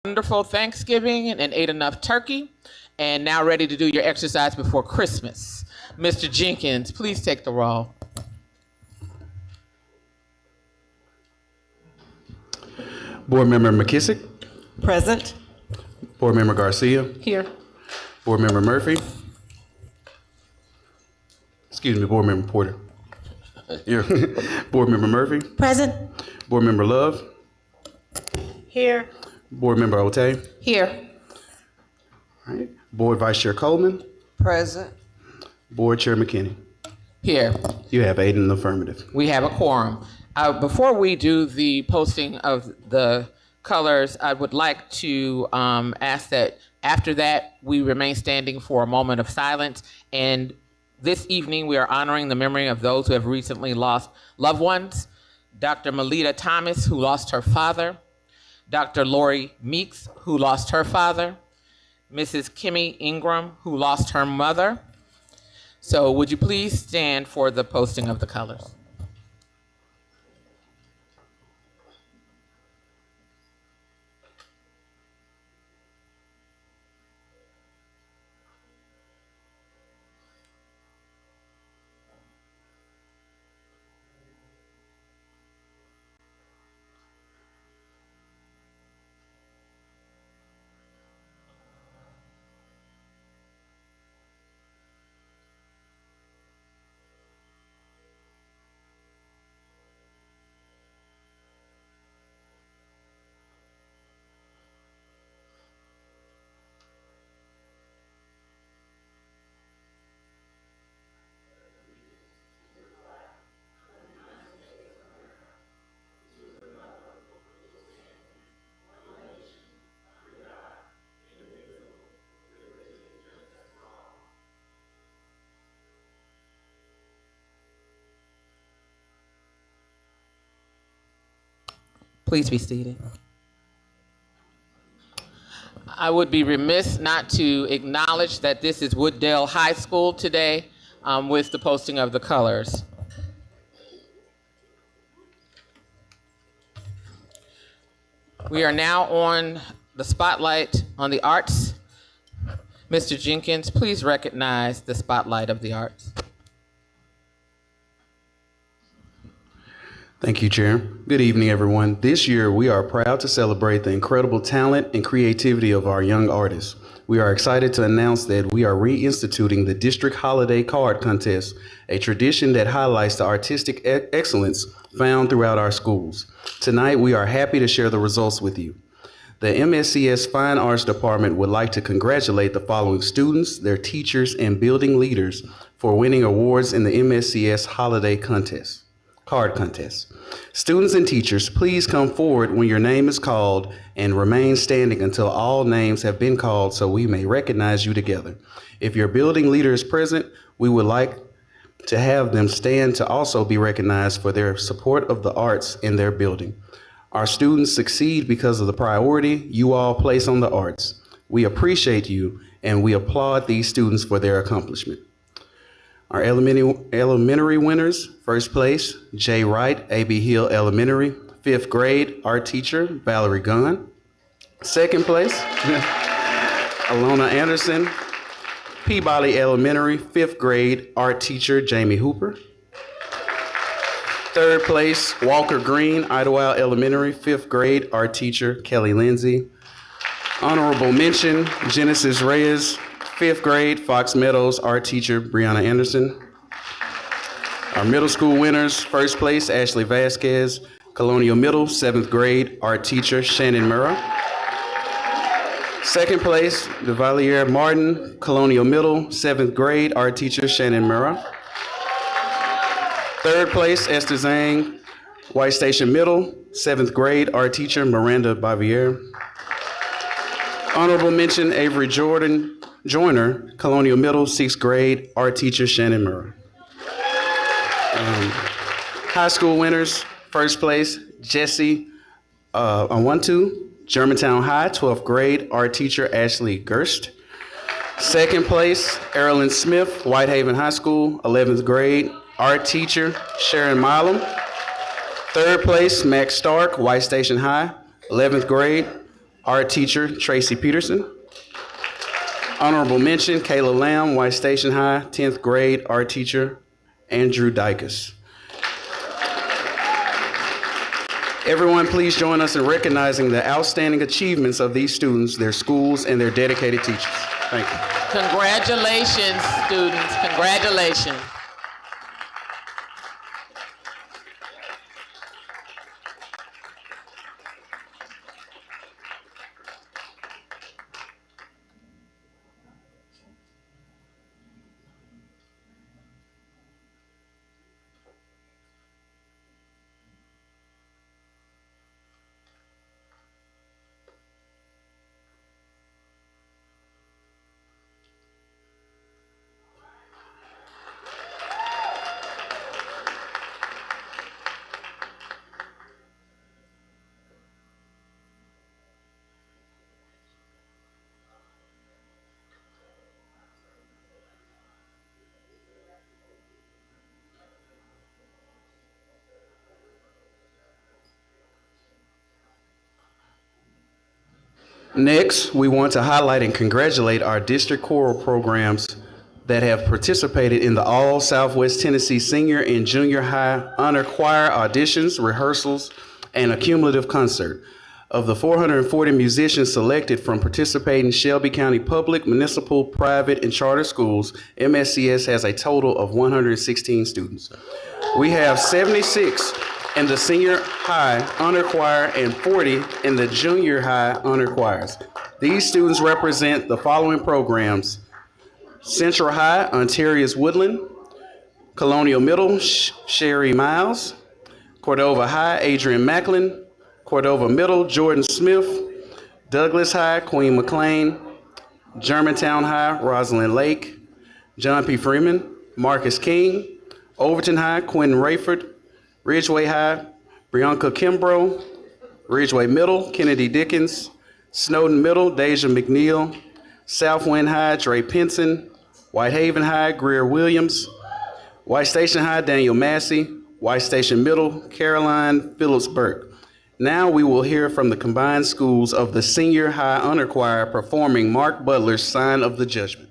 Wonderful Thanksgiving and ate enough turkey and now ready to do your exercise before Christmas. Mr. Jenkins, please take the roll. Board Member McKissick. Present. Board Member Garcia. Here. Board Member Murphy. Excuse me, Board Member Porter. Here. Board Member Murphy. Present. Board Member Love. Here. Board Member Otey. Here. All right. Board Vice Chair Coleman. Present. Board Chair McKinney. Here. You have 8 in the affirmative. We have a quorum. Before we do the posting of the colors, I would like to ask that after that, we remain standing for a moment of silence. And this evening, we are honoring the memory of those who have recently lost loved ones. Dr. Melita Thomas, who lost her father. Dr. Lori Meeks, who lost her father. Mrs. Kimmy Ingram, who lost her mother. So would you please stand for the posting of the colors? Please be seated. I would be remiss not to acknowledge that this is Wooddale High School today with the posting of the colors. We are now on the spotlight on the arts. Mr. Jenkins, please recognize the spotlight of the arts. Thank you, Chair. Good evening, everyone. This year, we are proud to celebrate the incredible talent and creativity of our young artists. We are excited to announce that we are reinstituting the District Holiday Card Contest, a tradition that highlights the artistic excellence found throughout our schools. Tonight, we are happy to share the results with you. The MSCS Fine Arts Department would like to congratulate the following students, their teachers, and building leaders for winning awards in the MSCS Holiday Contest. Card contest. Students and teachers, please come forward when your name is called and remain standing until all names have been called so we may recognize you together. If your building leader is present, we would like to have them stand to also be recognized for their support of the arts in their building. Our students succeed because of the priority you all place on the arts. We appreciate you and we applaud these students for their accomplishment. Our elementary winners, first place, Jay Wright, A.B. Hill Elementary, 5th grade, art teacher, Valerie Gunn. Second place, Alona Anderson, Peabody Elementary, 5th grade, art teacher, Jamie Hooper. Third place, Walker Green, Idlewild Elementary, 5th grade, art teacher, Kelly Lindsay. Honorable mention, Genesis Reyes, 5th grade, Fox Meadows, art teacher, Brianna Anderson. Our middle school winners, first place, Ashley Vasquez, Colonial Middle, 7th grade, art teacher, Shannon Murrah. Second place, Devalier Martin, Colonial Middle, 7th grade, art teacher, Shannon Murrah. Third place, Esther Zhang, White Station Middle, 7th grade, art teacher, Miranda Bavier. Honorable mention, Avery Joyner, Colonial Middle, 6th grade, art teacher, Shannon Murrah. High school winners, first place, Jesse Onwantu, Germantown High, 12th grade, art teacher, Ashley Gerst. Second place, Erilyn Smith, Whitehaven High School, 11th grade, art teacher, Sharon Milam. Third place, Max Stark, White Station High, 11th grade, Art teacher, Tracy Peterson. Honorable mention, Kayla Lamb, White Station High, 10th grade art teacher, Andrew Dykus. Everyone, please join us in recognizing the outstanding achievements of these students, their schools, and their dedicated teachers. Thank you. Congratulations, students. Congratulations. Next, we want to highlight and congratulate our district choral programs that have participated in the All Southwest Tennessee Senior and Junior High Honor Choir auditions, rehearsals, and a cumulative concert. Of the 440 musicians selected from participating Shelby County public, municipal, private, and charter schools, MSCS has a total of 116 students. We have 76 in the senior high honor choir and 40 in the junior high honor choirs. These students represent the following programs: Central High, Ontario's Woodland; Colonial Middle, Sherry Miles; Cordova High, Adrian Macklin; Cordova Middle, Jordan Smith; Douglas High, Queen McLean; Germantown High, Rosalind Lake; John P. Freeman, Marcus King; Overton High, Quentin Rayford; Ridgeway High, Brianka Kimbrough; Ridgeway Middle, Kennedy Dickens; Snowden Middle, Deja McNeil; Southwind High, Dre Pinson; Whitehaven High, Greer Williams; White Station High, Daniel Massey; White Station Middle, Caroline Phillips Burke. Now we will hear from the combined schools of the Senior High Honor Choir performing Mark Butler's Sign of the Judgment.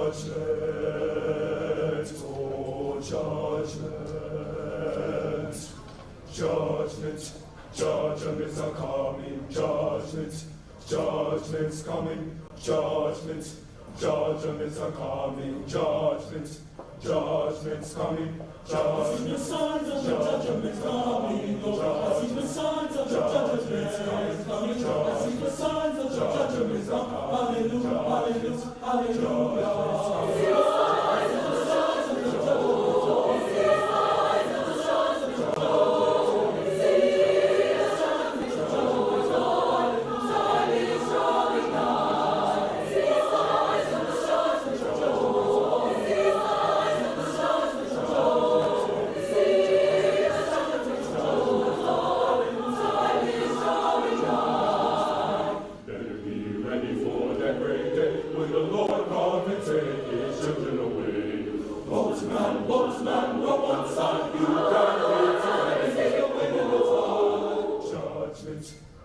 Judgment, oh judgment, judgment, judgments are coming, judgment, judgments coming, judgment, judgments are coming, judgment, judgments coming, judgment, the signs of the judgments coming, Lord, I see the signs of the judgments coming, I see the signs of the judgments coming, hallelujah, hallelujah, hallelujah.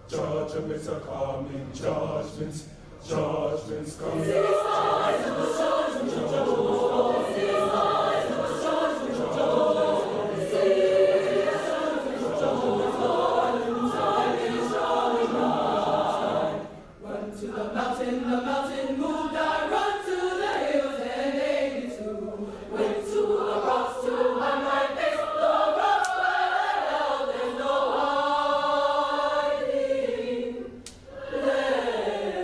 Judgments are coming, judgments, judgments coming. Run to the mountain moved I, run to the hills and 82. Went to the rocks to hide my face, the rocks by hell, there's no hiding place.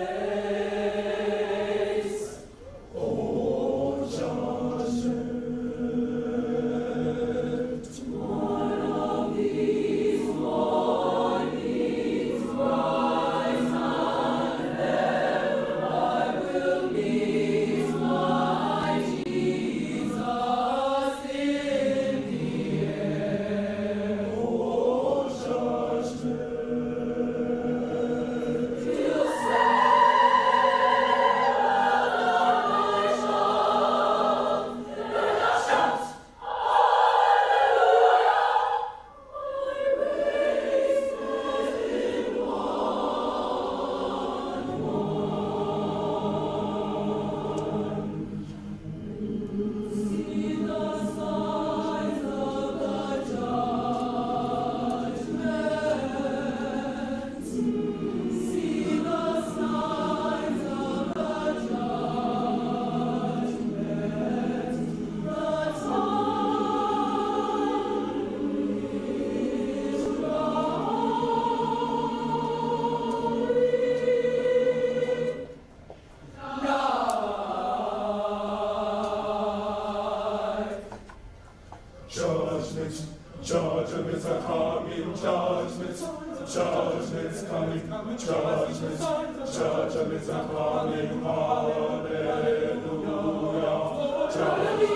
Judgments are coming, judgments, judgments coming, judgments, judgments are coming, hallelujah. Judgments.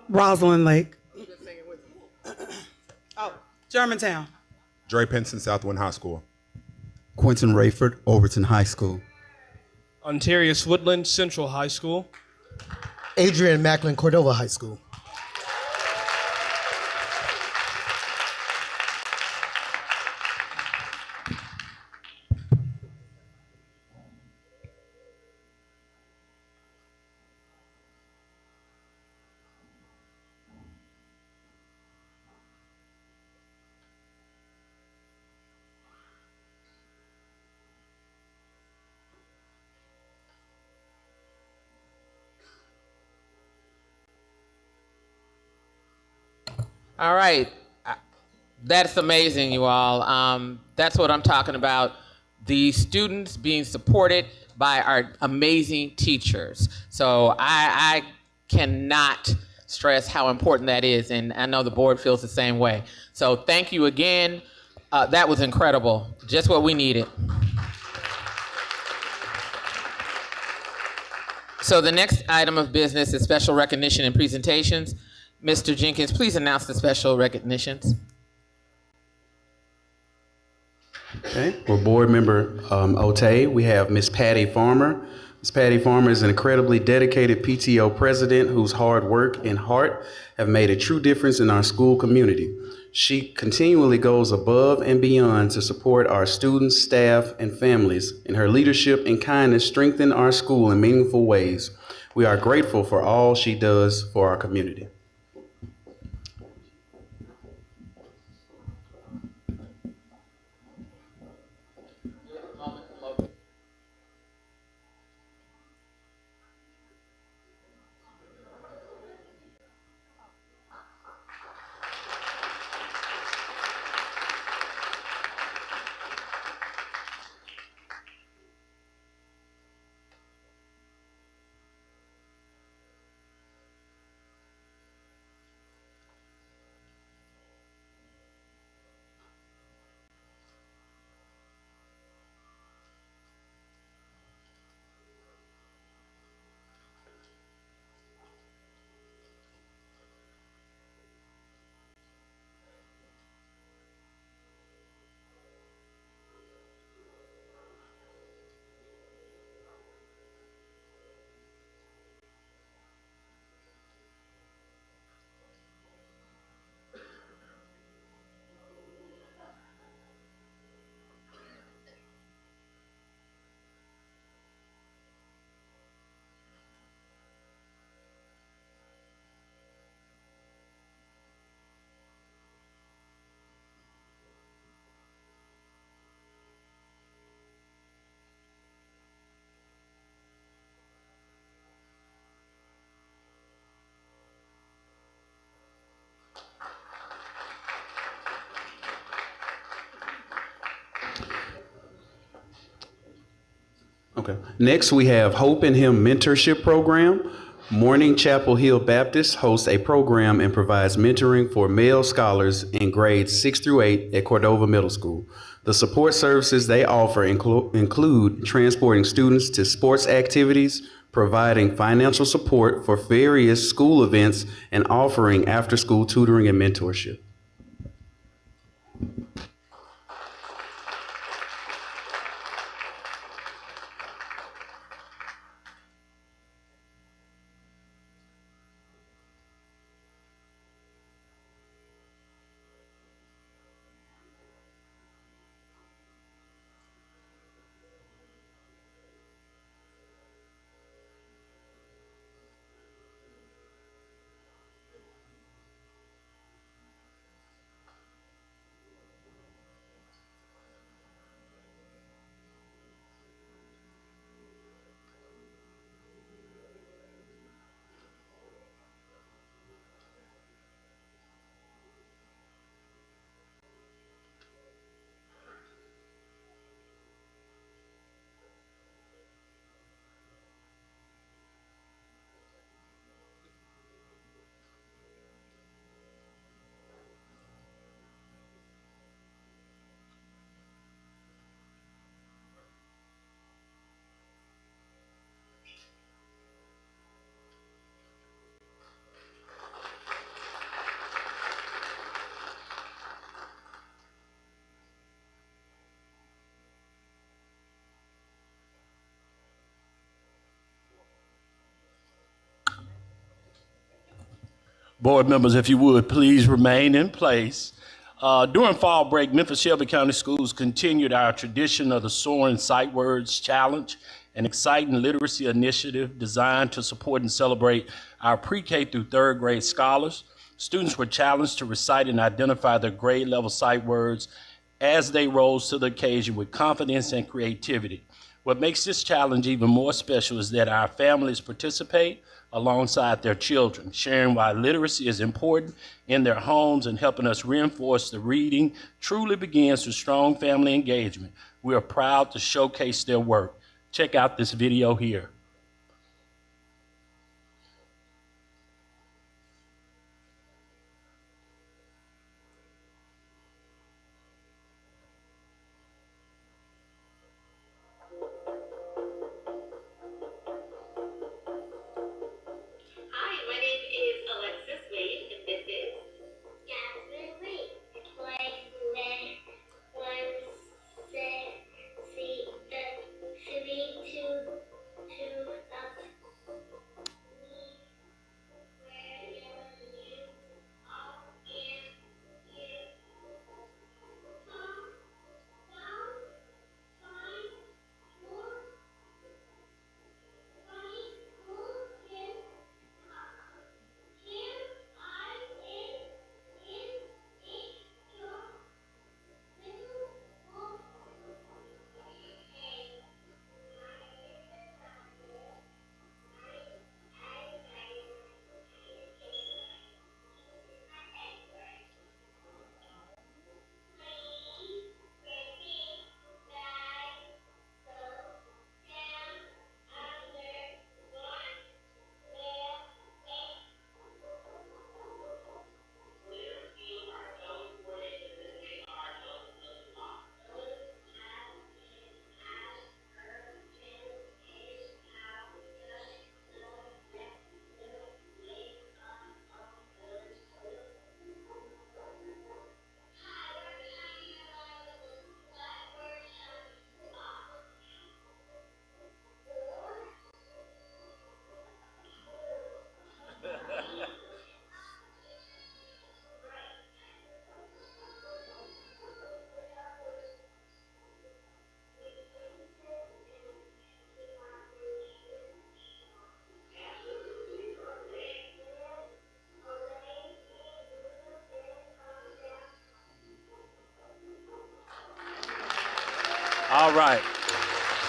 Rosalind Lake. Oh, Germantown. Dre Pinson, Southwind High School. Quentin Rayford, Overton High School. Ontarius Woodland Central High School. Adrian Macklin, Cordova High School. All right. That's amazing, you all. That's what I'm talking about. The students being supported by our amazing teachers. So I cannot stress how important that is, and I know the board feels the same way. So thank you again. That was incredible. Just what we needed. So the next item of business is special recognition and presentations. Mr. Jenkins, please announce the special recognitions. Okay, for board member Otay, we have Miss Patty Farmer. Ms. Patty Farmer is an incredibly dedicated PTO president whose hard work and heart have made a true difference in our school community. She continually goes above and beyond to support our students, staff, and families, and her leadership and kindness strengthen our school in meaningful ways. We are grateful for all she does for our community. Okay. Next, we have Hope in Him Mentorship Program. Morning Chapel Hill Baptist hosts a program and provides mentoring for male scholars in grades 6 through 8 at Cordova Middle School. The support services they offer include transporting students to sports activities, providing financial support for various school events, and offering after-school tutoring and mentorship. Board members, if you would, please remain in place. During fall break, Memphis-Shelby County Schools continued our tradition of the Soaring Sight Words Challenge, an exciting literacy initiative designed to support and celebrate our pre-K through third grade scholars. Students were challenged to recite and identify their grade level sight words as they rose to the occasion with confidence and creativity. What makes this challenge even more special is that our families participate alongside their children, sharing why literacy is important in their homes and helping us reinforce the reading truly begins with strong family engagement. We are proud to showcase their work. Check out this video here. All right.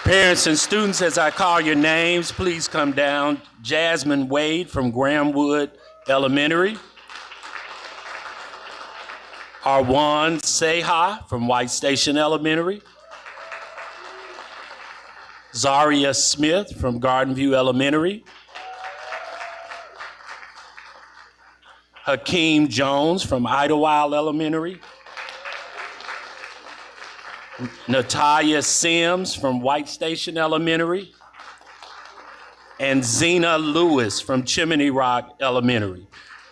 Parents and students, as I call your names, please come down. Jasmine Wade from Grahamwood Elementary. Arwan Seha from White Station Elementary. Zaria Smith from Garden View Elementary, Hakeem Jones from Idlewild Elementary, Natalia Sims from White Station Elementary, and Zena Lewis from Chimney Rock Elementary.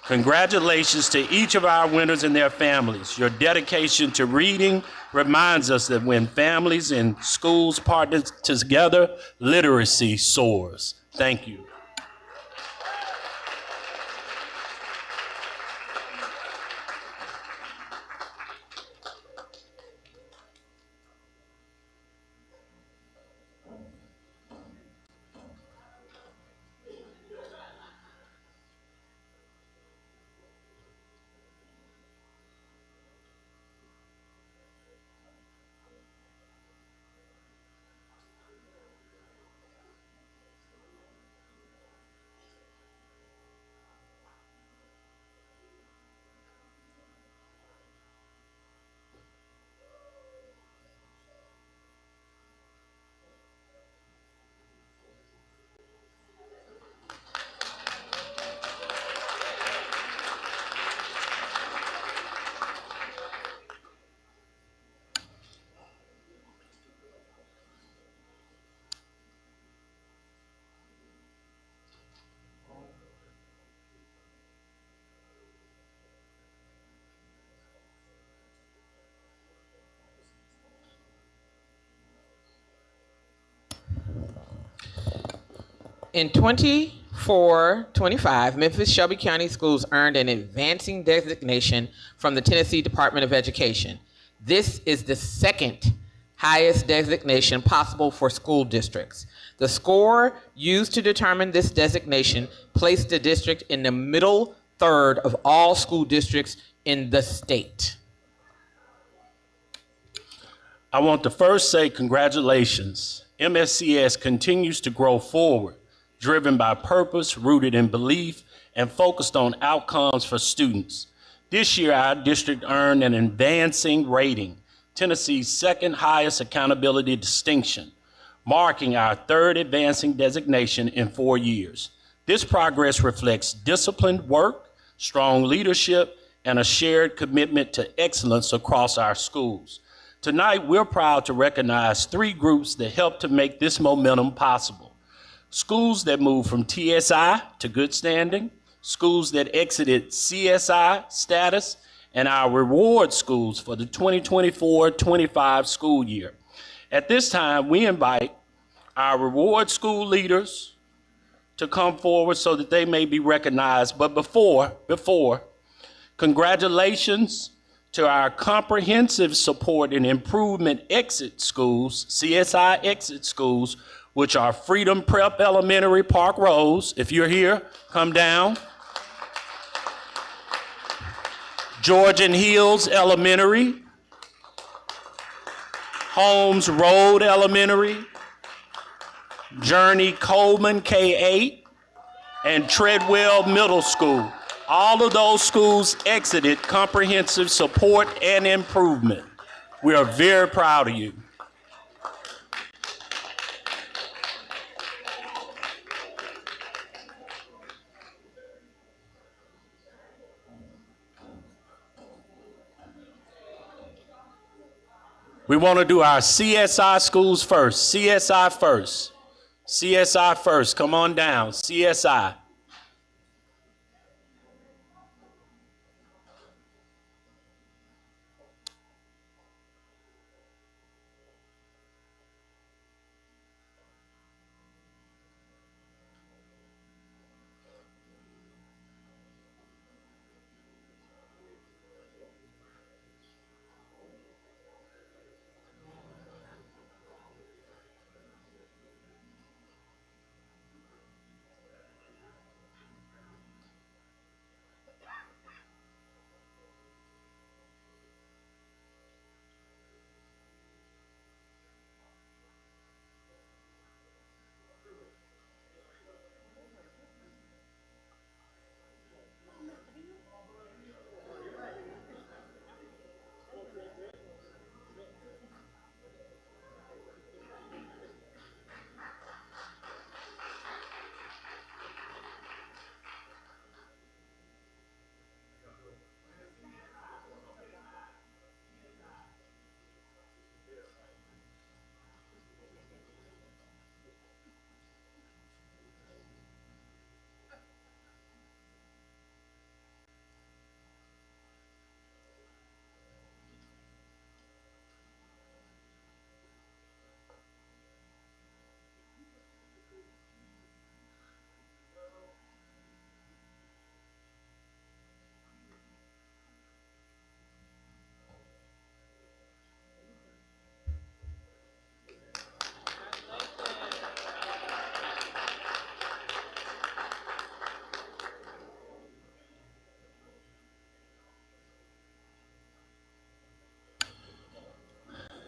Congratulations to each of our winners and their families. Your dedication to reading reminds us that when families and schools partner together, literacy soars. Thank you. In 24-25, Memphis-Shelby County Schools earned an advancing designation from the Tennessee Department of Education. This is the second highest designation possible for school districts. The score used to determine this designation placed the district in the middle third of all school districts in the state. I want to first say congratulations. MSCS continues to grow forward, driven by purpose, rooted in belief, and focused on outcomes for students. This year, our district earned an advancing rating, Tennessee's second highest accountability distinction, marking our third advancing designation in 4 years. This progress reflects disciplined work, strong leadership, and a shared commitment to excellence across our schools. Tonight, we're proud to recognize 3 groups that helped to make this momentum possible. Schools that moved from TSI to good standing, schools that exited CSI status, and our reward schools for the 2024-25 school year. At this time, we invite our reward school leaders to come forward so that they may be recognized. But before, congratulations to our comprehensive support and improvement exit schools, CSI exit schools, which are Freedom Prep Elementary, Park Rose. If you're here, come down. Georgian Hills Elementary, Holmes Road Elementary, Journey Coleman K-8, and Treadwell Middle School. All of those schools exited comprehensive support and improvement. We are very proud of you. We want to do our CSI schools first. CSI first. CSI first. Come on down. CSI.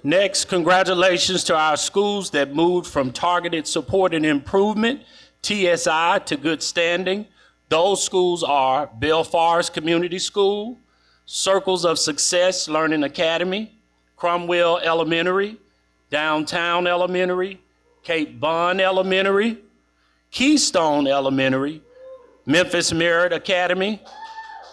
Next, congratulations to our schools that moved from targeted support and improvement, TSI, to good standing. Those schools are Bell Forest Community School, Circles of Success Learning Academy, Cromwell Elementary, Downtown Elementary, Cape Bond Elementary, Keystone Elementary, Memphis Merit Academy,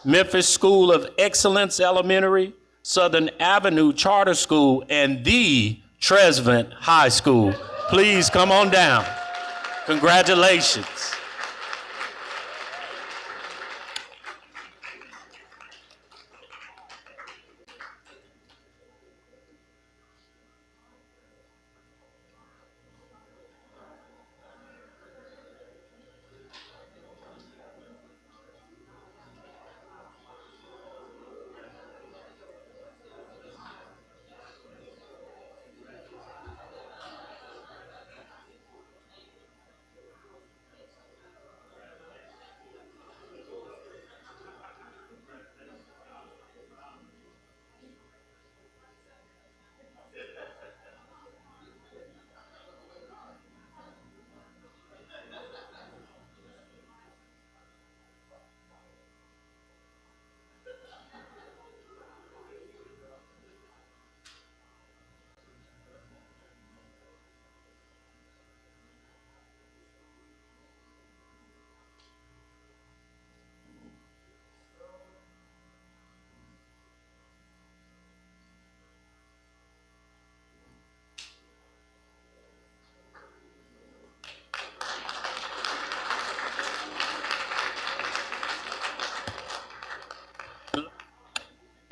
Memphis School of Excellence Elementary, Southern Avenue Charter School, and the Tresvant High School. Please come on down. Congratulations.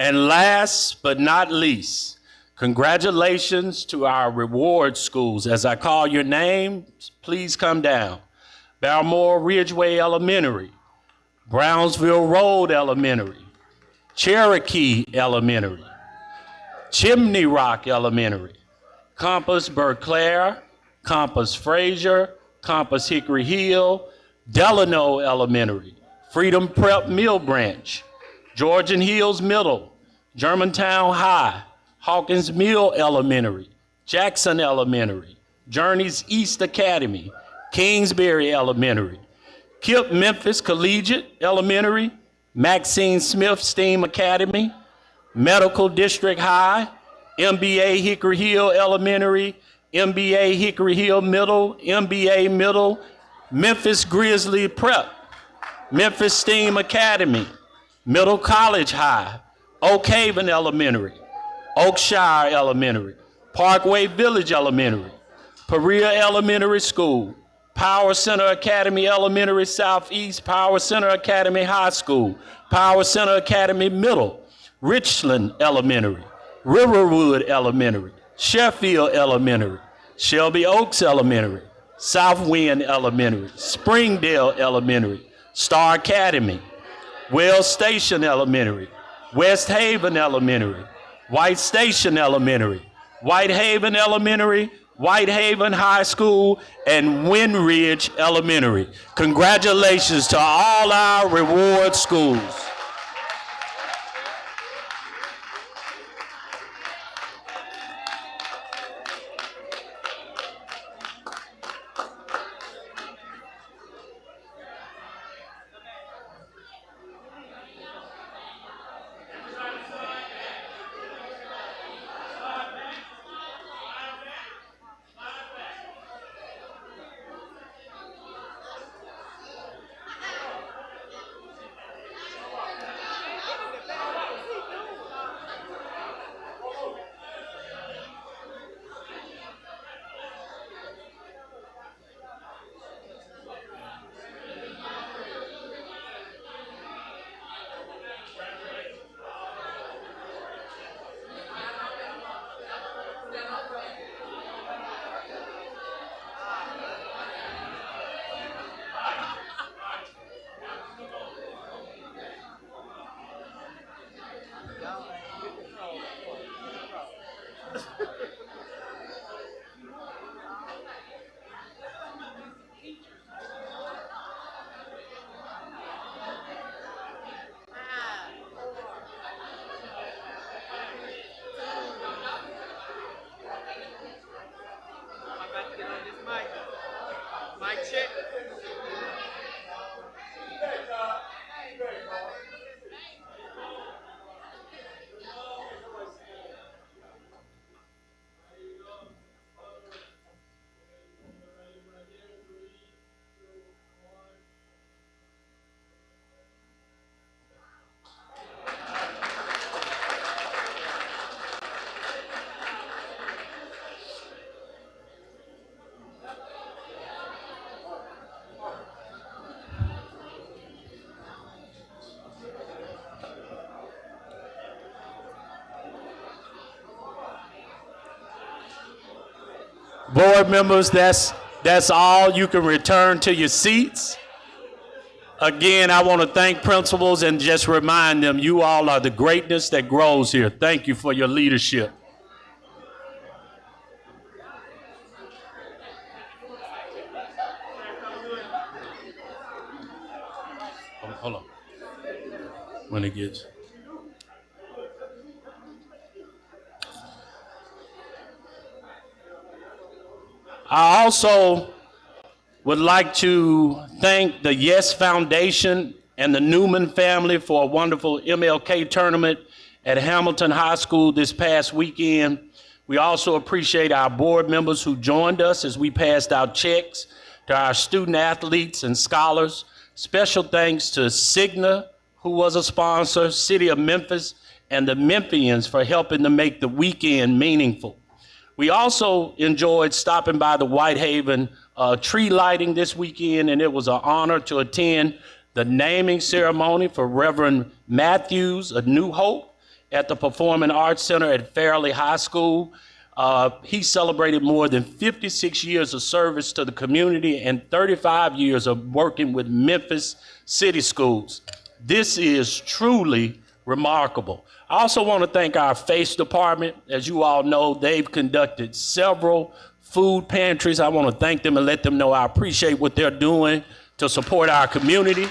And last but not least, congratulations to our reward schools. As I call your name, please come down. Balmore Ridgeway Elementary, Brownsville Road Elementary, Cherokee Elementary, Chimney Rock Elementary, Compass Berclair, Compass Fraser, Compass Hickory Hill, Delano Elementary, Freedom Prep Mill Branch, Georgian Hills Middle, Germantown High, Hawkins Mill Elementary, Jackson Elementary, Journeys East Academy, Kingsbury Elementary, KIPP Memphis Collegiate Elementary, Maxine Smith STEAM Academy, Medical District High, MBA Hickory Hill Elementary, MBA Hickory Hill Middle, MBA Middle, Memphis Grizzly Prep, Memphis STEAM Academy, Middle College High, Oak Haven Elementary, Oakshire Elementary, Parkway Village Elementary, Perea Elementary School, Power Center Academy Elementary Southeast, Power Center Academy High School, Power Center Academy Middle, Richland Elementary, Riverwood Elementary, Sheffield Elementary, Shelby Oaks Elementary, Southwind Elementary, Springdale Elementary, Star Academy, Wells Station Elementary, West Haven Elementary, White Station Elementary, White Haven Elementary, White Haven High School, and Windridge Elementary. Congratulations to all our reward schools. Board members, that's all. You can return to your seats. Again, I want to thank principals and just remind them you all are the greatness that grows here. Thank you for your leadership. Hold on. When it gets. I also would like to thank the Yes Foundation and the Newman family for a wonderful MLK tournament at Hamilton High School this past weekend. We also appreciate our board members who joined us as we passed out checks to our student athletes and scholars. Special thanks to Cigna, who was a sponsor, City of Memphis, and the Memphians for helping to make the weekend meaningful. We also enjoyed stopping by the Whitehaven tree lighting this weekend, and it was an honor to attend the naming ceremony for Reverend Matthews of New Hope at the Performing Arts Center at Fairleigh High School. He celebrated more than 56 years of service to the community and 35 years of working with Memphis City Schools. This is truly remarkable. I also want to thank our FACE department. As you all know, they've conducted several food pantries. I want to thank them and let them know I appreciate what they're doing to support our community.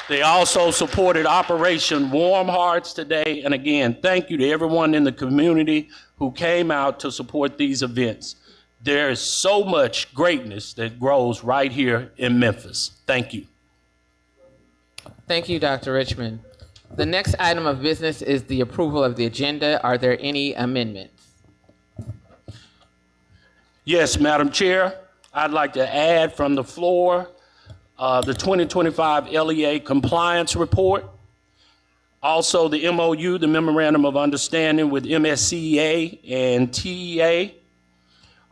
They also supported Operation Warm Hearts today. And again, thank you to everyone in the community who came out to support these events. There is so much greatness that grows right here in Memphis. Thank you. Thank you, Dr. Richmond. The next item of business is the approval of the agenda. Are there any amendments? Yes, Madam Chair, I'd like to add from the floor the 2025 LEA compliance report. Also the MOU, the Memorandum of Understanding with MSCA and TEA.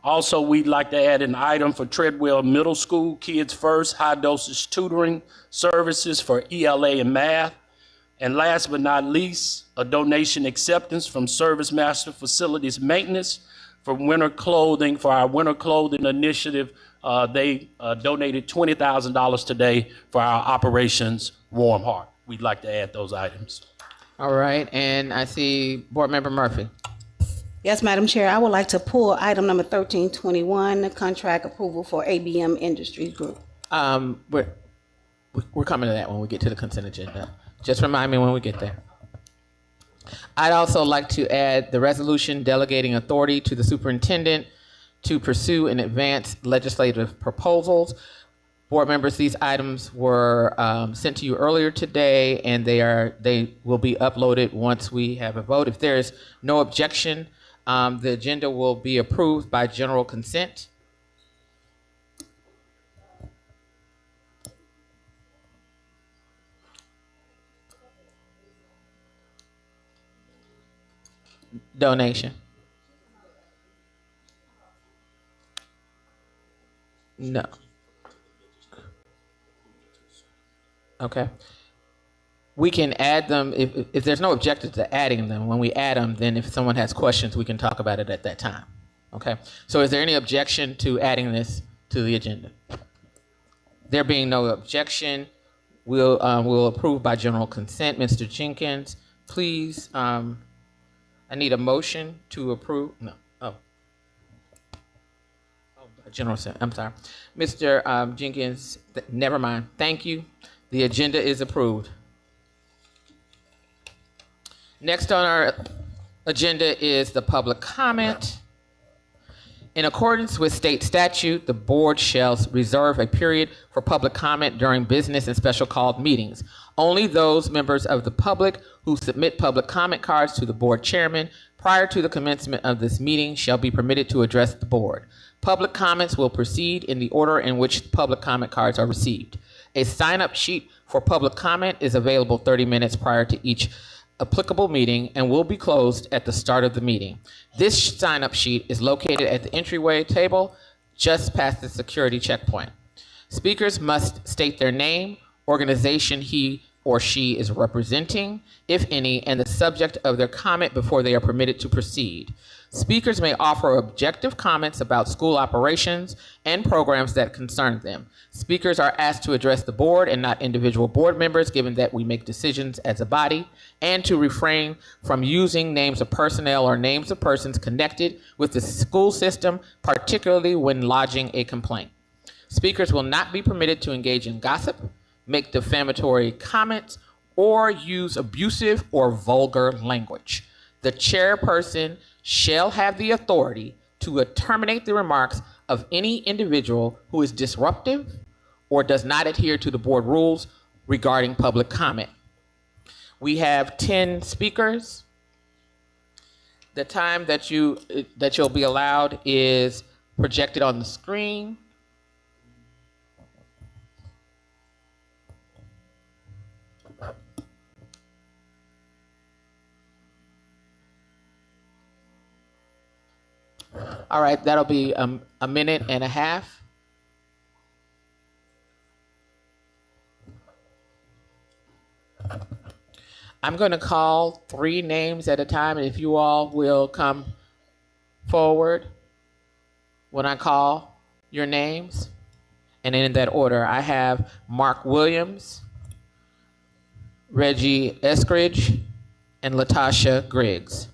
Also, we'd like to add an item for Treadwell Middle School Kids First high dosage tutoring services for ELA and math. And last but not least, a donation acceptance from Service Master Facilities Maintenance for winter clothing, for our winter clothing initiative. They donated $20,000 today for our Operations Warm Heart. We'd like to add those items. All right, and I see Board Member Murphy. Yes, Madam Chair, I would like to pull item number 1321, the contract approval for ABM Industries Group. We're coming to that when we get to the consent agenda. Just remind me when we get there. I'd also like to add the resolution delegating authority to the superintendent to pursue and advance legislative proposals. Board members, these items were sent to you earlier today, and they will be uploaded once we have a vote. If there is no objection, the agenda will be approved by general consent. Donation. No. Okay. We can add them if there's no objection to adding them. When we add them, then if someone has questions, we can talk about it at that time. Okay. So is there any objection to adding this to the agenda? There being no objection, we'll approve by general consent. Mr. Jenkins, please. I need a motion to approve. No. Oh, general consent. I'm sorry. Mr. Jenkins, never mind. Thank you. The agenda is approved. Next on our agenda is the public comment. In accordance with state statute, the board shall reserve a period for public comment during business and special called meetings. Only those members of the public who submit public comment cards to the board chairman prior to the commencement of this meeting shall be permitted to address the board. Public comments will proceed in the order in which public comment cards are received. A sign-up sheet for public comment is available 30 minutes prior to each applicable meeting and will be closed at the start of the meeting. This sign-up sheet is located at the entryway table just past the security checkpoint. Speakers must state their name, organization he or she is representing, if any, and the subject of their comment before they are permitted to proceed. Speakers may offer objective comments about school operations and programs that concern them. Speakers are asked to address the board and not individual board members, given that we make decisions as a body, and to refrain from using names of personnel or names of persons connected with the school system, particularly when lodging a complaint. Speakers will not be permitted to engage in gossip, make defamatory comments, or use abusive or vulgar language. The chairperson shall have the authority to terminate the remarks of any individual who is disruptive or does not adhere to the board rules regarding public comment. We have 10 speakers. The time that you'll be allowed is projected on the screen. All right, that'll be a minute and a half. I'm going to call 3 names at a time, and if you all will come forward when I call your names. And in that order, I have Mark Williams, Reggie Eskridge, and Latasha Griggs.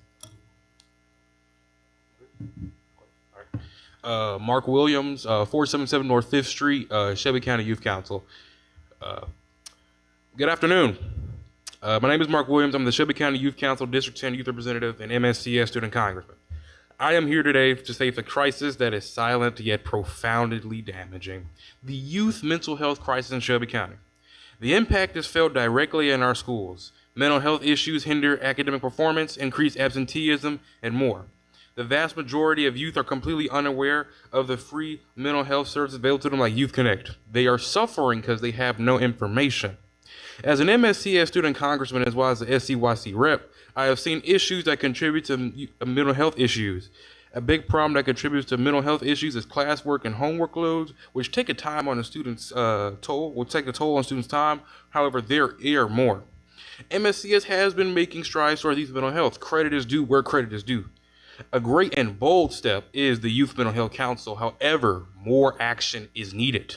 Mark Williams, 477 North 5th Street, Shelby County Youth Council. Good afternoon. My name is Mark Williams. I'm the Shelby County Youth Council District 10 Youth Representative and MSCS Student Congressman. I am here today to save the crisis that is silent yet profoundly damaging: the youth mental health crisis in Shelby County. The impact is felt directly in our schools. Mental health issues hinder academic performance, increase absenteeism, and more. The vast majority of youth are completely unaware of the free mental health services available to them, like Youth Connect. They are suffering because they have no information. As an MSCS student congressman, as well as the SCYC rep, I have seen issues that contribute to mental health issues. A big problem that contributes to mental health issues is classwork and homework loads, which take a time on the students' will take a toll on students' time. However, there are more. MSCS has been making strides towards youth mental health. Credit is due where credit is due. A great and bold step is the Youth Mental Health Council. However, more action is needed.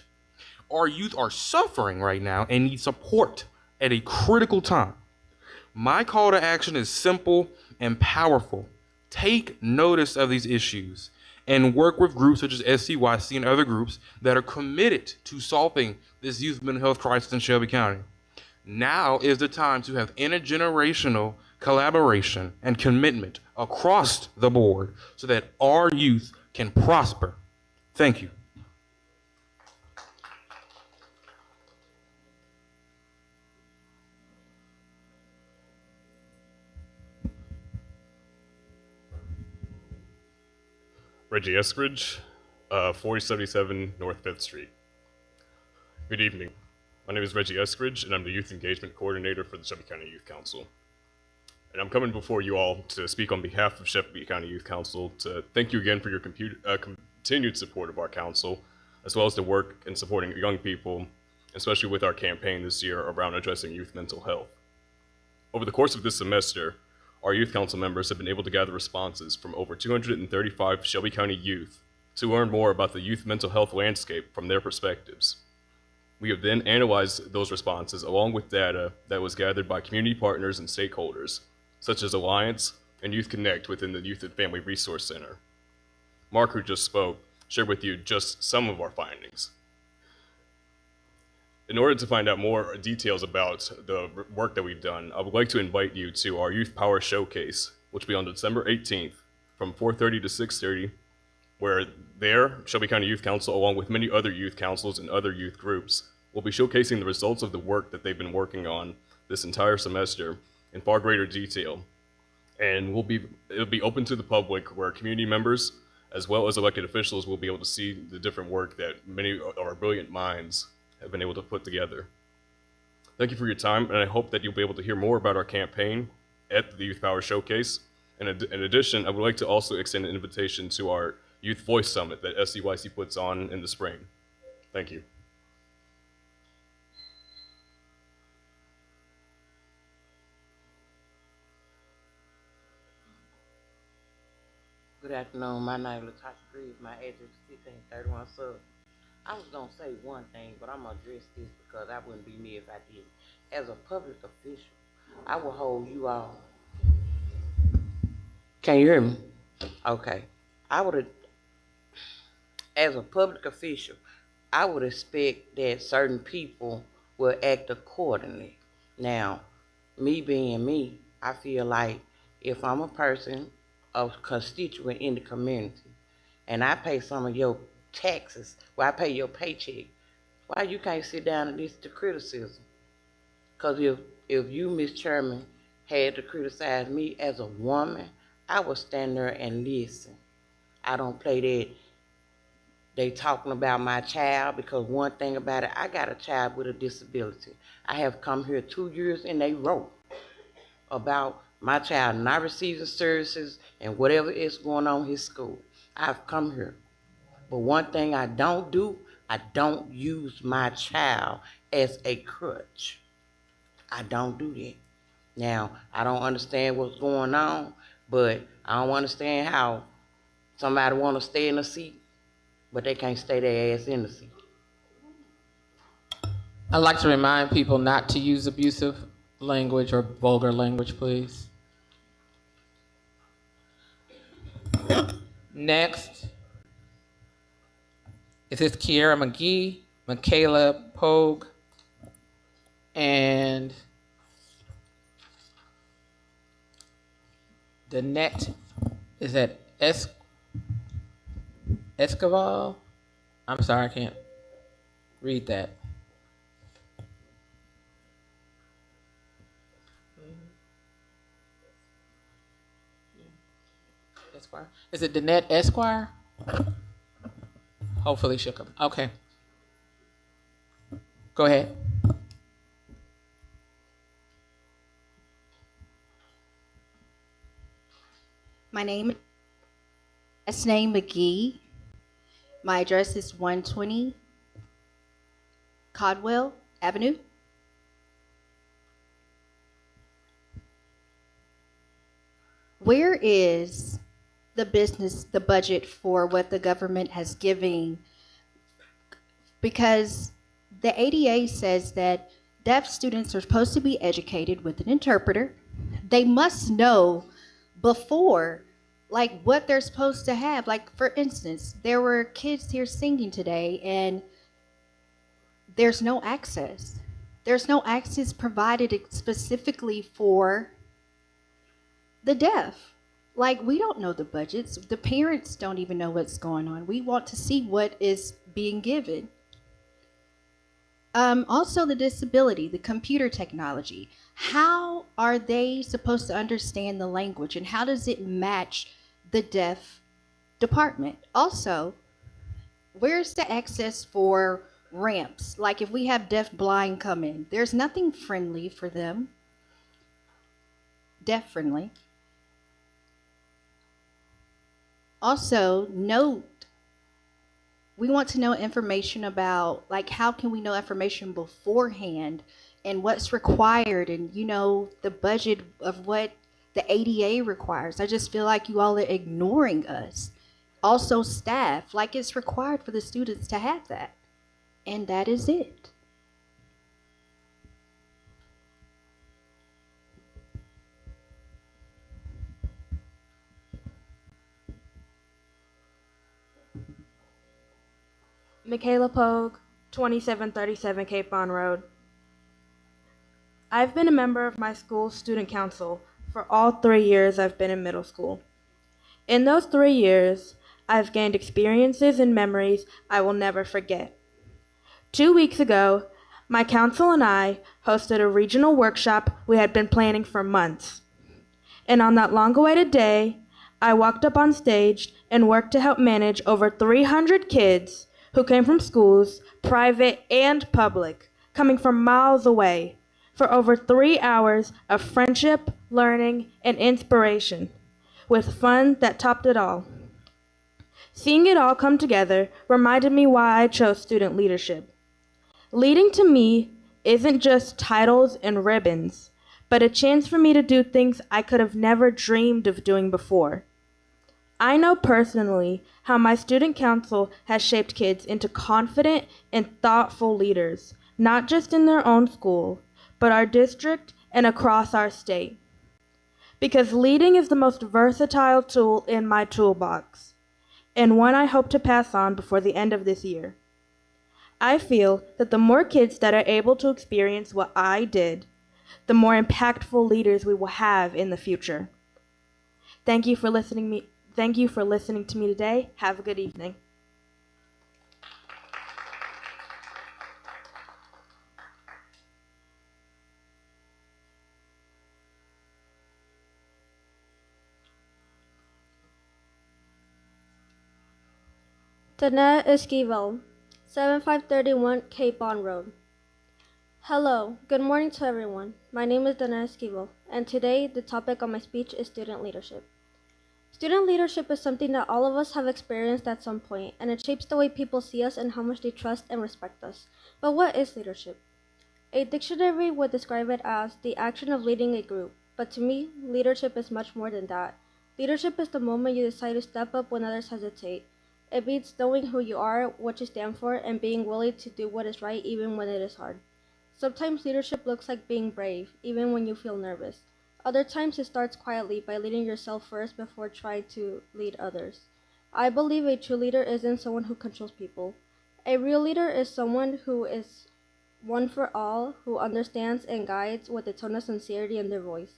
Our youth are suffering right now and need support at a critical time. My call to action is simple and powerful. Take notice of these issues and work with groups such as SCYC and other groups that are committed to solving this youth mental health crisis in Shelby County. Now is the time to have intergenerational collaboration and commitment across the board so that our youth can prosper. Thank you. Reggie Eskridge, 4077 North 5th Street. Good evening. My name is Reggie Eskridge, and I'm the Youth Engagement Coordinator for the Shelby County Youth Council. And I'm coming before you all to speak on behalf of Shelby County Youth Council to thank you again for your continued support of our council, as well as the work in supporting young people, especially with our campaign this year around addressing youth mental health. Over the course of this semester, our youth council members have been able to gather responses from over 235 Shelby County youth to learn more about the youth mental health landscape from their perspectives. We have then analyzed those responses along with data that was gathered by community partners and stakeholders, such as Alliance and Youth Connect within the Youth and Family Resource Center. Mark, who just spoke, shared with you just some of our findings. In order to find out more details about the work that we've done, I would like to invite you to our Youth Power Showcase, which will be on December 18th from 4:30 to 6:30, where there, Shelby County Youth Council, along with many other youth councils and other youth groups, will be showcasing the results of the work that they've been working on this entire semester in far greater detail. And it'll be open to the public, where community members as well as elected officials will be able to see the different work that many of our brilliant minds have been able to put together. Thank you for your time, and I hope that you'll be able to hear more about our campaign at the Youth Power Showcase. And in addition, I would like to also extend an invitation to our Youth Voice Summit that SCYC puts on in the spring. Thank you. Good afternoon. My name is Latasha Greaves. My address is 1531 Sub. I was going to say one thing, but I'm going to address this because I wouldn't be me if I did. As a public official, I will hold you all. Can you hear me? Okay. As a public official, I would expect that certain people will act accordingly. Now, me being me, I feel like if I'm a person, a constituent in the community, and I pay some of your taxes, I pay your paycheck, why you can't sit down and listen to criticism? Because if you, Ms. Chairman, had to criticize me as a woman, I would stand there and listen. I don't play that they talking about my child, because one thing about it, I got a child with a disability. I have come here 2 years and they wrote about my child not receiving services and whatever is going on in his school. I've come here. But one thing I don't do, I don't use my child as a crutch. I don't do that. Now, I don't understand what's going on, but I don't understand how somebody want to stay in a seat, but they can't stay their ass in the seat. I'd like to remind people not to use abusive language or vulgar language, please. Next is this Kiera McGee, Michaela Pogue, and Danette, is that Escoval? I'm sorry, I can't read that. Esquire. Is it Danette Esquire? Hopefully she'll come. Okay. Go ahead. My name is Esnae McGee. My address is 120 Codwell Avenue. Where is the budget for what the government has given? Because the ADA says that deaf students are supposed to be educated with an interpreter. They must know before, like, what they're supposed to have. Like, for instance, there were kids here singing today, and there's no access. There's no access provided specifically for the deaf. Like, we don't know the budgets. The parents don't even know what's going on. We want to see what is being given. Also, the disability, the computer technology. How are they supposed to understand the language, and how does it match the deaf department? Also, where's the access for ramps? Like, if we have deaf blind come in, there's nothing friendly for them, deaf friendly. Also, we want to know information about, like, how can we know information beforehand and what's required, and, you know, the budget of what the ADA requires. I just feel like you all are ignoring us. Also, staff, like, it's required for the students to have that. And that is it. Michaela Pogue, 2737 Cape Bon Road. I've been a member of my school's student council for all 3 years I've been in middle school. In those 3 years, I've gained experiences and memories I will never forget. 2 weeks ago, my council and I hosted a regional workshop we had been planning for months. And on that long-awaited day, I walked up on stage and worked to help manage over 300 kids who came from schools, private and public, coming from miles away, for over 3 hours of friendship, learning, and inspiration, with fun that topped it all. Seeing it all come together reminded me why I chose student leadership. Leading to me isn't just titles and ribbons, but a chance for me to do things I could have never dreamed of doing before. I know personally how my student council has shaped kids into confident and thoughtful leaders, not just in their own school, but our district and across our state. Because leading is the most versatile tool in my toolbox, and one I hope to pass on before the end of this year. I feel that the more kids that are able to experience what I did, the more impactful leaders we will have in the future. Thank you for listening to me today. Have a good evening. Danette Esquivel, 7531 Cape Bond Road. Hello, good morning to everyone. My name is Danette Esquivel, and today the topic on my speech is student leadership. Student leadership is something that all of us have experienced at some point, and it shapes the way people see us and how much they trust and respect us. But what is leadership? A dictionary would describe it as the action of leading a group, but to me, leadership is much more than that. Leadership is the moment you decide to step up when others hesitate. It means knowing who you are, what you stand for, and being willing to do what is right even when it is hard. Sometimes leadership looks like being brave, even when you feel nervous. Other times it starts quietly by leading yourself first before trying to lead others. I believe a true leader isn't someone who controls people. A real leader is someone who is one for all, who understands and guides with a tone of sincerity in their voice.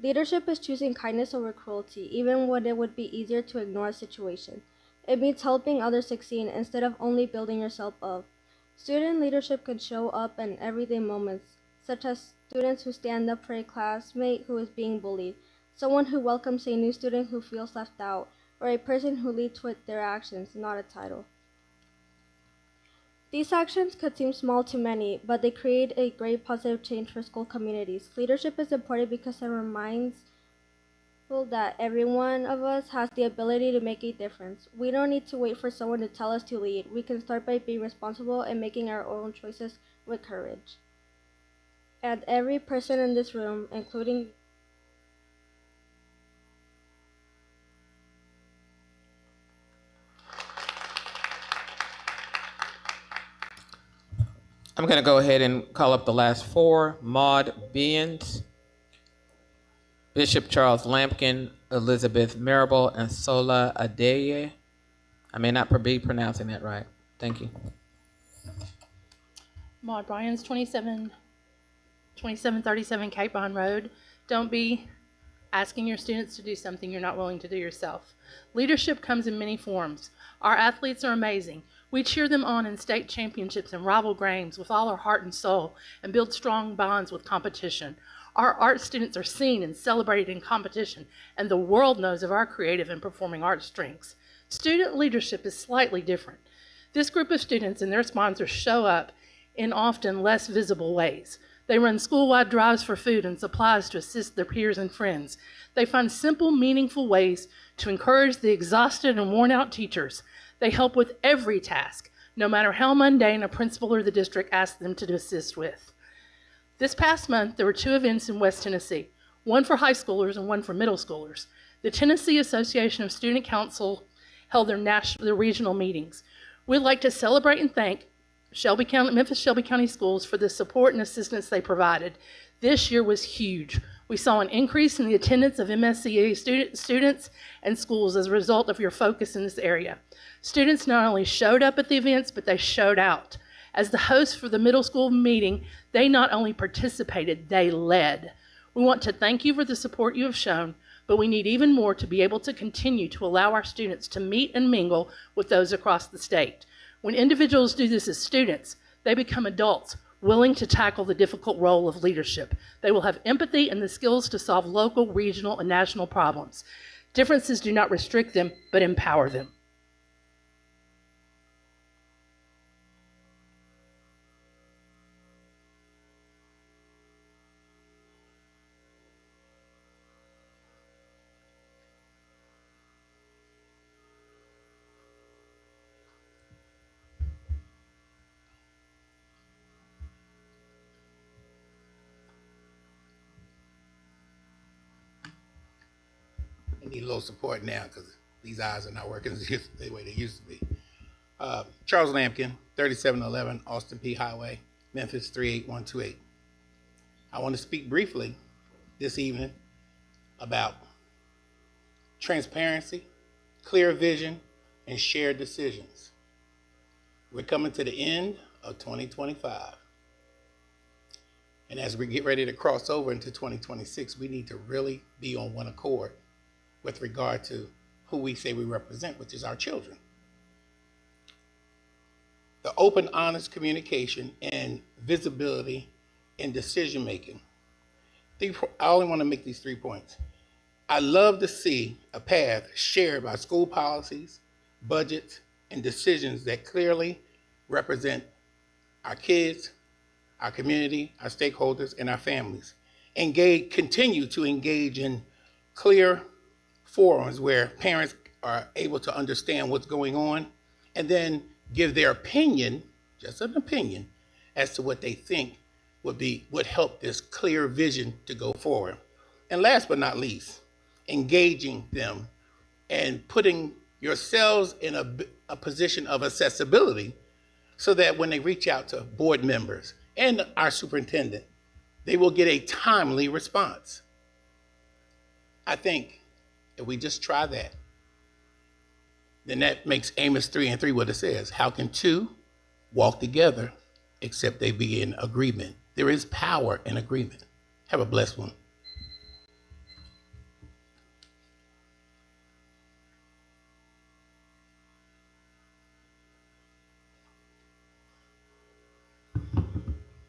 Leadership is choosing kindness over cruelty, even when it would be easier to ignore a situation. It means helping others succeed instead of only building yourself up. Student leadership can show up in everyday moments, such as students who stand up for a classmate who is being bullied, someone who welcomes a new student who feels left out, or a person who leads with their actions, not a title. These actions could seem small to many, but they create a great positive change for school communities. Leadership is important because it reminds people that every one of us has the ability to make a difference. We don't need to wait for someone to tell us to lead. We can start by being responsible and making our own choices with courage. And every person in this room, including I'm going to go ahead and call up the last four. Maud Beans, Bishop Charles Lampkin, Elizabeth Marable, and Sola Adeye. I may not be pronouncing that right. Thank you. Maud Bryans, 2737 Cape Bond Road. Don't be asking your students to do something you're not willing to do yourself. Leadership comes in many forms. Our athletes are amazing. We cheer them on in state championships and rival games with all our heart and soul and build strong bonds with competition. Our art students are seen and celebrated in competition, and the world knows of our creative and performing arts strengths. Student leadership is slightly different. This group of students and their sponsors show up in often less visible ways. They run school-wide drives for food and supplies to assist their peers and friends. They find simple, meaningful ways to encourage the exhausted and worn-out teachers. They help with every task, no matter how mundane a principal or the district asks them to assist with. This past month, there were 2 events in West Tennessee, one for high schoolers and one for middle schoolers. The Tennessee Association of Student Council held their regional meetings. We'd like to celebrate and thank Memphis-Shelby County Schools for the support and assistance they provided. This year was huge. We saw an increase in the attendance of MSCS students and schools as a result of your focus in this area. Students not only showed up at the events, but they showed out. As the host for the middle school meeting, they not only participated, they led. We want to thank you for the support you have shown, but we need even more to be able to continue to allow our students to meet and mingle with those across the state. When individuals do this as students, they become adults willing to tackle the difficult role of leadership. They will have empathy and the skills to solve local, regional, and national problems. Differences do not restrict them, but empower them. Need a little support now because these eyes are not working the way they used to be. Charles Lampkin, 3711 Austin P. Highway, Memphis 38128. I want to speak briefly this evening about transparency, clear vision, and shared decisions. We're coming to the end of 2025. And as we get ready to cross over into 2026, we need to really be on one accord with regard to who we say we represent, which is our children. The open, honest communication and visibility in decision-making. I only want to make these 3 points. I love to see a path shared by school policies, budgets, and decisions that clearly represent our kids, our community, our stakeholders, and our families. Continue to engage in clear forums where parents are able to understand what's going on and then give their opinion, just an opinion, as to what they think would help this clear vision to go forward. And last but not least, engaging them and putting yourselves in a position of accessibility so that when they reach out to board members and our superintendent, they will get a timely response. I think if we just try that, then that makes Amos 3:3 what it says. How can two walk together except they be in agreement? There is power in agreement. Have a blessed one.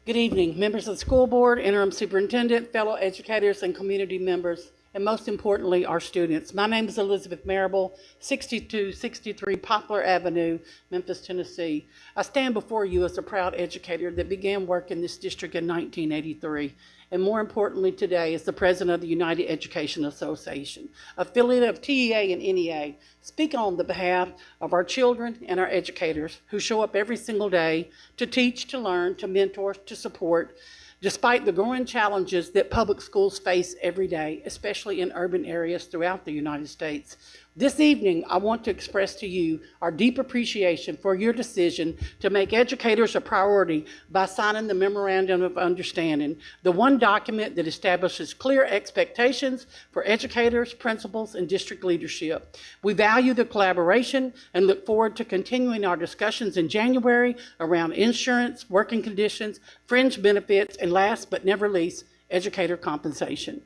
Good evening, members of the school board, interim superintendent, fellow educators, and community members, and most importantly, our students. My name is Elizabeth Marable, 6263 Poplar Avenue, Memphis, Tennessee. I stand before you as a proud educator that began work in this district in 1983, and more importantly today as the president of the United Education Association, affiliate of TEA and NEA, speak on the behalf of our children and our educators who show up every single day to teach, to learn, to mentor, to support, despite the growing challenges that public schools face every day, especially in urban areas throughout the United States. This evening, I want to express to you our deep appreciation for your decision to make educators a priority by signing the Memorandum of Understanding, the one document that establishes clear expectations for educators, principals, and district leadership. We value the collaboration and look forward to continuing our discussions in January around insurance, working conditions, fringe benefits, and last but never least, educator compensation.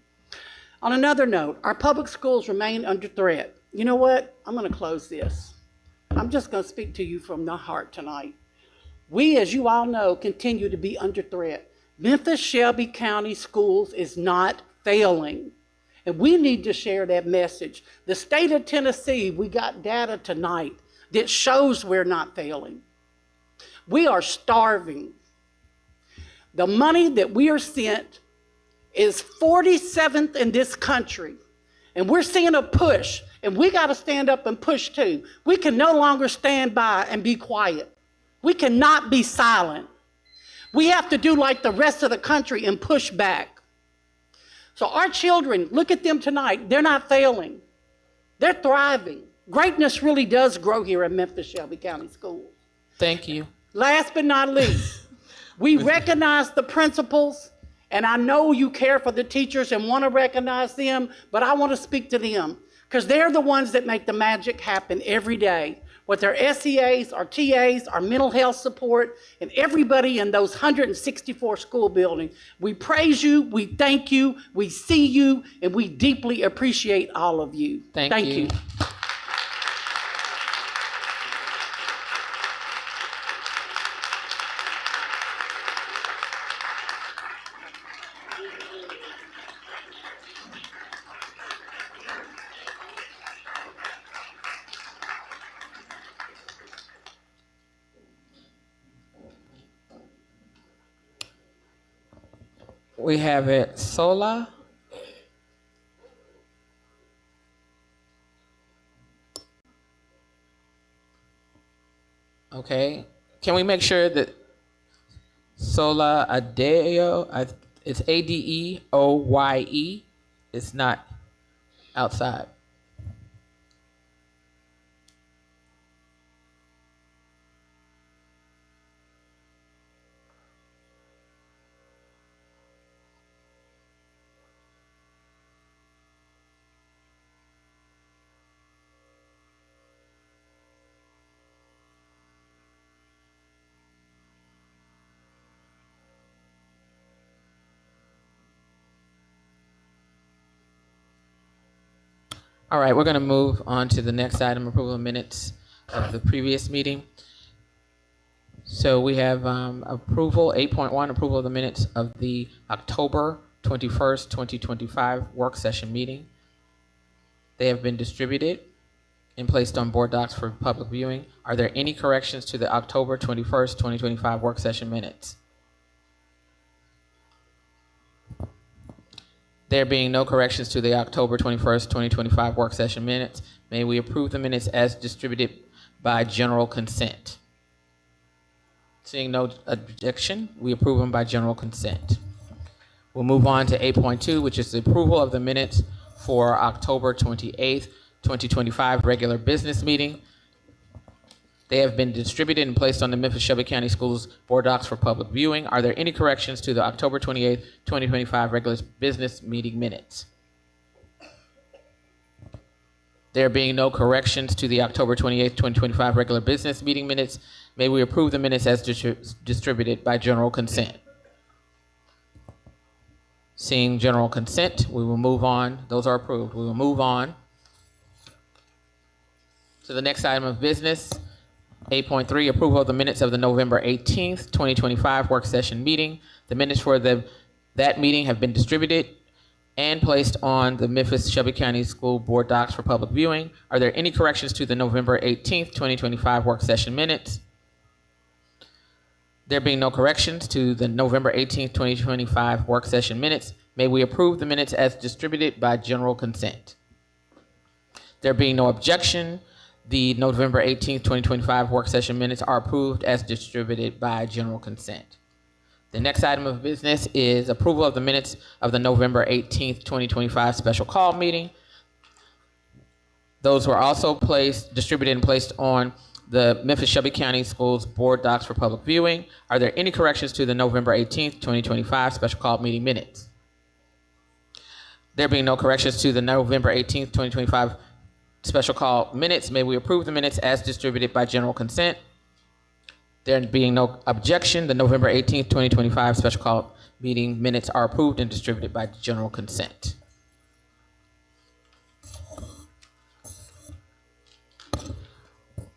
On another note, our public schools remain under threat. You know what? I'm going to close this. I'm just going to speak to you from the heart tonight. We, as you all know, continue to be under threat. Memphis-Shelby County Schools is not failing, and we need to share that message. The state of Tennessee, we got data tonight that shows we're not failing. We are starving. The money that we are sent is 47th in this country, and we're seeing a push. And we got to stand up and push too. We can no longer stand by and be quiet. We cannot be silent. We have to do like the rest of the country and push back. So our children, look at them tonight. They're not failing. They're thriving. Greatness really does grow here at Memphis-Shelby County Schools. Thank you. Last but not least, we recognize the principals, and I know you care for the teachers and want to recognize them, but I want to speak to them, because they're the ones that make the magic happen every day. with our SEAs, our TAs, our mental health support, and everybody in those 164 school buildings. We praise you, we thank you, we see you, and we deeply appreciate all of you. Thank you. We have it, Sola. Okay, can we make sure that Sola Adeo, it's Adeoye, it's not outside? All right, we're going to move on to the next item, approval of minutes of the previous meeting. So we have approval, 8.1, approval of the minutes of the October 21st, 2025 work session meeting. They have been distributed and placed on board docs for public viewing. Are there any corrections to the October 21st, 2025 work session minutes? There being no corrections to the October 21st, 2025 work session minutes, may we approve the minutes as distributed by general consent? Seeing no objection, we approve them by general consent. We'll move on to 8.2, which is the approval of the minutes for October 28th, 2025 regular business meeting. They have been distributed and placed on the Memphis-Shelby County Schools board docs for public viewing. Are there any corrections to the October 28th, 2025 regular business meeting minutes? There being no corrections to the October 28th, 2025 regular business meeting minutes, may we approve the minutes as distributed by general consent? Seeing general consent, we will move on. Those are approved. We will move on to the next item of business. 8.3, approval of the minutes of the November 18th, 2025 work session meeting. The minutes for that meeting have been distributed and placed on the Memphis-Shelby County School Board docs for public viewing. Are there any corrections to the November 18th, 2025 work session minutes? There being no corrections to the November 18th, 2025 work session minutes, may we approve the minutes as distributed by general consent? There being no objection, the November 18th, 2025 work session minutes are approved as distributed by general consent. The next item of business is approval of the minutes of the November 18th, 2025 special call meeting. Those were also distributed and placed on the Memphis-Shelby County Schools board docs for public viewing. Are there any corrections to the November 18th, 2025 special call meeting minutes? There being no corrections to the November 18th, 2025 special call minutes, may we approve the minutes as distributed by general consent? There being no objection, the November 18th, 2025 special call meeting minutes are approved and distributed by general consent.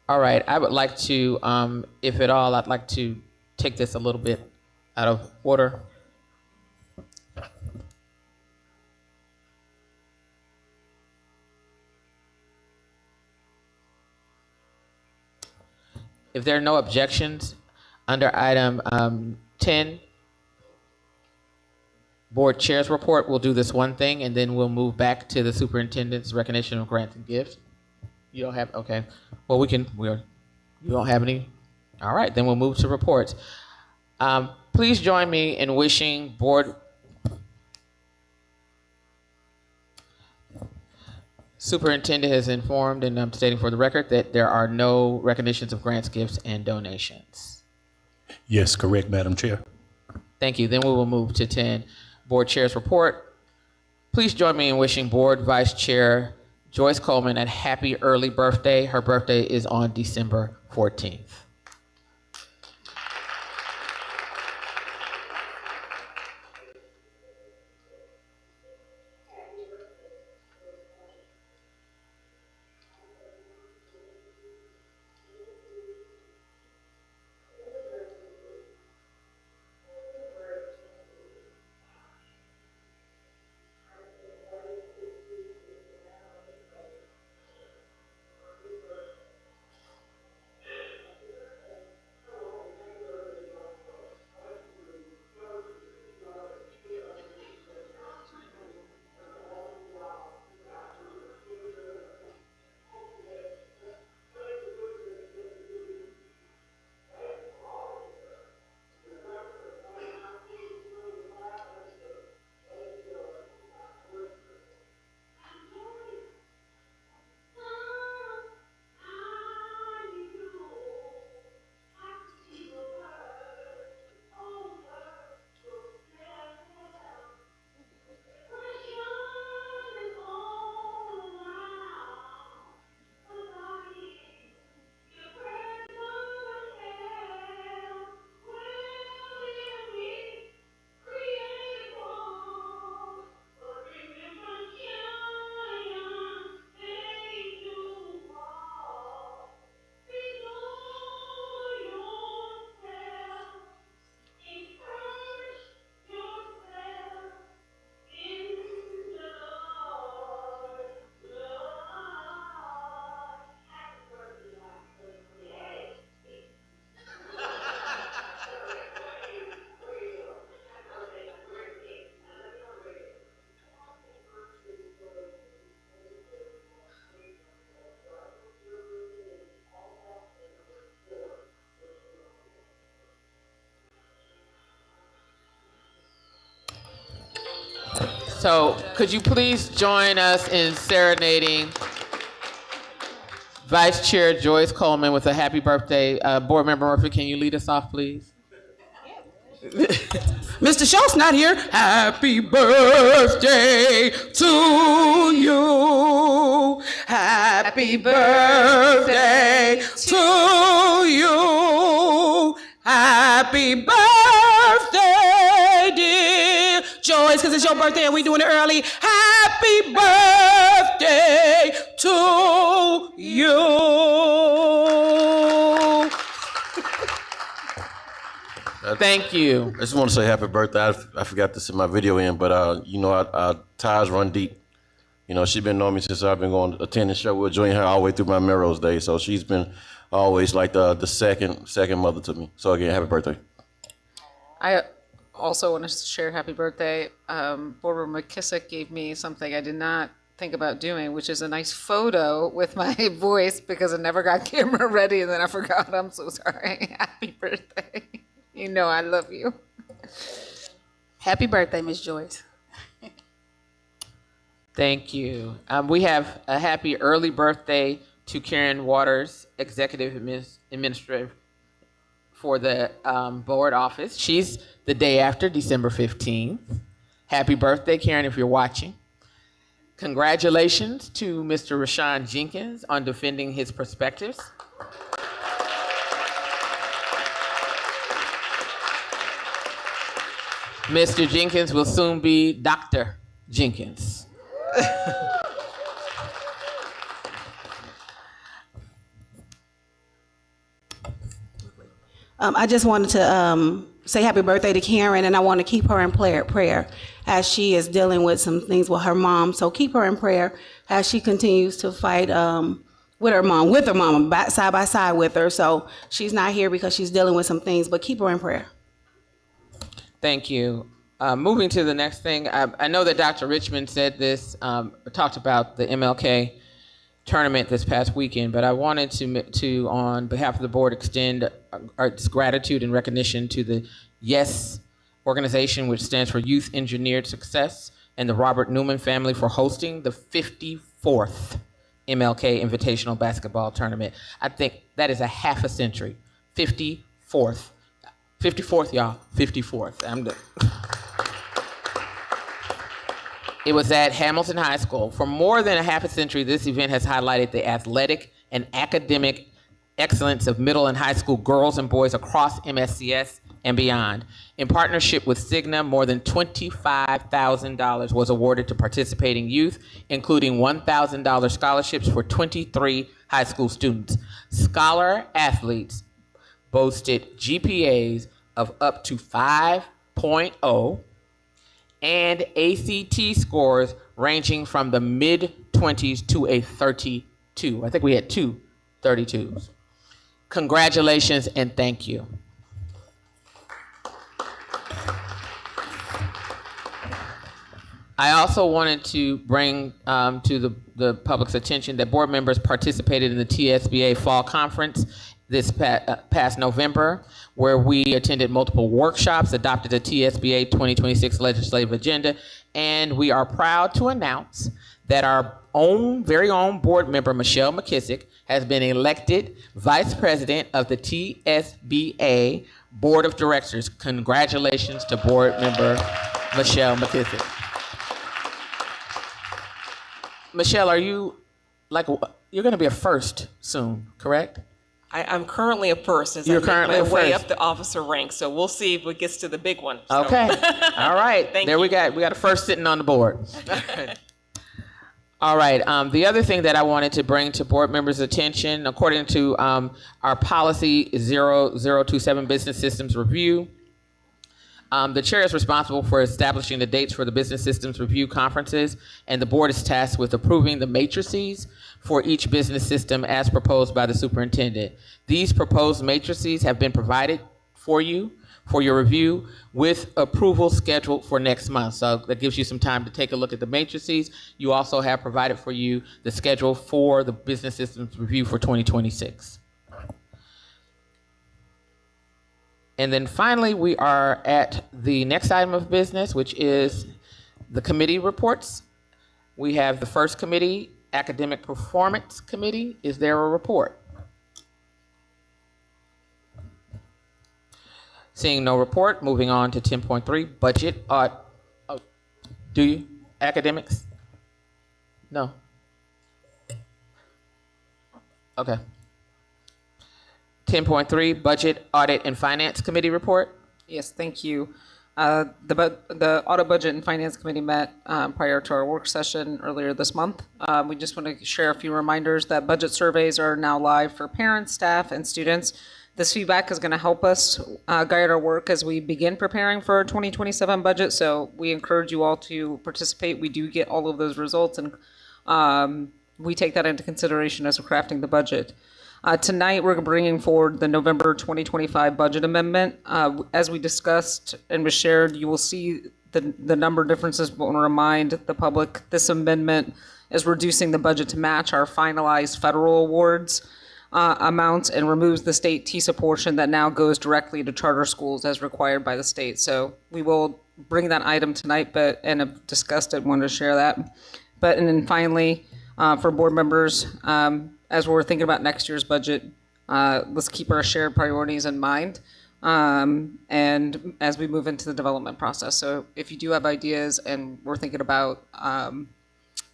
All right, I would like to, if at all, I'd like to take this a little bit out of order. If there are no objections, under item 10, board chair's report, we'll do this one thing and then we'll move back to the superintendent's recognition of grants and gifts. You don't have, okay. Well, you don't have any? All right, then we'll move to reports. Please join me in wishing board Superintendent has informed, and I'm stating for the record, that there are no recognitions of grants, gifts, and donations. Yes, correct, Madam Chair. Thank you. Then we will move to 10, Board Chair's report. Please join me in wishing Board Vice Chair Joyce Coleman a happy early birthday. Her birthday is on December 14th. So could you please join us in serenading Vice Chair Joyce Coleman with a happy birthday. Board Member Murphy, can you lead us off, please? Mr. Schultz not here. Happy birthday to you. Happy birthday to you. Happy birthday, dear Joyce, because it's your birthday and we doing it early. Happy birthday to you. Thank you. I just want to say happy birthday. I forgot to send my video in, but you know, our ties run deep. You know, she's been knowing me since I've been going attending Sherwood Junior High all the way through my Melrose days. So she's been always like the second mother to me. So again, happy birthday. I also want to share happy birthday. Board Member McKissick gave me something I did not think about doing, which is a nice photo with my voice because I never got camera ready and then I forgot. I'm so sorry. Happy birthday. You know I love you. Happy birthday, Miss Joyce. Thank you. We have a happy early birthday to Karen Waters, Executive Administrator for the board office. She's the day after, December 15th. Happy birthday, Karen, if you're watching. Congratulations to Mr. Rashawn Jenkins on defending his perspectives. Mr. Jenkins will soon be Dr. Jenkins. I just wanted to say happy birthday to Karen, and I want to keep her in prayer as she is dealing with some things with her mom. So keep her in prayer as she continues to fight with her mom, side by side with her. So she's not here because she's dealing with some things, but keep her in prayer. Thank you. Moving to the next thing, I know that Dr. Richmond said this, talked about the MLK tournament this past weekend, but I wanted to on behalf of the board, extend our gratitude and recognition to the YES organization, which stands for Youth Engineered Success, and the Robert Newman family for hosting the 54th MLK Invitational Basketball Tournament. I think that is a half a century. 54th, y'all, 54th. It was at Hamilton High School. For more than a half a century, this event has highlighted the athletic and academic excellence of middle and high school girls and boys across MSCS and beyond. In partnership with Cigna, more than $25,000 was awarded to participating youth, including $1,000 scholarships for 23 high school students. Scholar athletes boasted GPAs of up to 5.0 and ACT scores ranging from the mid-20s to a 32. I think we had two 32s. Congratulations and thank you. I also wanted to bring to the public's attention that board members participated in the TSBA Fall Conference this past November, where we attended multiple workshops, adopted the TSBA 2026 legislative agenda, and we are proud to announce that our very own board member, Michelle McKissick, has been elected Vice President of the TSBA Board of Directors. Congratulations to board member Michelle McKissick. Michelle, are you, you're gonna be a first soon, correct? I'm currently a first as You're I make currently my a way first. up the officer ranks. So we'll see if it gets to the big one. So. Okay, all right. Thank there you. we got a first sitting on the board. All right, the other thing that I wanted to bring to board members' attention, according to our policy 0027 business systems review, the chair is responsible for establishing the dates for the business systems review conferences, and the board is tasked with approving the matrices for each business system as proposed by the superintendent. These proposed matrices have been provided for you for your review with approval scheduled for next month. So that gives you some time to take a look at the matrices. You also have provided for you the schedule for the business systems review for 2026. And then finally, we are at the next item of business, which is the committee reports. We have the first committee, Academic Performance Committee. Is there a report? Seeing no report, moving on to 10.3, budget. Do you? Academics? No. Okay. 10.3, Budget, Audit, and Finance Committee report. Yes, thank you. The Audit, Budget, and Finance Committee met prior to our work session earlier this month. We just want to share a few reminders that budget surveys are now live for parents, staff, and students. This feedback is going to help us guide our work as we begin preparing for our 2027 budget, so we encourage you all to participate. We do get all of those results, and we take that into consideration as we're crafting the budget. Tonight, we're bringing forward the November 2025 budget amendment. As we discussed and was shared, you will see the number differences, but I want to remind the public this amendment is reducing the budget to match our finalized federal awards amounts and removes the state TISA portion that now goes directly to charter schools as required by the state. So we will bring that item tonight, and have discussed it, wanted to share that. And then finally, for board members, as we're thinking about next year's budget, let's keep our shared priorities in mind, and as we move into the development process. So if you do have ideas and we're thinking about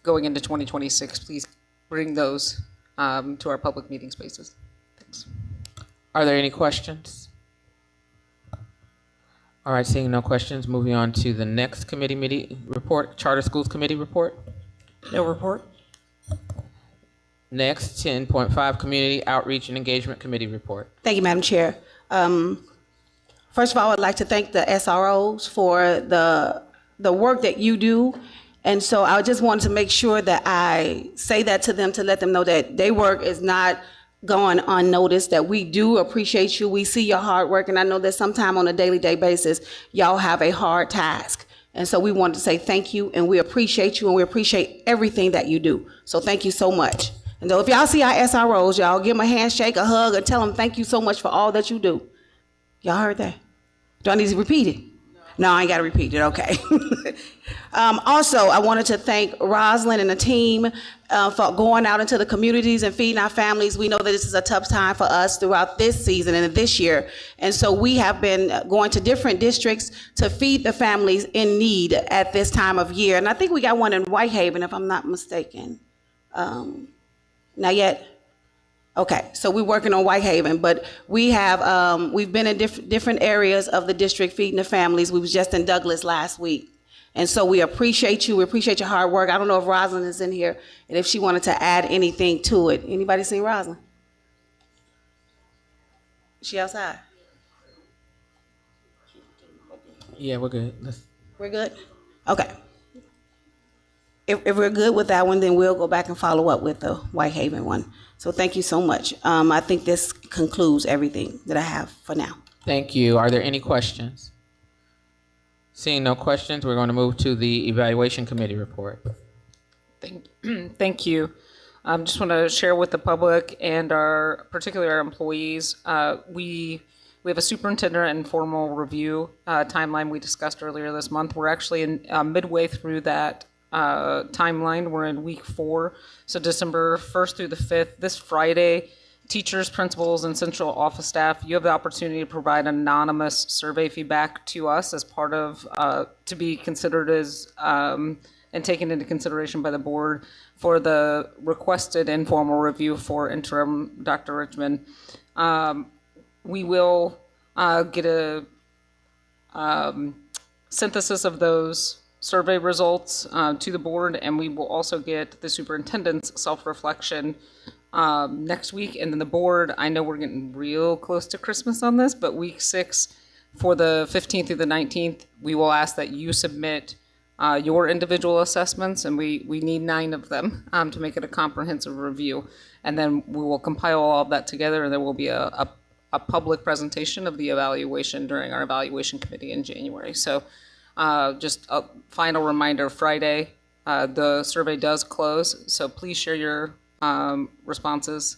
going into 2026, please bring those to our public meeting spaces. Thanks. Are there any questions? All right, seeing no questions, moving on to the next committee meeting report, Charter Schools Committee report. No report. Next, 10.5, Community Outreach and Engagement Committee report. Thank you, Madam Chair. First of all, I'd like to thank the SROs for the work that you do. And so I just wanted to make sure that I say that to them, to let them know that their work is not going unnoticed, that we do appreciate you. We see your hard work, and I know that sometime on a daily basis, y'all have a hard task. And so we wanted to say thank you, and we appreciate you, and we appreciate everything that you do. So thank you so much. And so if y'all see our SROs, y'all give them a handshake, a hug, and tell them thank you so much for all that you do. Y'all heard that? Do I need to repeat it? No, I ain't got to repeat it. Okay. Also, I wanted to thank Rosalind and the team for going out into the communities and feeding our families. We know that this is a tough time for us throughout this season and this year. And so we have been going to different districts to feed the families in need at this time of year. And I think we got one in Whitehaven, if I'm not mistaken. Not yet? Okay, so we're working on Whitehaven, but we have, we've been in different areas of the district feeding the families. We was just in Douglas last week. And so we appreciate you. We appreciate your hard work. I don't know if Rosalind is in here and if she wanted to add anything to it. Anybody seen Rosalind? Is she outside? Yeah, we're good. We're good? Okay. If we're good with that one, then we'll go back and follow up with the Whitehaven one. So thank you so much. I think this concludes everything that I have for now. Thank you. Are there any questions? Seeing no questions, we're going to move to the Evaluation Committee report. Thank you. Just want to share with the public and particularly our employees, we have a superintendent informal review timeline we discussed earlier this month. We're actually in midway through that timeline. We're in week 4, so December 1st through the 5th. This Friday, teachers, principals, and central office staff, you have the opportunity to provide anonymous survey feedback to us as part of, to be considered as, and taken into consideration by the board for the requested informal review for interim Dr. Richmond. We will get a synthesis of those survey results to the board, and we will also get the superintendent's self-reflection next week. And then the board, I know we're getting real close to Christmas on this, but week 6 for the 15th through the 19th, we will ask that you submit your individual assessments, and we need 9 of them to make it a comprehensive review. And then we will compile all of that together, and there will be a public presentation of the evaluation during our evaluation committee in January. So just a final reminder, Friday, the survey does close, so please share your responses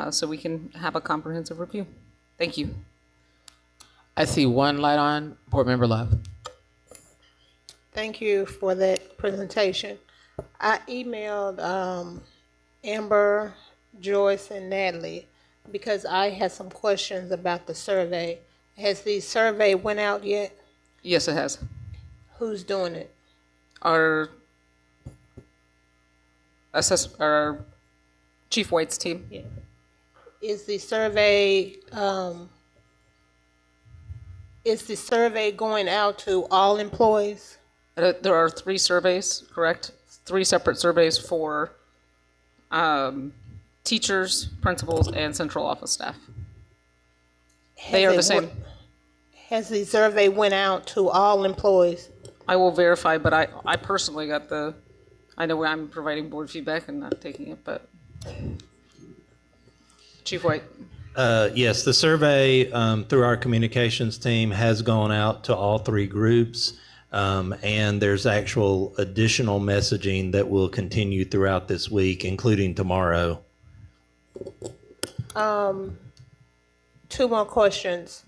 so we can have a comprehensive review. Thank you. I see one light on. Board Member Love. Thank you for that presentation. I emailed Amber, Joyce, and Natalie because I had some questions about the survey. Has the survey went out yet? Yes, it has. Who's doing it? Our Chief White's team. Yeah. Is the survey going out to all employees? There are 3 surveys, correct? 3 separate surveys for teachers, principals, and central office staff. They are the same. Has the survey went out to all employees? I will verify, but I personally got I know I'm providing board feedback and not taking it, but Chief White. Yes, the survey through our communications team has gone out to all 3 groups, and there's actual additional messaging that will continue throughout this week, including tomorrow. 2 more questions.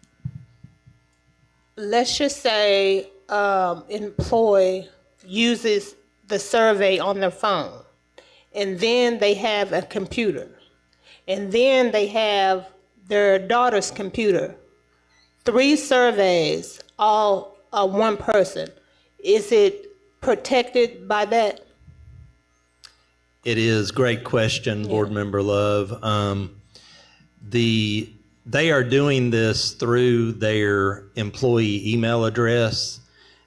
Let's just say employee uses the survey on their phone, and then they have a computer, and then they have their daughter's computer. 3 surveys, all one person. Is it protected by that? It is. Great question, Board Member Love. They are doing this through their employee email address.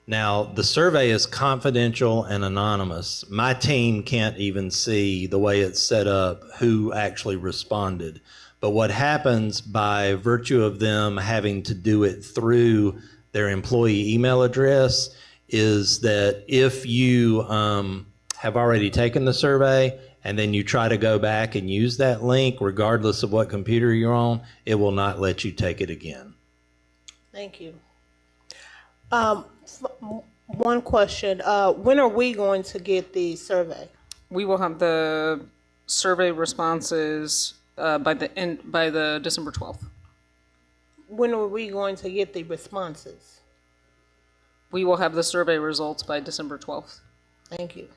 Now, the survey is confidential and anonymous. My team can't even see, the way it's set up, who actually responded. But what happens by virtue of them having to do it through their employee email address is that if you have already taken the survey and then you try to go back and use that link, regardless of what computer you're on, it will not let you take it again. Thank you. One question. When are we going to get the survey? We will have the survey responses by the December 12th. When are we going to get the responses? We will have the survey results by December 12th. Thank you.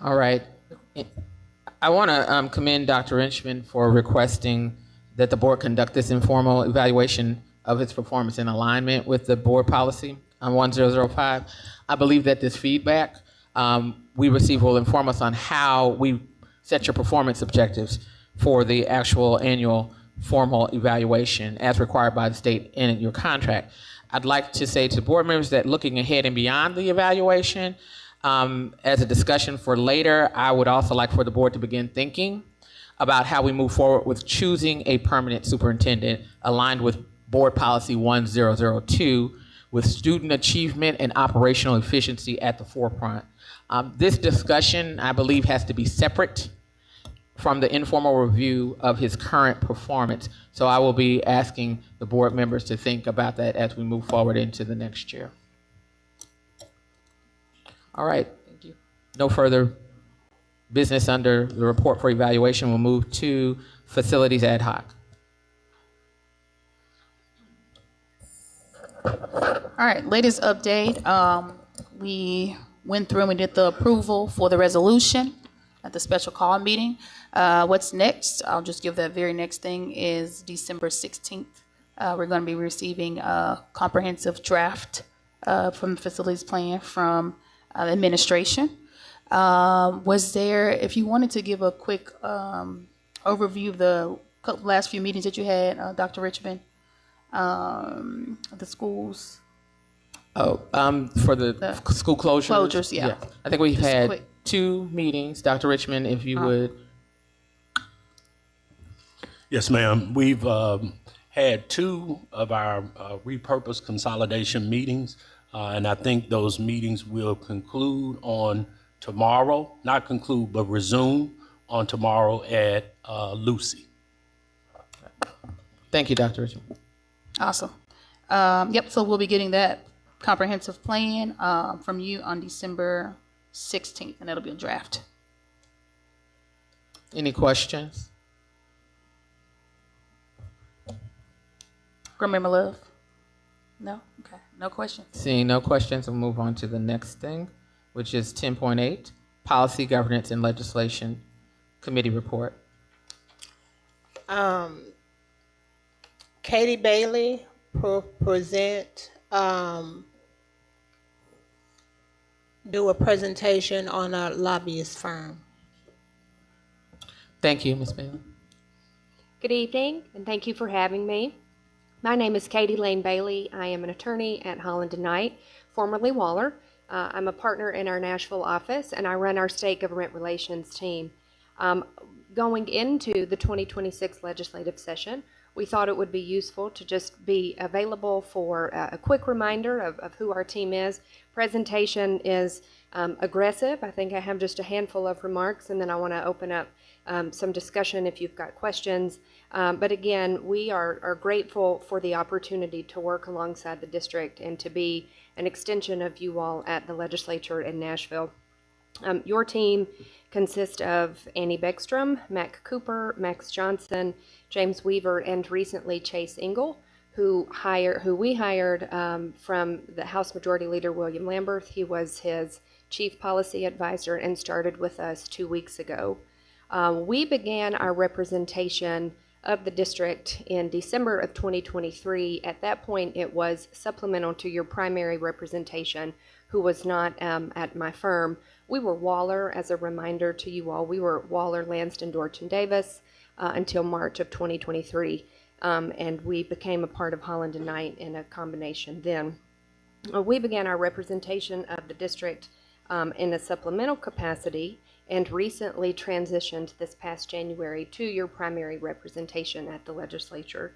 All right. I want to commend Dr. Inchman for requesting that the board conduct this informal evaluation of its performance in alignment with the board policy on 1005. I believe that this feedback we receive will inform us on how we set your performance objectives for the actual annual formal evaluation as required by the state in your contract. I'd like to say to board members that looking ahead and beyond the evaluation, as a discussion for later, I would also like for the board to begin thinking about how we move forward with choosing a permanent superintendent aligned with board policy 1002 with student achievement and operational efficiency at the forefront. This discussion, I believe, has to be separate from the informal review of his current performance. So I will be asking the board members to think about that as we move forward into the next year. All right. Thank you. No further business under the report for evaluation. We'll move to facilities ad hoc. All right, latest update. We went through and we did the approval for the resolution at the special call meeting. What's next? I'll just give that very next thing is December 16th. We're going to be receiving a comprehensive draft from the facilities plan from administration. Was there, if you wanted to give a quick overview of the last few meetings that you had, Dr. Richmond, the schools. Oh, for the school closures? Closures, yeah. I think we've Just had quick. 2 meetings. Dr. Richmond, if you would. Yes, ma'am. We've had 2 of our repurposed consolidation meetings, and I think those meetings will conclude on tomorrow, not conclude, but resume on tomorrow at Lucy. Thank you, Dr. Richmond. Awesome. Yep, so we'll be getting that comprehensive plan from you on December 16th, and that'll be a draft. Any questions? Board Member Love? No? Okay, no questions. Seeing no questions, we'll move on to the next thing, which is 10.8, Policy, Governance, and Legislation Committee Report. Katie Bailey present, do a presentation on a lobbyist firm. Thank you, Ms. Bailey. Good evening, and thank you for having me. My name is Katie Lane Bailey. I am an attorney at Holland & Knight, formerly Waller. I'm a partner in our Nashville office, and I run our state government relations team. Going into the 2026 legislative session, we thought it would be useful to just be available for a quick reminder of who our team is. Presentation is aggressive. I think I have just a handful of remarks, and then I want to open up some discussion if you've got questions. But again, we are grateful for the opportunity to work alongside the district and to be an extension of you all at the legislature in Nashville. Your team consists of Annie Beckstrom, Mac Cooper, Max Johnson, James Weaver, and recently Chase Engel, who we hired from the House Majority Leader William Lamberth. He was his Chief Policy Advisor and started with us 2 weeks ago. We began our representation of the district in December of 2023. At that point, it was supplemental to your primary representation, who was not at my firm. We were Waller, as a reminder to you all. We were Waller, Lanston, Dorchen, Davis until March of 2023. And we became a part of Holland & Knight in a combination then. We began our representation of the district in a supplemental capacity and recently transitioned this past January to your primary representation at the legislature.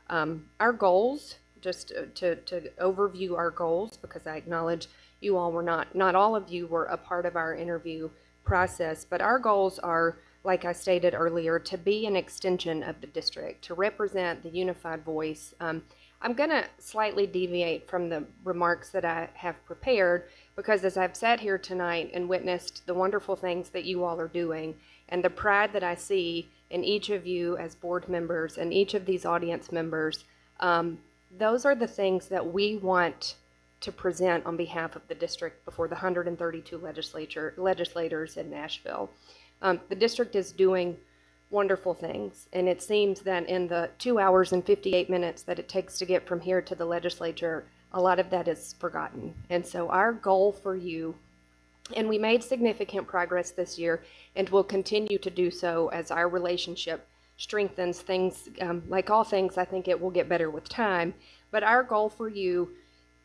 Our goals, just to overview our goals, because I acknowledge you all were not all of you were a part of our interview process, but our goals are, like I stated earlier, to be an extension of the district, to represent the unified voice. I'm going to slightly deviate from the remarks that I have prepared, because as I've sat here tonight and witnessed the wonderful things that you all are doing and the pride that I see in each of you as board members and each of these audience members, those are the things that we want to present on behalf of the district before the 132 legislators in Nashville. The district is doing wonderful things, and it seems that in the 2 hours and 58 minutes that it takes to get from here to the legislature, a lot of that is forgotten. And so our goal for you, and we made significant progress this year and will continue to do so as our relationship strengthens. Things, like all things, I think it will get better with time, but our goal for you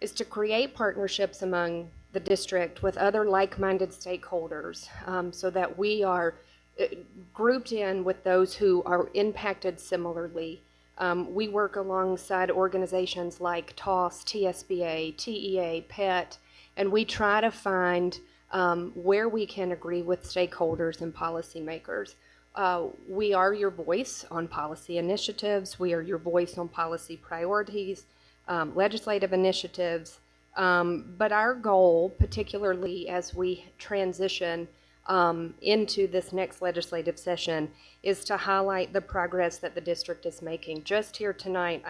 is to create partnerships among the district with other like-minded stakeholders, so that we are grouped in with those who are impacted similarly. We work alongside organizations like TOSS, TSBA, TEA, PET, and we try to find where we can agree with stakeholders and policymakers. We are your voice on policy initiatives. We are your voice on policy priorities, legislative initiatives. But our goal, particularly as we transition into this next legislative session, is to highlight the progress that the district is making. Just here tonight,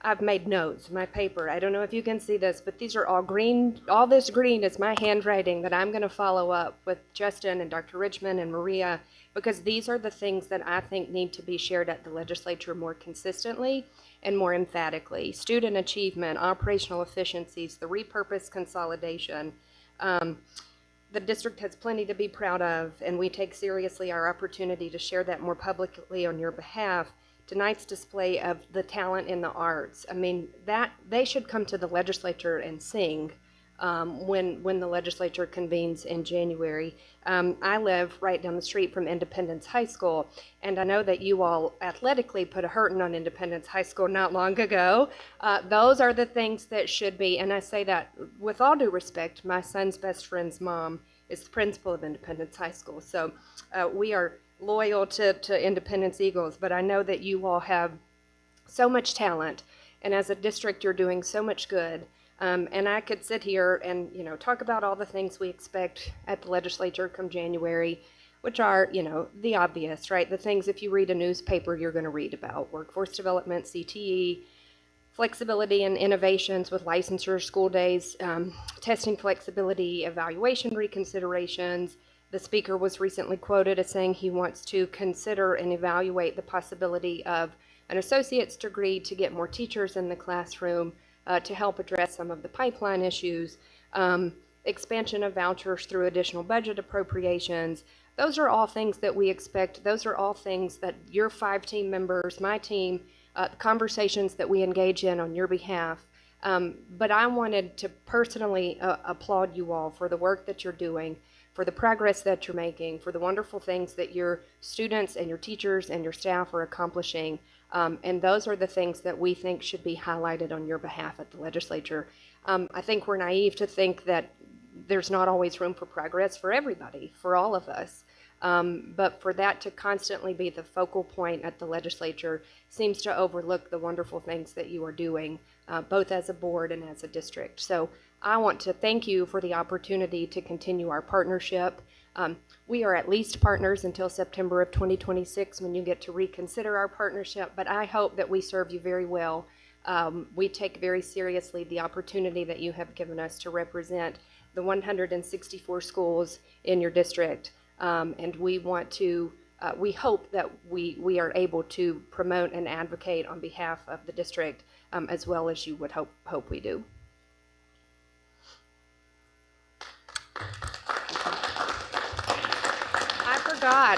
I've made notes, my paper. I don't know if you can see this, but these are all green. All this green is my handwriting that I'm going to follow up with Justin and Dr. Richmond and Maria, because these are the things that I think need to be shared at the legislature more consistently and more emphatically. Student achievement, operational efficiencies, the repurpose consolidation. The district has plenty to be proud of, and we take seriously our opportunity to share that more publicly on your behalf. Tonight's display of the talent in the arts, I mean, that they should come to the legislature and sing when the legislature convenes in January. I live right down the street from Independence High School, and I know that you all athletically put a hurting on Independence High School not long ago. Those are the things that should be, and I say that with all due respect. My son's best friend's mom is the principal of Independence High School, so we are loyal to Independence Eagles, but I know that you all have so much talent, and as a district you're doing so much good. And I could sit here and, talk about all the things we expect at the legislature come January, which are, the obvious, right? The things, if you read a newspaper, you're going to read about: workforce development, CTE, flexibility and innovations with licensure, school days, testing flexibility, evaluation reconsiderations. The speaker was recently quoted as saying he wants to consider and evaluate the possibility of an associate's degree to get more teachers in the classroom, to help address some of the pipeline issues, expansion of vouchers through additional budget appropriations. Those are all things that we expect. Those are all things that your 5 team members, my team, conversations that we engage in on your behalf. But I wanted to personally applaud you all for the work that you're doing, for the progress that you're making, for the wonderful things that your students and your teachers and your staff are accomplishing. And those are the things that we think should be highlighted on your behalf at the legislature. I think we're naive to think that there's not always room for progress for everybody, for all of us. But for that to constantly be the focal point at the legislature seems to overlook the wonderful things that you are doing, both as a board and as a district. So I want to thank you for the opportunity to continue our partnership. We are at least partners until September of 2026, when you get to reconsider our partnership, but I hope that we serve you very well. We take very seriously the opportunity that you have given us to represent the 164 schools in your district, and we want to, we hope that we are able to promote and advocate on behalf of the district, as well as you would hope we do.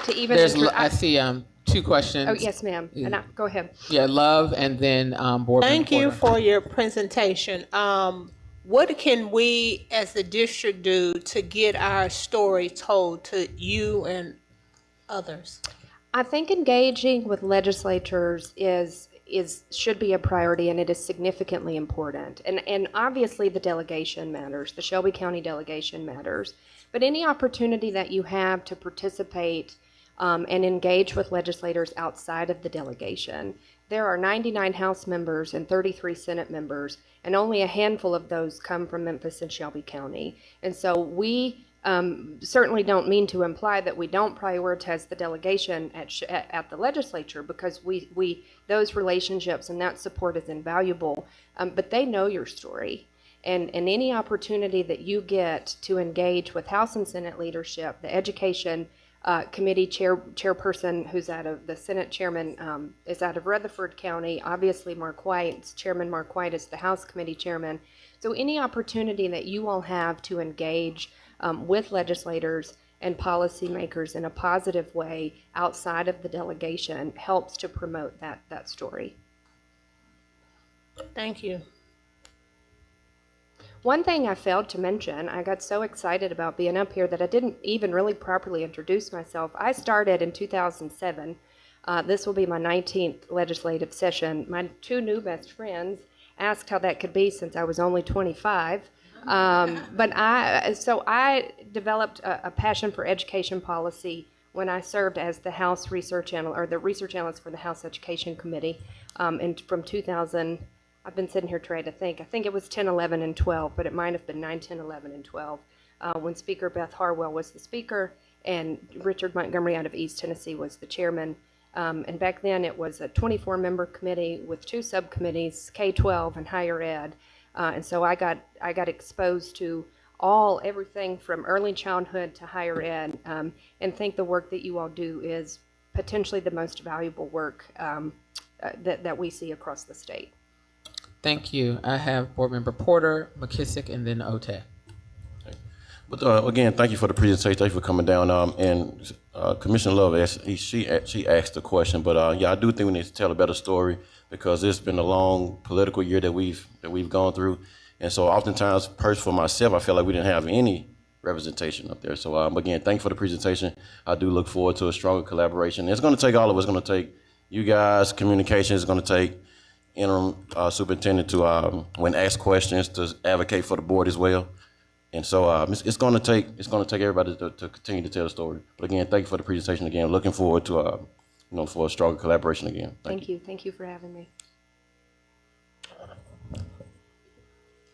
To even I see 2 questions. Oh, yes, ma'am. And go ahead. Yeah, Love, and then board. Thank you for your presentation. What can we as the district do to get our story told to you and others? I think engaging with legislators should be a priority, and it is significantly important. And obviously the delegation matters. The Shelby County delegation matters. But any opportunity that you have to participate and engage with legislators outside of the delegation. There are 99 House members and 33 Senate members, and only a handful of those come from Memphis and Shelby County. And so we certainly don't mean to imply that we don't prioritize the delegation at the legislature, because we those relationships and that support is invaluable. But they know your story. And any opportunity that you get to engage with House and Senate leadership, the Education Committee chairperson, who's out of the Senate chairman, is out of Rutherford County. Obviously, Chairman Mark White is the House Committee chairman. So any opportunity that you all have to engage with legislators and policymakers in a positive way outside of the delegation helps to promote that story. Thank you. One thing I failed to mention, I got so excited about being up here that I didn't even really properly introduce myself. I started in 2007. This will be my 19th legislative session. My two new best friends asked how that could be since I was only 25. But I developed a passion for education policy when I served as the House Research Analyst, or the Research Analyst for the House Education Committee, and from 2000. I've been sitting here trying to think. I think it was 10, 11, and 12, but it might have been 9, 10, 11, and 12 when Speaker Beth Harwell was the speaker and Richard Montgomery out of East Tennessee was the chairman. And back then it was a 24-member committee with 2 subcommittees, K-12 and higher ed. And so I got exposed to everything from early childhood to higher ed, and think the work that you all do is potentially the most valuable work that we see across the state. Thank you. I have Board Member Porter, McKissick, and then Ote. But again, thank you for the presentation. Thank you for coming down. And Commissioner Love, she asked the question, but yeah, I do think we need to tell a better story, because it's been a long political year that we've gone through, and so oftentimes, for myself, I feel like we didn't have any representation up there. So again, thank you for the presentation. I do look forward to a stronger collaboration. It's going to take all of us. It's going to take you guys, communication. It's going to take interim superintendent to when asked questions to advocate for the board as well. And so it's going to take everybody to continue to tell the story. But again, thank you for the presentation again. Looking forward to for a stronger collaboration again. Thank you. Thank you for having me.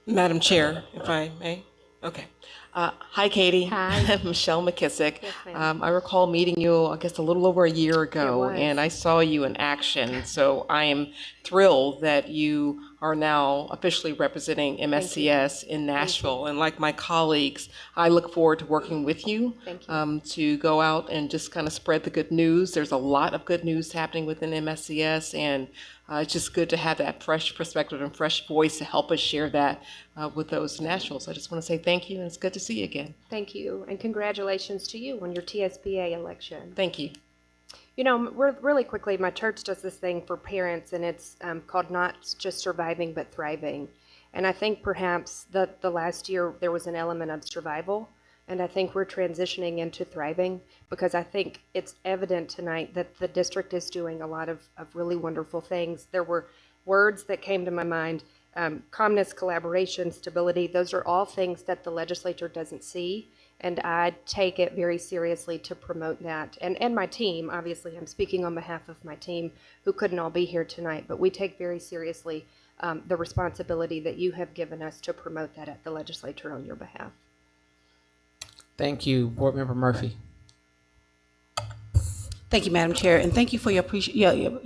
Madam Chair, if I may. Okay. Hi, Katie. Hi. Michelle McKissick. Yes, ma'am. I recall meeting you, I guess, a little over a year ago, It was. and I saw you in action. So I am thrilled that you are now officially representing MSCS in Nashville. And like my colleagues, I look forward to working with you, to go out and just kind of spread the good news. There's a lot of good news happening within MSCS, and it's just good to have that fresh perspective and fresh voice to help us share that with those nationals. I just want to say thank you, and it's good to see you again. Thank you, and congratulations to you on your TSBA election. Thank you. You know, really quickly, my church does this thing for parents, and it's called Not Just Surviving, but Thriving. And I think perhaps the last year there was an element of survival, and I think we're transitioning into thriving, because I think it's evident tonight that the district is doing a lot of really wonderful things. There were words that came to my mind, calmness, collaboration, stability. Those are all things that the legislature doesn't see, and I take it very seriously to promote that. And my team, obviously I'm speaking on behalf of my team who couldn't all be here tonight, but we take very seriously the responsibility that you have given us to promote that at the legislature on your behalf. Thank you. Board Member Murphy. Thank you, Madam Chair, and thank you for your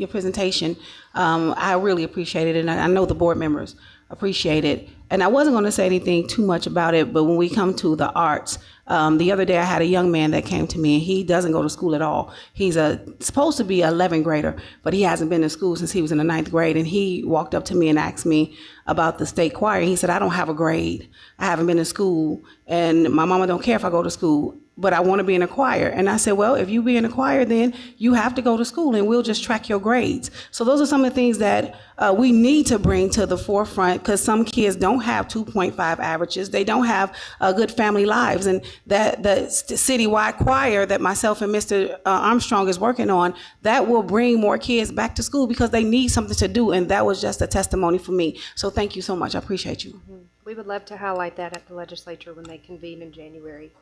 presentation. I really appreciate it, and I know the board members appreciate it. And I wasn't going to say anything too much about it, but when we come to the arts, the other day I had a young man that came to me, and he doesn't go to school at all. He's supposed to be an 11th grader, but he hasn't been in school since he was in the 9th grade. And he walked up to me and asked me about the state choir. He said, I don't have a grade. I haven't been in school, and my mama don't care if I go to school, but I want to be in a choir. And I said, well, if you be in a choir, then you have to go to school, and we'll just track your grades. So those are some of the things that we need to bring to the forefront, because some kids don't have 2.5 averages. They don't have good family lives. And that the citywide choir that myself and Mr. Armstrong is working on, that will bring more kids back to school because they need something to do. And that was just a testimony for me. So thank you so much. I appreciate you. Mm-hmm. We would love to highlight that at the legislature when they convene in January.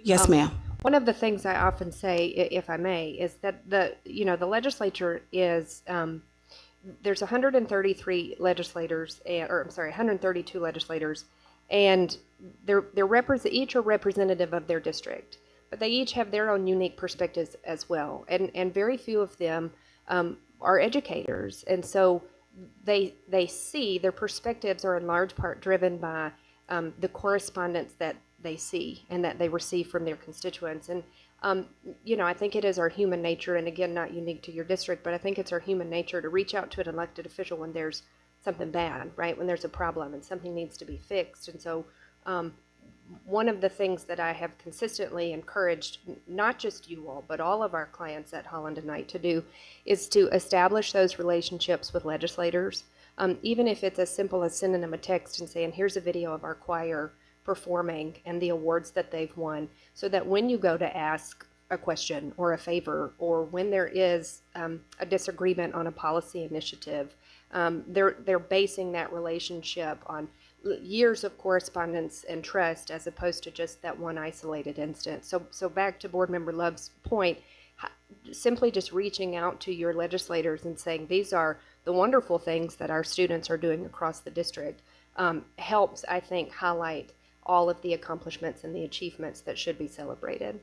Yes, ma'am. One of the things I often say, if I may, is that the legislature is, there's 132 legislators, And each are representative of their district, but they each have their own unique perspectives as well. And very few of them are educators. And so they see their perspectives are in large part driven by the correspondence that they see and that they receive from their constituents. And I think it is our human nature, and again, not unique to your district, but I think it's our human nature to reach out to an elected official when there's something bad, right? When there's a problem and something needs to be fixed. And so one of the things that I have consistently encouraged, not just you all, but all of our clients at Holland and Knight to do, is to establish those relationships with legislators, even if it's as simple as sending them a text and saying, here's a video of our choir performing and the awards that they've won, so that when you go to ask a question or a favor, or when there is a disagreement on a policy initiative, they're basing that relationship on years of correspondence and trust, as opposed to just that one isolated instance. So back to Board Member Love's point, simply just reaching out to your legislators and saying, these are the wonderful things that our students are doing across the district, helps, I think, highlight all of the accomplishments and the achievements that should be celebrated.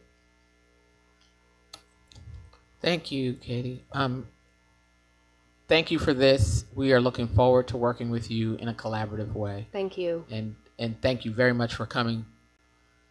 Thank you, Katie. Thank you for this. We are looking forward to working with you in a collaborative way. Thank you. And thank you very much for coming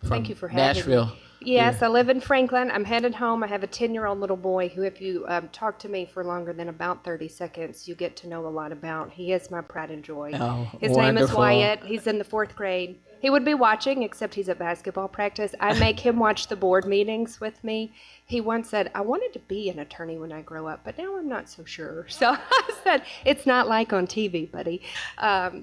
from Thank you for having Nashville. me. Yes, I live in Franklin. I'm headed home. I have a 10-year-old little boy who, if you talk to me for longer than about 30 seconds, you get to know a lot about. He is my pride and joy. Oh, His name is wonderful. Wyatt. He's in the 4th grade. He would be watching, except he's at basketball practice. I make him watch the board meetings with me. He once said, I wanted to be an attorney when I grow up, but now I'm not so sure. So I said, it's not like on TV, buddy.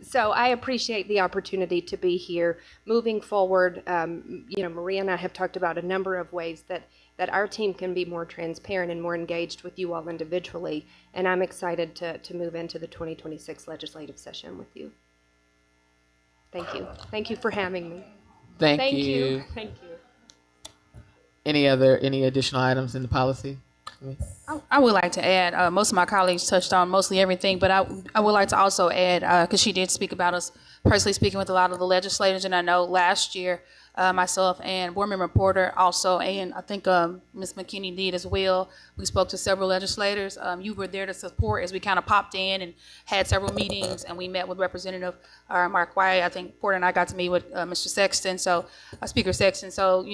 So I appreciate the opportunity to be here. Moving forward, Maria and I have talked about a number of ways that our team can be more transparent and more engaged with you all individually. And I'm excited to move into the 2026 legislative session with you. Thank you. Thank you for having me. Thank you. Thank you. Any additional items in the policy? I would like to add, most of my colleagues touched on mostly everything, but I would like to also add, because she did speak about us personally speaking with a lot of the legislators, and I know last year, myself and Board Member Porter also, and I think Ms. McKinney did as well. We spoke to several legislators. You were there to support as we kind of popped in and had several meetings, and we met with Representative Mark Wyatt. I think Porter and I got to meet with Mr. Sexton, Speaker Sexton. So,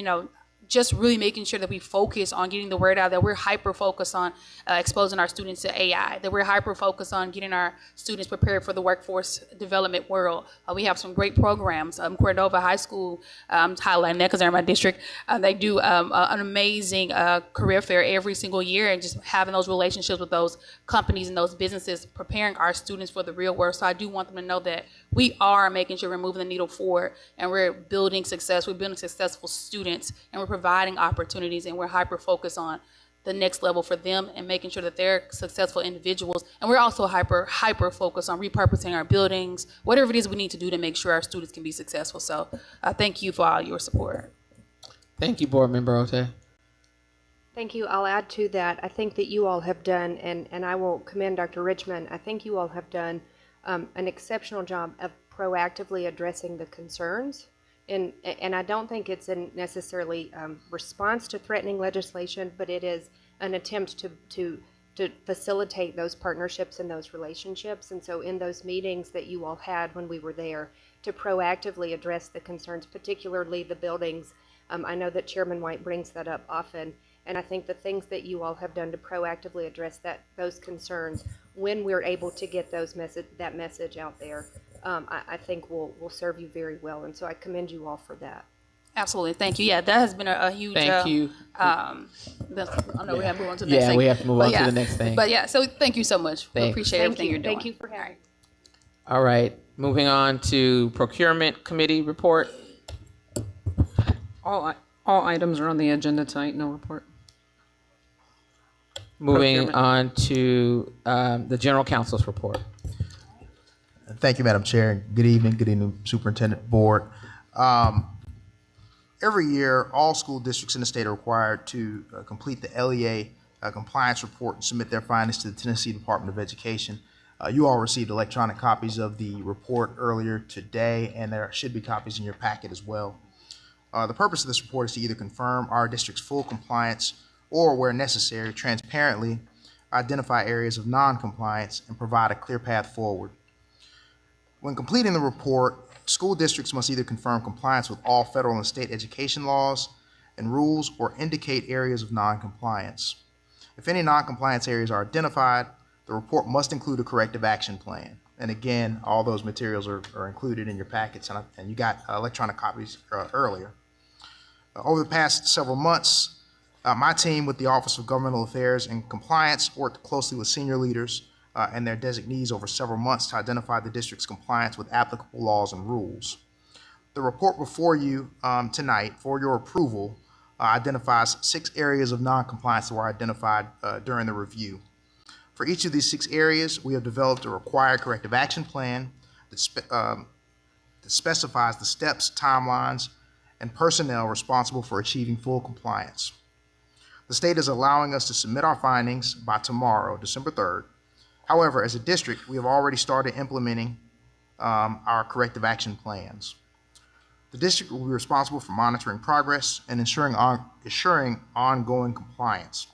just really making sure that we focus on getting the word out, that we're hyper-focused on exposing our students to AI, that we're hyper-focused on getting our students prepared for the workforce development world. We have some great programs. Cordova High School, highlighting that because they're in my district, they do an amazing career fair every single year, and just having those relationships with those companies and those businesses, preparing our students for the real world. So I do want them to know that we are making sure we're moving the needle forward, and we're building success. We're building successful students, and we're providing opportunities, and we're hyper-focused on the next level for them and making sure that they're successful individuals. And we're also hyper-focused on repurposing our buildings, whatever it is we need to do to make sure our students can be successful. So thank you for all your support. Thank you, Board Member Ote. Thank you. I'll add to that. I think that you all have done, and I will commend Dr. Richmond, I think you all have done an exceptional job of proactively addressing the concerns. And I don't think it's a necessarily response to threatening legislation, but it is an attempt to facilitate those partnerships and those relationships. And so in those meetings that you all had when we were there, to proactively address the concerns, particularly the buildings. I know that Chairman White brings that up often, and I think the things that you all have done to proactively address those concerns, when we're able to get that message out there, I think will serve you very well, and so I commend you all for that. Absolutely, thank you. Yeah, that has been a huge. Thank you. I know we have to move on to the next thing. Yeah, we have to move on to the next thing. But yeah, so thank you so much. We appreciate everything you're doing. Thank you for having me. All right, moving on to Procurement Committee report. All items are on the agenda tonight. No report. Moving on to the General Counsel's report. Thank you, Madam Chair. Good evening, Superintendent, Board. Every year, all school districts in the state are required to complete the LEA compliance report and submit their findings to the Tennessee Department of Education. You all received electronic copies of the report earlier today, and there should be copies in your packet as well. The purpose of this report is to either confirm our district's full compliance or, where necessary, transparently identify areas of non-compliance and provide a clear path forward. When completing the report, school districts must either confirm compliance with all federal and state education laws and rules or indicate areas of non-compliance. If any non-compliance areas are identified, the report must include a corrective action plan. And again, all those materials are included in your packets, and you got electronic copies earlier. Over the past several months, my team with the Office of Governmental Affairs and Compliance worked closely with senior leaders and their designees over several months to identify the district's compliance with applicable laws and rules. The report before you tonight for your approval identifies 6 areas of non-compliance that were identified during the review. For each of these 6 areas, we have developed a required corrective action plan that specifies the steps, timelines, and personnel responsible for achieving full compliance. The state is allowing us to submit our findings by tomorrow, December 3rd. However, as a district, we have already started implementing our corrective action plans. The district will be responsible for monitoring progress and ensuring ongoing compliance.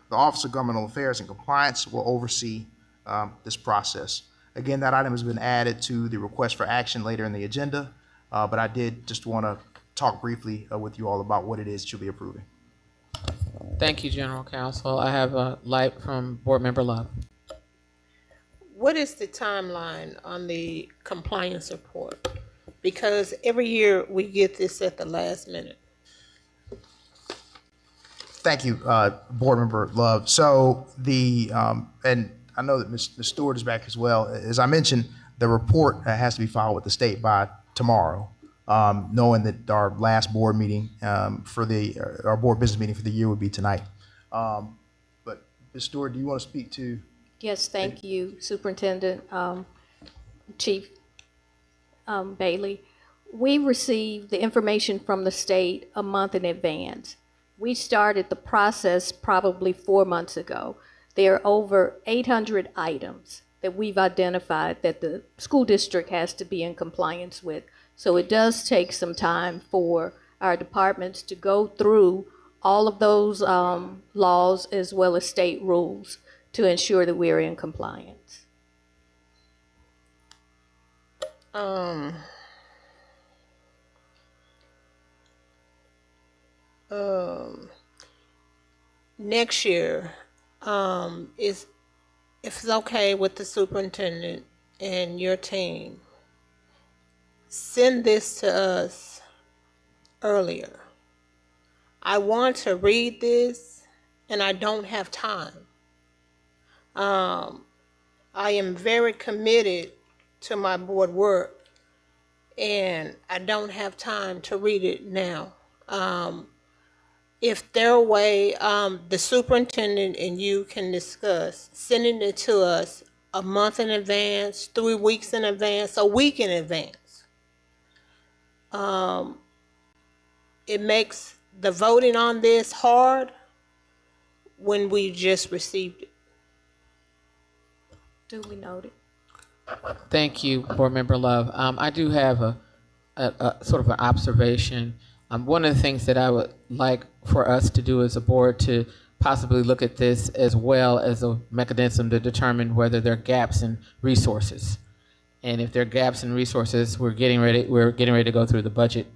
The Office of Governmental Affairs and Compliance will oversee this process. Again, that item has been added to the request for action later in the agenda, but I did just want to talk briefly with you all about what it is that you'll be approving. Thank you, General Counsel. I have a light from Board Member Love. What is the timeline on the compliance report? Because every year we get this at the last minute. Thank you, Board Member Love. So and I know that Ms. Stewart is back as well. As I mentioned, the report has to be filed with the state by tomorrow, knowing that our last board meeting our board business meeting for the year would be tonight. But Ms. Stewart, do you want to speak to? Yes, thank you, Superintendent, Chief Bailey. We received the information from the state a month in advance. We started the process probably 4 months ago. There are over 800 items that we've identified that the school district has to be in compliance with. So it does take some time for our departments to go through all of those laws as well as state rules to ensure that we're in compliance. Next year, if it's okay with the superintendent and your team, send this to us earlier. I want to read this and I don't have time. I am very committed to my board work and I don't have time to read it now. If there a way the superintendent and you can discuss sending it to us a month in advance, 3 weeks in advance, a week in advance, it makes the voting on this hard when we just received it. Duly noted. Thank you, Board Member Love. I do have a sort of an observation. One of the things that I would like for us to do as a board to possibly look at this as well as a mechanism to determine whether there are gaps in resources. And if there are gaps in resources, we're getting ready to go through the budget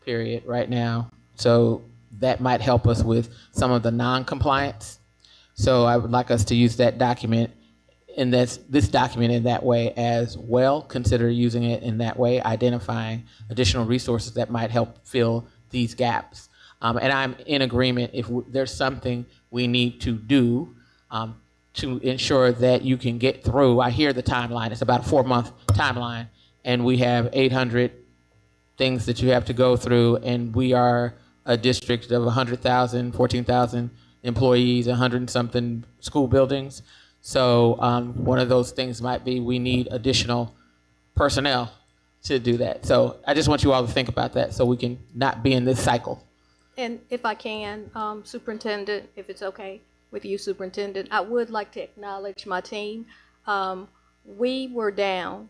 period right now. So that might help us with some of the non-compliance. So I would like us to use that document and this document in that way as well. Consider using it in that way, identifying additional resources that might help fill these gaps. And I'm in agreement if there's something we need to do to ensure that you can get through. I hear the timeline. It's about a 4-month timeline, and we have 800 things that you have to go through, and we are a district of 100,000, 14,000 employees, 100-something school buildings. So one of those things might be we need additional personnel to do that. So I just want you all to think about that so we can not be in this cycle. And if I can, Superintendent, if it's okay with you, Superintendent, I would like to acknowledge my team. we were down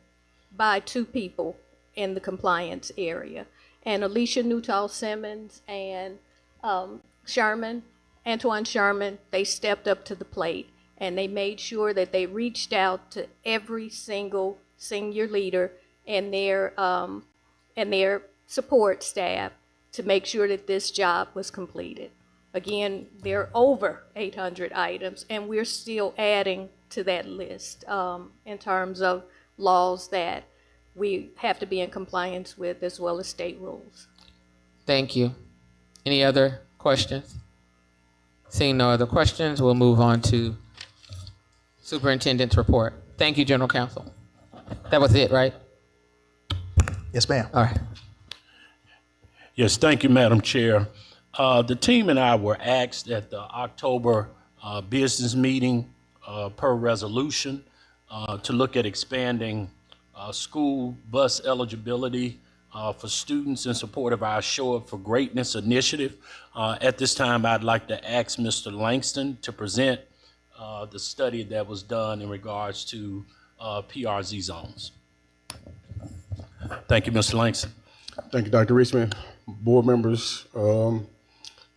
by 2 people in the compliance area. And Alicia Newtall-Simmons and Antoine Sherman, they stepped up to the plate and they made sure that they reached out to every single senior leader and their support staff to make sure that this job was completed. Again, there are over 800 items, and we're still adding to that list in terms of laws that we have to be in compliance with, as well as state rules. Thank you. Any other questions? Seeing no other questions, we'll move on to Superintendent's report. Thank you, General Counsel. That was it, right? Yes, ma'am. All right. Yes, thank you, Madam Chair. The team and I were asked at the October business meeting per resolution to look at expanding school bus eligibility for students in support of our Show Up for Greatness initiative. At this time, I'd like to ask Mr. Langston to present the study that was done in regards to PRZ zones. Thank you, Mr. Langston. Thank you, Dr. Richmond. Board members,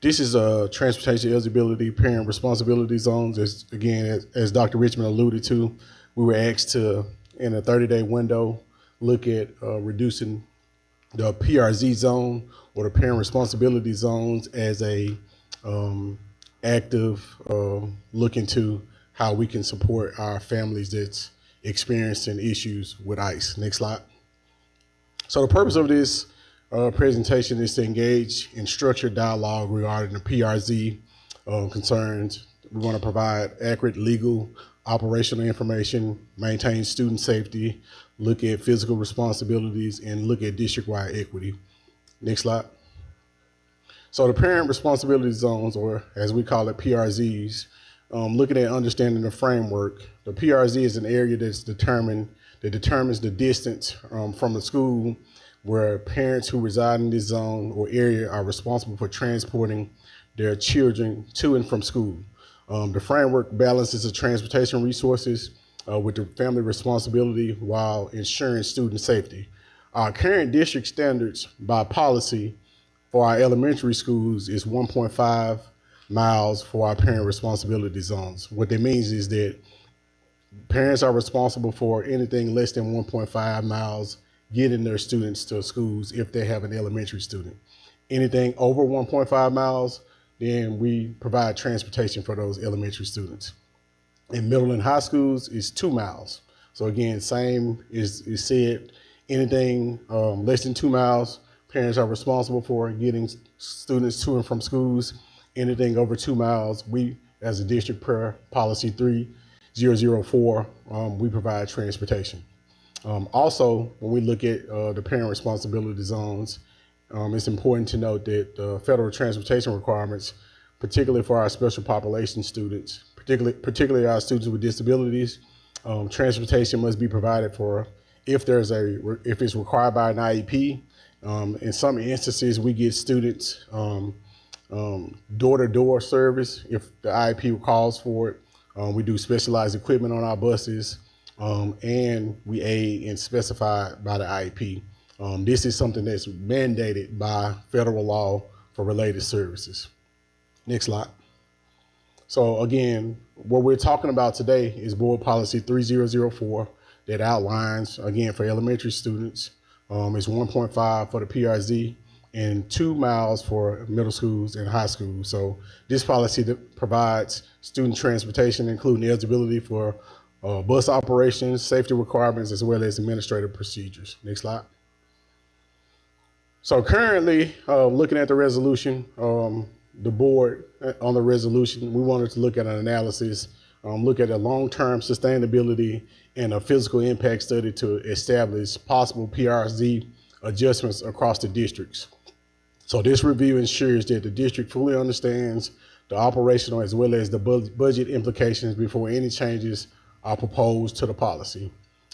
this is transportation eligibility parent responsibility zones. As Dr. Richmond alluded to, we were asked to, in a 30-day window, look at reducing the PRZ zone or the parent responsibility zones as a active look into how we can support our families that's experiencing issues with ICE. Next slide. So the purpose of this presentation is to engage in structured dialogue regarding the PRZ concerns. We want to provide accurate legal, operational information, maintain student safety, look at physical responsibilities, and look at district-wide equity. Next slide. So the parent responsibility zones, or as we call it, PRZs, looking at understanding the framework, the PRZ is an area that determines the distance from the school where parents who reside in this zone or area are responsible for transporting their children to and from school. The framework balances the transportation resources with the family responsibility while ensuring student safety. Our current district standards by policy for our elementary schools is 1.5 miles for our parent responsibility zones. What that means is that parents are responsible for anything less than 1.5 miles getting their students to schools if they have an elementary student. Anything over 1.5 miles, then we provide transportation for those elementary students. In middle and high schools, it's 2 miles. So again, same is said, anything less than 2 miles, parents are responsible for getting students to and from schools. Anything over 2 miles, we, as a district per policy 3004, we provide transportation. Also, when we look at the parent responsibility zones, it's important to note that the federal transportation requirements, particularly for our special population students, particularly our students with disabilities, transportation must be provided for if it's required by an IEP. In some instances, we get students door-to-door service if the IEP calls for it. We do specialized equipment on our buses, and we aid and specified by the IEP. This is something that's mandated by federal law for related services. Next slide. So again, what we're talking about today is Board Policy 3004 that outlines, again, for elementary students, it's 1.5 for the PRZ and 2 miles for middle schools and high schools. So this policy that provides student transportation, including eligibility for bus operations, safety requirements, as well as administrative procedures. Next slide. So currently, looking at the resolution, the board on the resolution, we wanted to look at an analysis, look at a long-term sustainability and a physical impact study to establish possible PRZ adjustments across the districts. So this review ensures that the district fully understands the operational as well as the budget implications before any changes are proposed to the policy.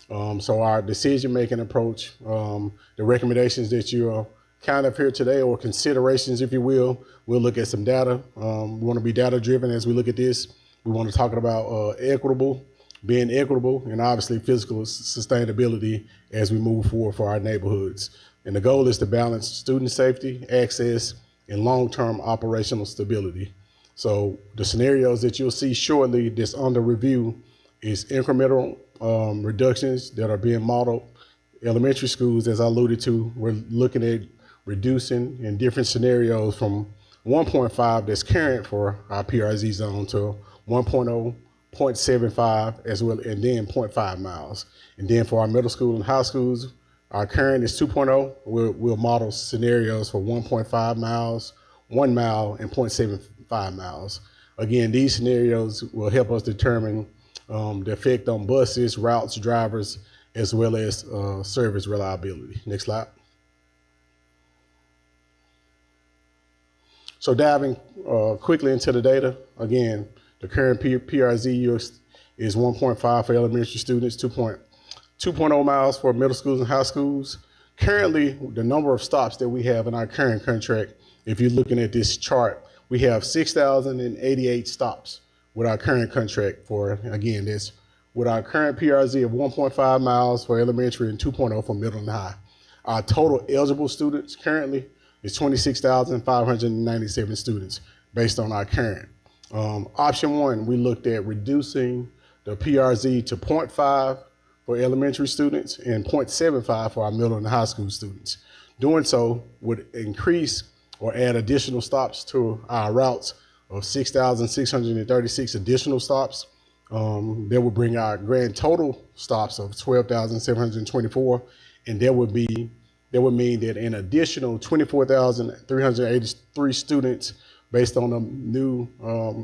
So our decision-making approach, the recommendations that you're kind of here today, or considerations, if you will, we'll look at some data. We want to be data-driven as we look at this. We want to talk about equitable being equitable, and obviously physical sustainability as we move forward for our neighborhoods. And the goal is to balance student safety, access, and long-term operational stability. So the scenarios that you'll see shortly that's under review is incremental reductions that are being modeled. Elementary schools, as I alluded to, we're looking at reducing in different scenarios from 1.5 that's current for our PRZ zone to 1.0, 0.75 as well, and then 0.5 miles. And then for our middle school and high schools, our current is 2.0. We'll model scenarios for 1.5 miles, 1 mile, and 0.75 miles. Again, these scenarios will help us determine the effect on buses, routes, drivers, as well as service reliability. Next slide. So diving quickly into the data, again, the current PRZ is 1.5 for elementary students, 2.0 miles for middle schools and high schools. Currently, the number of stops that we have in our current contract, if you're looking at this chart, we have 6,088 stops with our current contract for, again, this with our current PRZ of 1.5 miles for elementary and 2.0 for middle and high. Our total eligible students currently is 26,597 students based on our current. Option one, we looked at reducing the PRZ to 0.5 for elementary students and 0.75 for our middle and high school students. Doing so would increase or add additional stops to our routes of 6,636 additional stops. That would bring our grand total stops of 12,724, and that would mean that an additional 24,383 students based on the new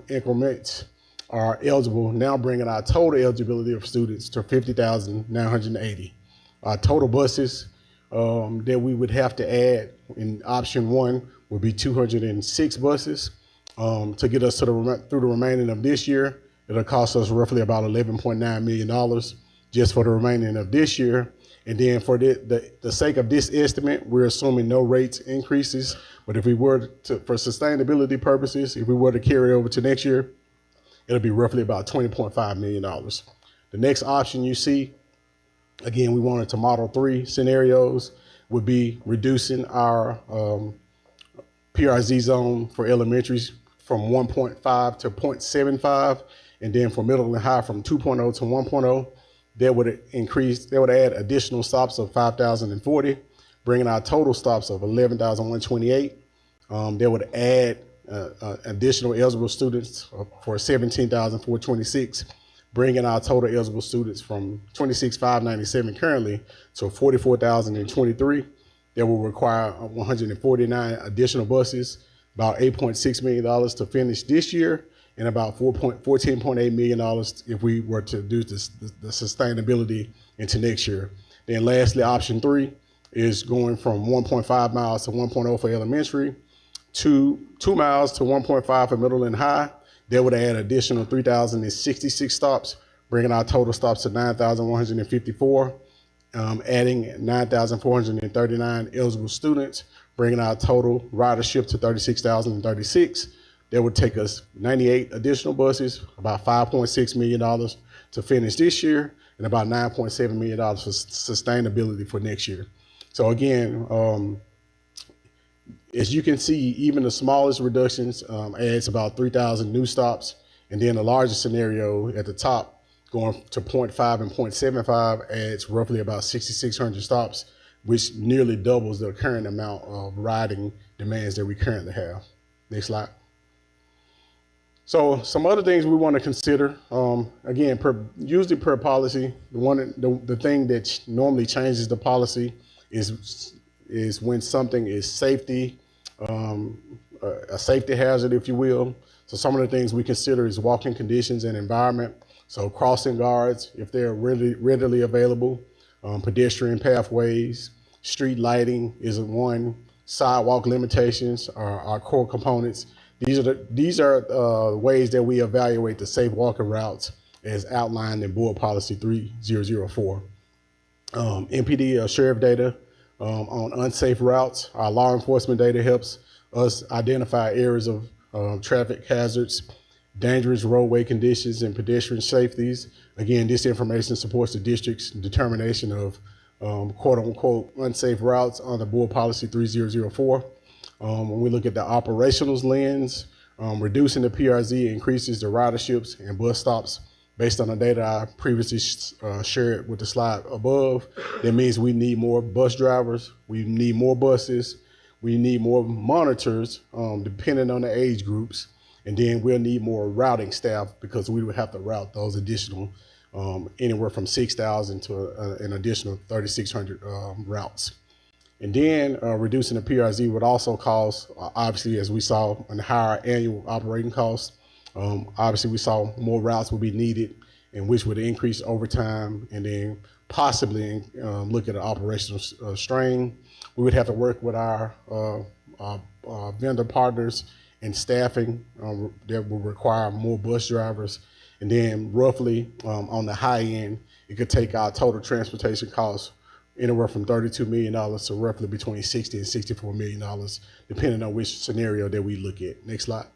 increments are eligible, now bringing our total eligibility of students to 50,980. Our total buses that we would have to add in option one would be 206 buses to get us to through the remaining of this year. It'll cost us roughly about $11.9 million just for the remaining of this year. And then for the sake of this estimate, we're assuming no rates increases. But if we were to, for sustainability purposes, if we were to carry it over to next year, it'll be roughly about $20.5 million. The next option you see, again, we wanted to model 3 scenarios, would be reducing our PRZ zone for elementaries from 1.5 to 0.75, and then for middle and high from 2.0 to 1.0. That would add additional stops of 5,040, bringing our total stops of 11,128. That would add additional eligible students for 17,426, bringing our total eligible students from 26,597 currently to 44,023. That will require 149 additional buses, about $8.6 million to finish this year, and about $14.8 million if we were to do the sustainability into next year. Then lastly, option 3 is going from 1.5 miles to 1.0 for elementary, 2 miles to 1.5 for middle and high. That would add additional 3,066 stops, bringing our total stops to 9,154, adding 9,439 eligible students, bringing our total ridership to 36,036. That would take us 98 additional buses, about $5.6 million to finish this year, and about $9.7 million for sustainability for next year. So again, as you can see, even the smallest reductions adds about 3,000 new stops, and then the largest scenario at the top, going to 0.5 and 0.75, adds roughly about 6,600 stops, which nearly doubles the current amount of riding demands that we currently have. Next slide. So some other things we want to consider, again, usually per policy, the thing that normally changes the policy is when something is safety, a safety hazard, if you will. So some of the things we consider is walking conditions and environment. So crossing guards, if they're really readily available, pedestrian pathways, street lighting is one, sidewalk limitations are our core components. These are ways that we evaluate the safe walking routes as outlined in Board Policy 3004. MPD sheriff data on unsafe routes. Our law enforcement data helps us identify areas of traffic hazards, dangerous roadway conditions, and pedestrian safeties. Again, this information supports the district's determination of quote-unquote unsafe routes under Board Policy 3004. When we look at the operationals lens, reducing the PRZ increases the riderships and bus stops based on the data I previously shared with the slide above. That means we need more bus drivers, we need more buses, we need more monitors, depending on the age groups, and then we'll need more routing staff because we would have to route those additional anywhere from 6,000 to an additional 3,600 routes. And then reducing the PRZ would also cause, obviously, as we saw, a higher annual operating cost. Obviously, we saw more routes would be needed, and which would increase overtime, and then possibly look at an operational strain. We would have to work with our vendor partners and staffing that will require more bus drivers. And then roughly on the high end, it could take our total transportation costs anywhere from $32 million to roughly between $60 and $64 million, depending on which scenario that we look at. Next slide.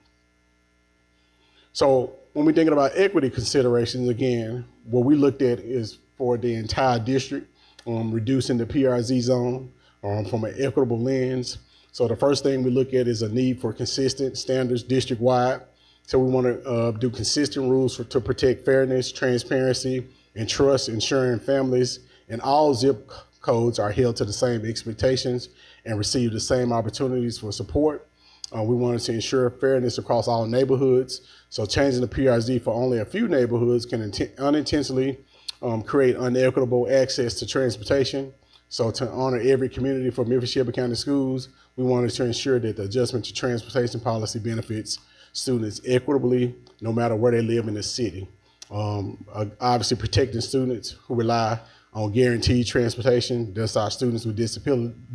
So when we're thinking about equity considerations, again, what we looked at is for the entire district, reducing the PRZ zone from an equitable lens. So the first thing we look at is a need for consistent standards district-wide. So we want to do consistent rules to protect fairness, transparency, and trust, ensuring families in all zip codes are held to the same expectations and receive the same opportunities for support. We wanted to ensure fairness across all neighborhoods. So changing the PRZ for only a few neighborhoods can unintentionally create unequitable access to transportation. So to honor every community for Memphis-Shelby County Schools, we wanted to ensure that the adjustment to transportation policy benefits students equitably, no matter where they live in the city. Obviously protecting students who rely on guaranteed transportation. That's our students with disabilities,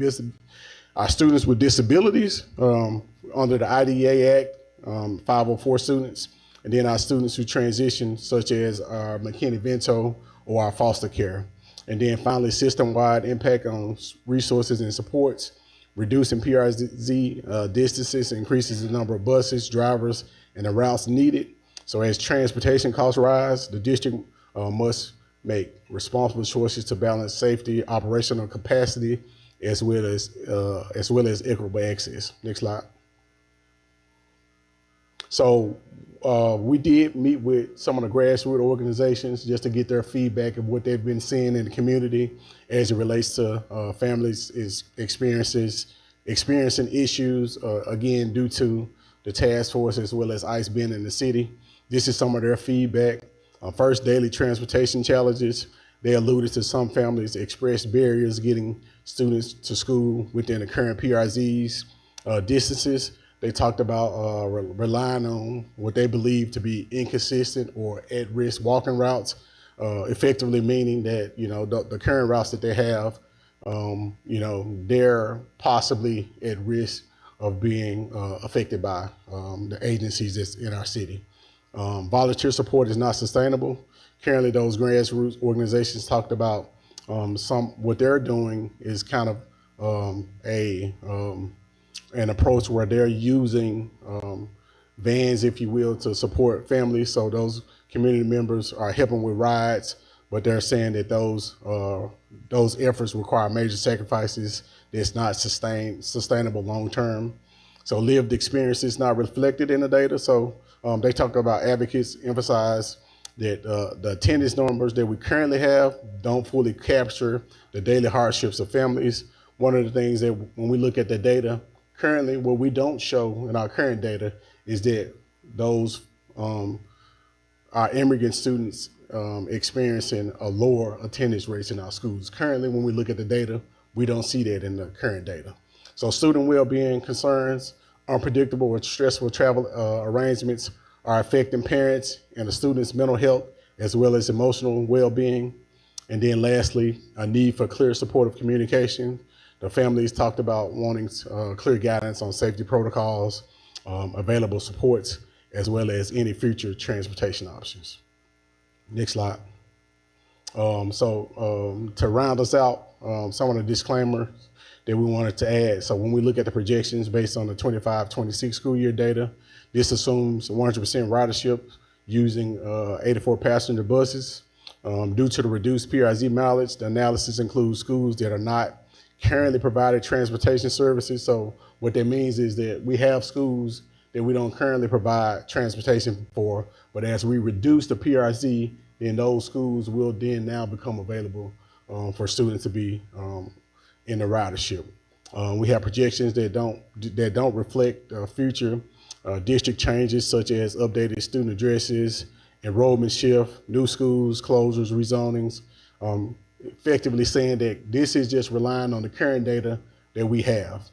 under the IDEA Act, 504 students, and then our students who transition, such as our McKinney-Vento or our foster care. And then finally, system-wide impact on resources and supports, reducing PRZ distances, increases the number of buses, drivers, and the routes needed. So as transportation costs rise, the district must make responsible choices to balance safety, operational capacity, as well as equitable access. Next slide. So we did meet with some of the grassroots organizations just to get their feedback of what they've been seeing in the community as it relates to families experiencing issues, again, due to the task force as well as ICE being in the city. This is some of their feedback. First, daily transportation challenges. They alluded to some families expressed barriers getting students to school within the current PRZ's distances. They talked about relying on what they believe to be inconsistent or at-risk walking routes, effectively meaning that, the current routes that they have, they're possibly at risk of being affected by the agencies that's in our city. Volunteer support is not sustainable. Currently, those grassroots organizations talked about what they're doing is kind of an approach where they're using vans, if you will, to support families. So those community members are helping with rides, but they're saying that those efforts require major sacrifices that's not sustainable long term. So lived experience is not reflected in the data. So they talk about advocates emphasize that the attendance numbers that we currently have don't fully capture the daily hardships of families. One of the things that when we look at the data, currently what we don't show in our current data is that those our immigrant students experiencing a lower attendance rates in our schools. Currently, when we look at the data, we don't see that in the current data. So student well-being concerns, unpredictable or stressful travel arrangements are affecting parents and the students' mental health as well as emotional well-being. And then lastly, a need for clear supportive communication. The families talked about wanting clear guidance on safety protocols, available supports, as well as any future transportation options. Next slide. To round us out, some of the disclaimers that we wanted to add. So when we look at the projections based on the 25-26 school year data, this assumes 100% ridership using 84 passenger buses. Due to the reduced PRZ mileage, the analysis includes schools that are not currently provided transportation services. So what that means is that we have schools that we don't currently provide transportation for, but as we reduce the PRZ, then those schools will then now become available for students to be in the ridership. We have projections that don't reflect future district changes, such as updated student addresses, enrollment shift, new schools, closures, rezonings, effectively saying that this is just relying on the current data that we have.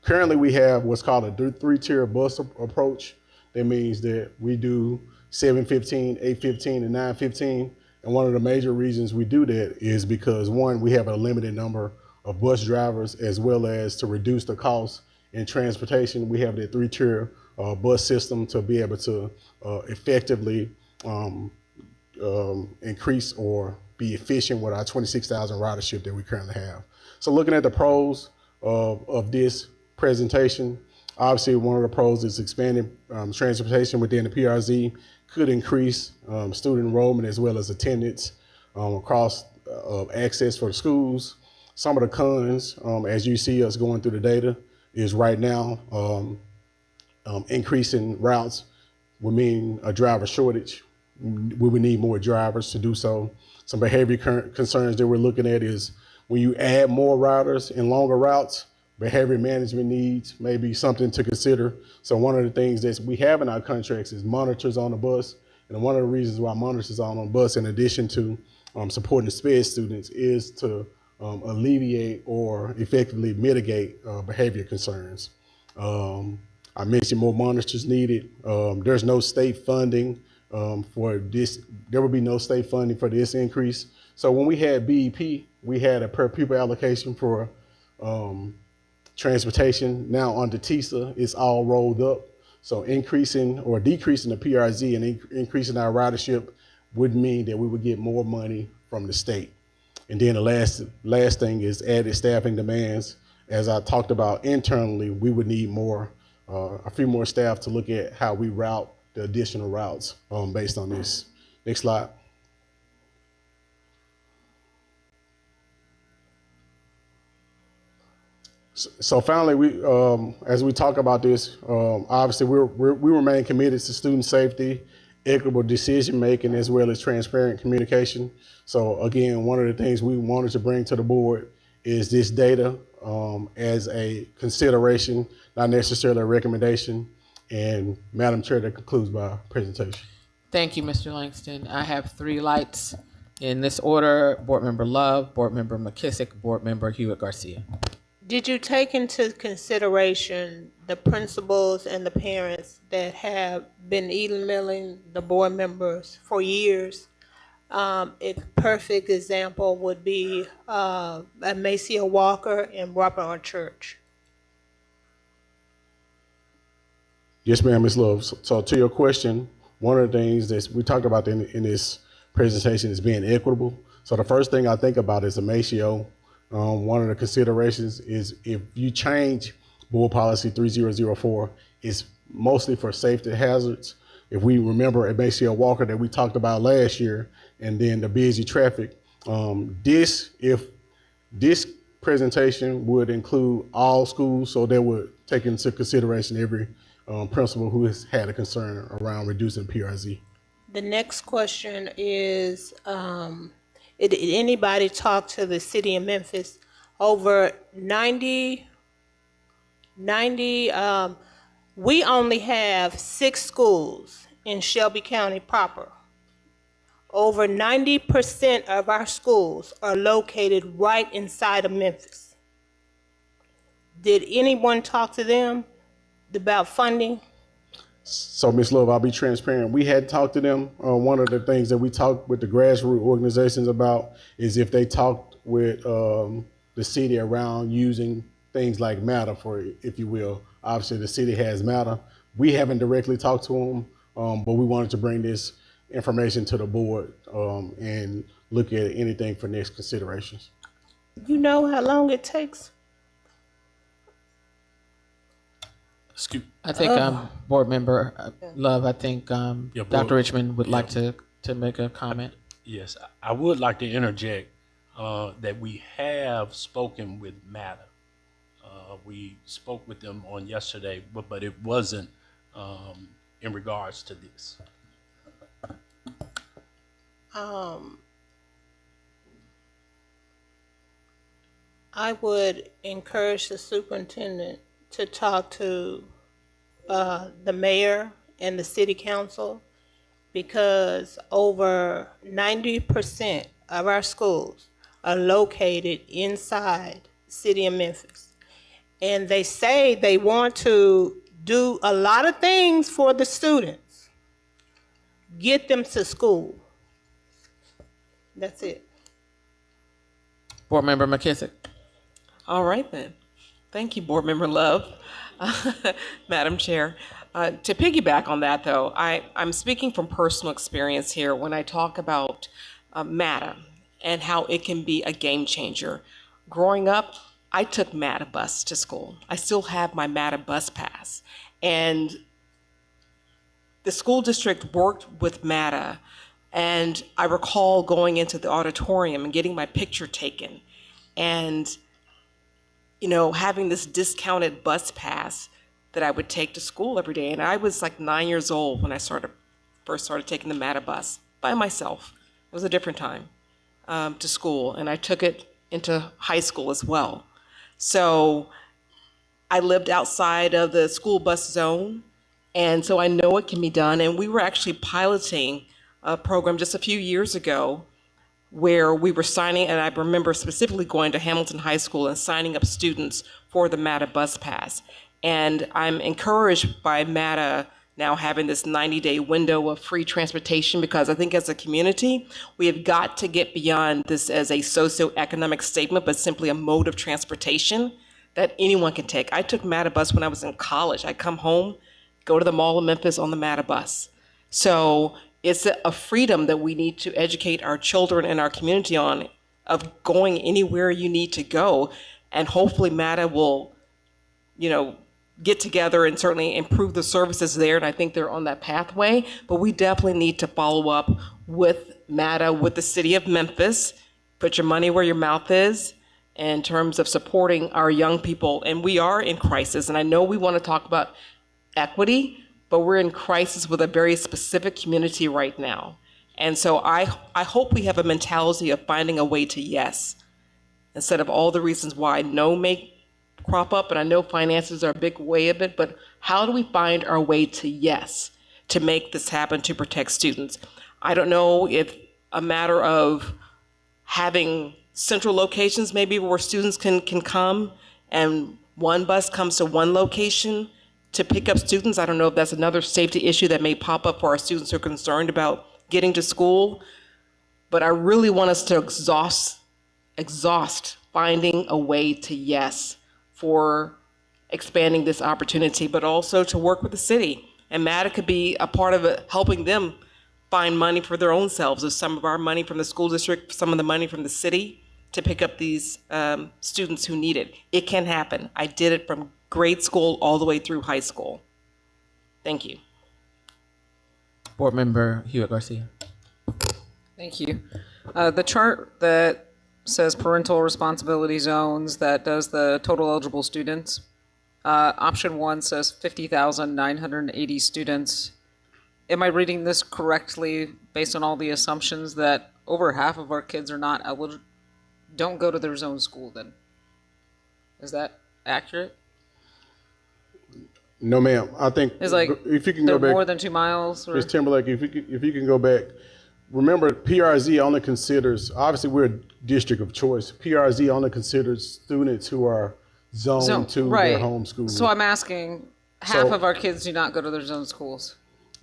Currently, we have what's called a three-tier bus approach. That means that we do 715, 815, and 915. And one of the major reasons we do that is because, one, we have a limited number of bus drivers, as well as to reduce the cost in transportation. We have that three-tier bus system to be able to effectively increase or be efficient with our 26,000 ridership that we currently have. So looking at the pros of this presentation, obviously one of the pros is expanding transportation within the PRZ could increase student enrollment as well as attendance across access for the schools. Some of the cons, as you see us going through the data, is right now increasing routes would mean a driver shortage. We would need more drivers to do so. Some behavior concerns that we're looking at is when you add more riders and longer routes, behavior management needs may be something to consider. So one of the things that we have in our contracts is monitors on the bus. And one of the reasons why monitors are on the bus, in addition to supporting the SPED students, is to alleviate or effectively mitigate behavior concerns. I mentioned more monitors needed. There's no state funding for this. There will be no state funding for this increase. So when we had BEP, we had a per pupil allocation for transportation. Now under TISA, it's all rolled up. So increasing or decreasing the PRZ and increasing our ridership would mean that we would get more money from the state. And then the last thing is added staffing demands. As I talked about internally, we would need more, a few more staff to look at how we route the additional routes based on this. Next slide. So finally, as we talk about this, obviously we remain committed to student safety, equitable decision making, as well as transparent communication. So again, one of the things we wanted to bring to the board is this data as a consideration, not necessarily a recommendation. And Madam Chair, that concludes my presentation. Thank you, Mr. Langston. I have 3 lights in this order: Board Member Love, Board Member McKissick, Board Member Hewitt Garcia. Did you take into consideration the principals and the parents that have been emailing the board members for years? A perfect example would be Macia Walker and Robert R. Church. Yes, ma'am, Ms. Love. So to your question, one of the things that we talked about in this presentation is being equitable. So the first thing I think about is a Macio. One of the considerations is if you change Board Policy 3004, it's mostly for safety hazards. If we remember at Macia Walker that we talked about last year, and then the busy traffic, if this presentation would include all schools, so they would take into consideration every principal who has had a concern around reducing PRZ. The next question is, did anybody talk to the city of Memphis? Over 90, we only have 6 schools in Shelby County proper. Over 90% of our schools are located right inside of Memphis. Did anyone talk to them about funding? So, Ms. Love, I'll be transparent. We had talked to them. One of the things that we talked with the grassroots organizations about is if they talked with the city around using things like MATA, for, if you will. Obviously, the city has MATA. We haven't directly talked to them, but we wanted to bring this information to the board and look at anything for next considerations. You know how long it takes? I think Board Member Love, I think Dr. Richmond would like to make a comment. Yes, I would like to interject that we have spoken with MATA. We spoke with them on yesterday, but it wasn't in regards to this. I would encourage the superintendent to talk to the mayor and the city council, because over 90% of our schools are located inside the city of Memphis. And they say they want to do a lot of things for the students, get them to school. That's it. Board Member McKissick. All right then. Thank you, Board Member Love. Madam Chair. To piggyback on that, though, I'm speaking from personal experience here when I talk about MATA and how it can be a game changer. Growing up, I took MATA bus to school. I still have my MATA bus pass. And the school district worked with MATA, and I recall going into the auditorium and getting my picture taken and, you know, having this discounted bus pass that I would take to school every day. And I was like 9 years old when I first started taking the MATA bus by myself. It was a different time to school, and I took it into high school as well. So I lived outside of the school bus zone, and so I know it can be done. And we were actually piloting a program just a few years ago where we were signing, and I remember specifically going to Hamilton High School and signing up students for the MATA bus pass. And I'm encouraged by MATA now having this 90-day window of free transportation, because I think as a community, we have got to get beyond this as a socioeconomic statement, but simply a mode of transportation that anyone can take. I took MATA bus when I was in college. I'd come home, go to the Mall of Memphis on the MATA bus. So it's a freedom that we need to educate our children and our community on, of going anywhere you need to go. And hopefully MATA will, you know, get together and certainly improve the services there, and I think they're on that pathway. But we definitely need to follow up with MATA, with the city of Memphis, put your money where your mouth is in terms of supporting our young people. And we are in crisis, and I know we want to talk about equity, but we're in crisis with a very specific community right now. And so I hope we have a mentality of finding a way to yes, instead of all the reasons why no may crop up, and I know finances are a big way of it, but how do we find our way to yes to make this happen to protect students? I don't know if a matter of having central locations maybe where students can come and one bus comes to one location to pick up students. I don't know if that's another safety issue that may pop up for our students who are concerned about getting to school, but I really want us to exhaust finding a way to yes for expanding this opportunity, but also to work with the city. And MATA could be a part of it, helping them find money for their own selves, or some of our money from the school district, some of the money from the city, to pick up these students who need it. It can happen. I did it from grade school all the way through high school. Thank you. Board Member Hewitt Garcia. Thank you. The chart that says parental responsibility zones, that does the total eligible students. Option 1 says 50,980 students. Am I reading this correctly based on all the assumptions that over half of our kids are not eligible, don't go to their zone school then? Is that accurate? No, ma'am. I think It's like if you can they're go back, more than 2 miles? Or? Ms. Timberlake, if you can go back, remember PRZ only considers, obviously we're a district of choice. PRZ only considers students who are zoned to their home school. So I'm asking, half of our kids do not go to their zone schools.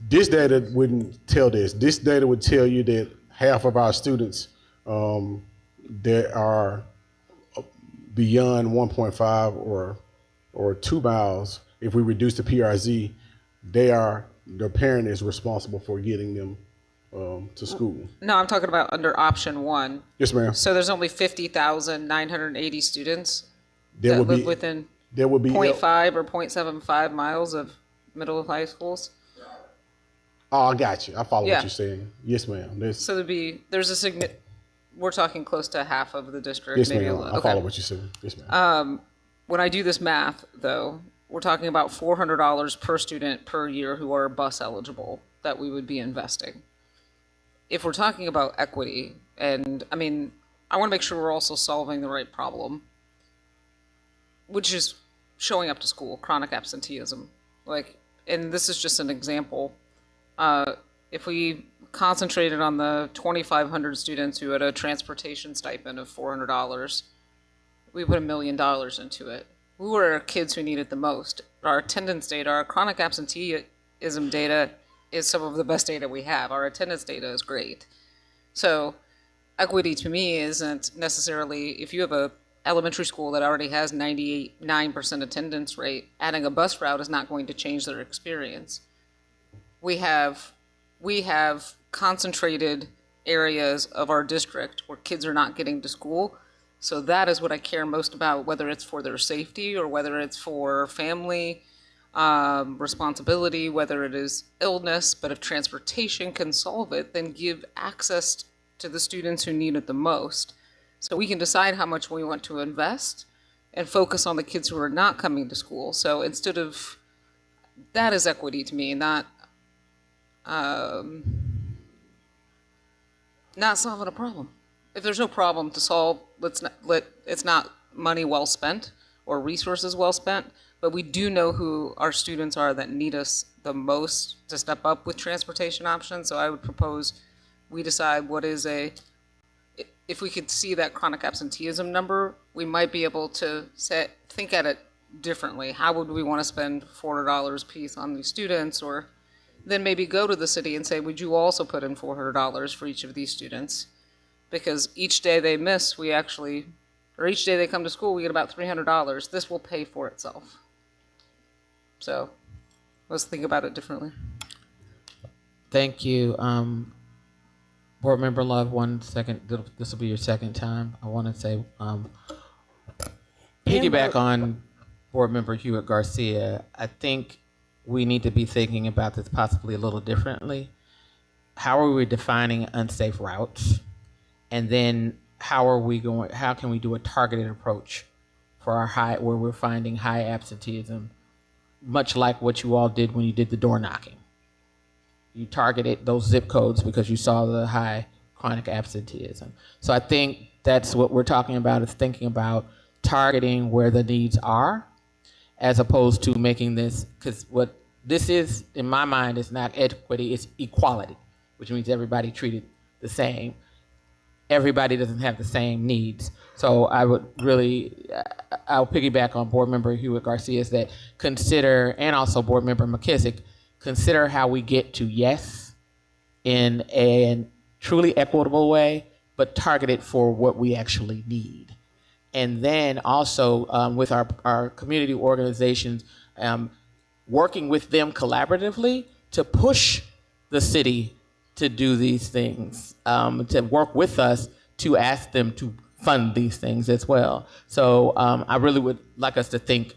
This data wouldn't tell this. This data would tell you that half of our students that are beyond 1.5 or 2 miles, if we reduce the PRZ, their parent is responsible for getting them to school. No, I'm talking about under option 1. Yes, ma'am. So there's only 50,980 students There that would live be within there would be 0.5 or 0.75 miles of middle of high schools. Oh, I got you. I follow Yeah. what you're saying. Yes, ma'am. So we're talking close to half of the district. Yes, maybe ma'am. I follow what you're saying. Yes, ma'am. When I do this math, though, we're talking about $400 per student per year who are bus eligible that we would be investing. If we're talking about equity, and I mean, I want to make sure we're also solving the right problem, which is showing up to school, chronic absenteeism. And this is just an example. If we concentrated on the 2,500 students who had a transportation stipend of $400, we put $1 million into it. Who are kids who need it the most? Our attendance data, our chronic absenteeism data is some of the best data we have. Our attendance data is great. So equity to me isn't necessarily, if you have a elementary school that already has 98.9% attendance rate, adding a bus route is not going to change their experience. We have concentrated areas of our district where kids are not getting to school. So that is what I care most about, whether it's for their safety or whether it's for family responsibility, whether it is illness. But if transportation can solve it, then give access to the students who need it the most. So we can decide how much we want to invest and focus on the kids who are not coming to school. So instead of, that is equity to me, not solving a problem. If there's no problem to solve, it's not money well spent or resources well spent, but we do know who our students are that need us the most to step up with transportation options. So I would propose we decide if we could see that chronic absenteeism number, we might be able to think at it differently. How would we want to spend $400 a piece on these students? Or then maybe go to the city and say, would you also put in $400 for each of these students? Because each day they miss, each day they come to school, we get about $300. This will pay for itself. So let's think about it differently. Thank you. Board Member Love, 1 second. This will be your second time. I want to say, piggyback on Board Member Hewitt Garcia. I think we need to be thinking about this possibly a little differently. How are we defining unsafe routes? And then how can we do a targeted approach for where we're finding high absenteeism, much like what you all did when you did the door knocking. You targeted those zip codes because you saw the high chronic absenteeism. So I think that's what we're talking about, is thinking about targeting where the needs are, as opposed to making this, because what this is, in my mind, is not equity, it's equality, which means everybody treated the same. Everybody doesn't have the same needs. So I'll piggyback on Board Member Hewitt Garcia's that consider, and also Board Member McKissick, consider how we get to yes in a truly equitable way, but targeted for what we actually need. And then also with our community organizations, working with them collaboratively to push the city to do these things, to work with us to ask them to fund these things as well. So I really would like us to think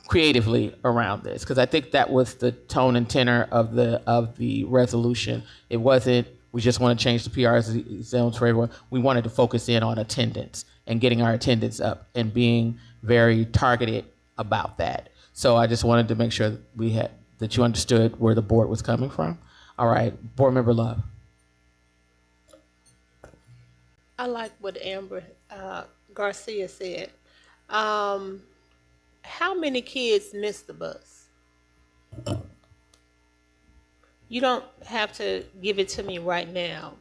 creatively around this, because I think that was the tone and tenor of the resolution. It wasn't, we just want to change the PR zones for everyone. We wanted to focus in on attendance and getting our attendance up and being very targeted about that. So I just wanted to make sure that you understood where the board was coming from. All right, Board Member Love. I like what Amber Garcia said. How many kids miss the bus? You don't have to give it to me right now,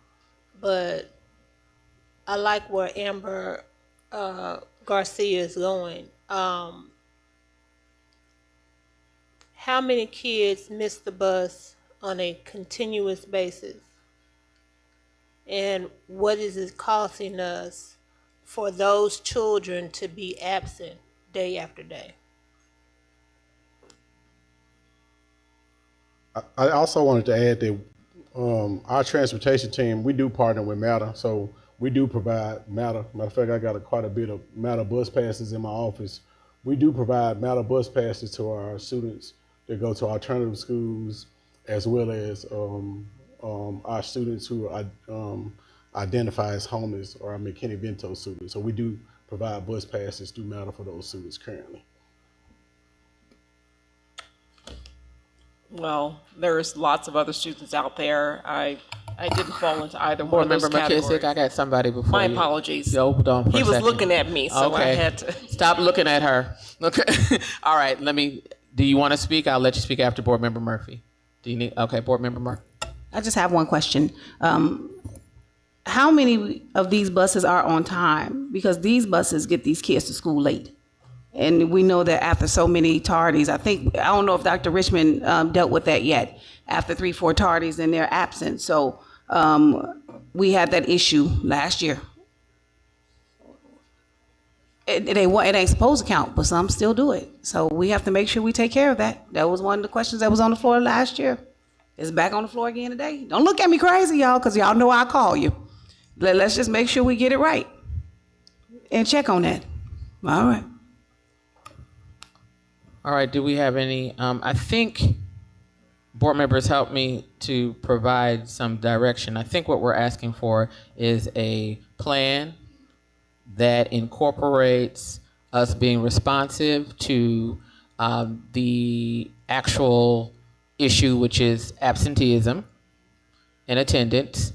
but I like where Amber Garcia is going. How many kids miss the bus on a continuous basis? And what is it costing us for those children to be absent day after day? I also wanted to add that our transportation team, we do partner with MATA, so we do provide MATA. Matter of fact, I got quite a bit of MATA bus passes in my office. We do provide MATA bus passes to our students that go to alternative schools as well as our students who identify as homeless or our McKinney-Vento students. So we do provide bus passes through Matter for those students currently. Well, there's lots of other students out there. I didn't fall into either one Board of those Member categories. McKissick, I got somebody before My you. apologies. Hold on for He a was second. looking at me, so I had to. Stop looking at her. Okay. All right. Do you want to speak? I'll let you speak after Board Member Murphy. Do you need? Okay, Board Member Murphy. I just have one question. How many of these buses are on time? Because these buses get these kids to school late. And we know that after so many tardies, I don't know if Dr. Richmond dealt with that yet. After 3-4 tardies and they're absent. So we had that issue last year. It ain't supposed to count, but some still do it. So we have to make sure we take care of that. That was one of the questions that was on the floor last year. It's back on the floor again today. Don't look at me crazy, y'all, because y'all know I'll call you. Let's just make sure we get it right and check on that. All right. All right. Do we have any? I think board members helped me to provide some direction. I think what we're asking for is a plan that incorporates us being responsive to the actual issue, which is absenteeism and attendance,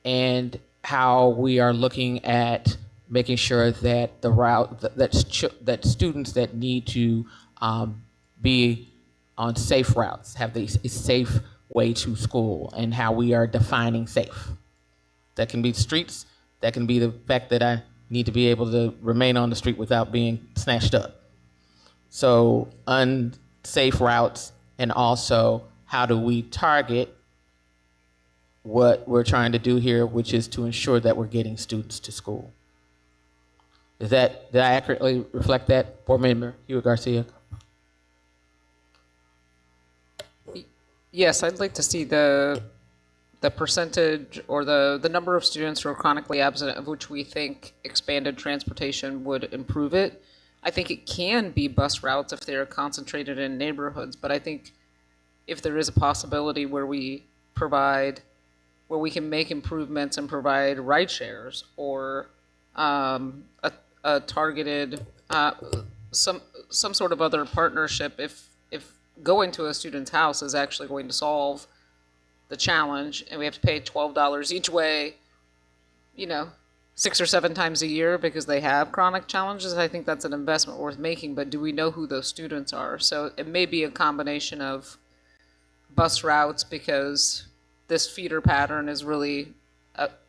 and how we are looking at making sure that the route that students that need to be on safe routes have a safe way to school, and how we are defining safe. That can be streets. That can be the fact that I need to be able to remain on the street without being snatched up. So unsafe routes, and also how do we target what we're trying to do here, which is to ensure that we're getting students to school. Did I accurately reflect that, Board Member Hewitt Garcia? Yes, I'd like to see the percentage or the number of students who are chronically absent, of which we think expanded transportation would improve it. I think it can be bus routes if they're concentrated in neighborhoods, but I think if there is a possibility where we can make improvements and provide ride shares or a targeted some sort of other partnership, if going to a student's house is actually going to solve the challenge and we have to pay $12 each way, 6 or 7 times a year because they have chronic challenges, I think that's an investment worth making. But do we know who those students are? So it may be a combination of bus routes, because this feeder pattern is really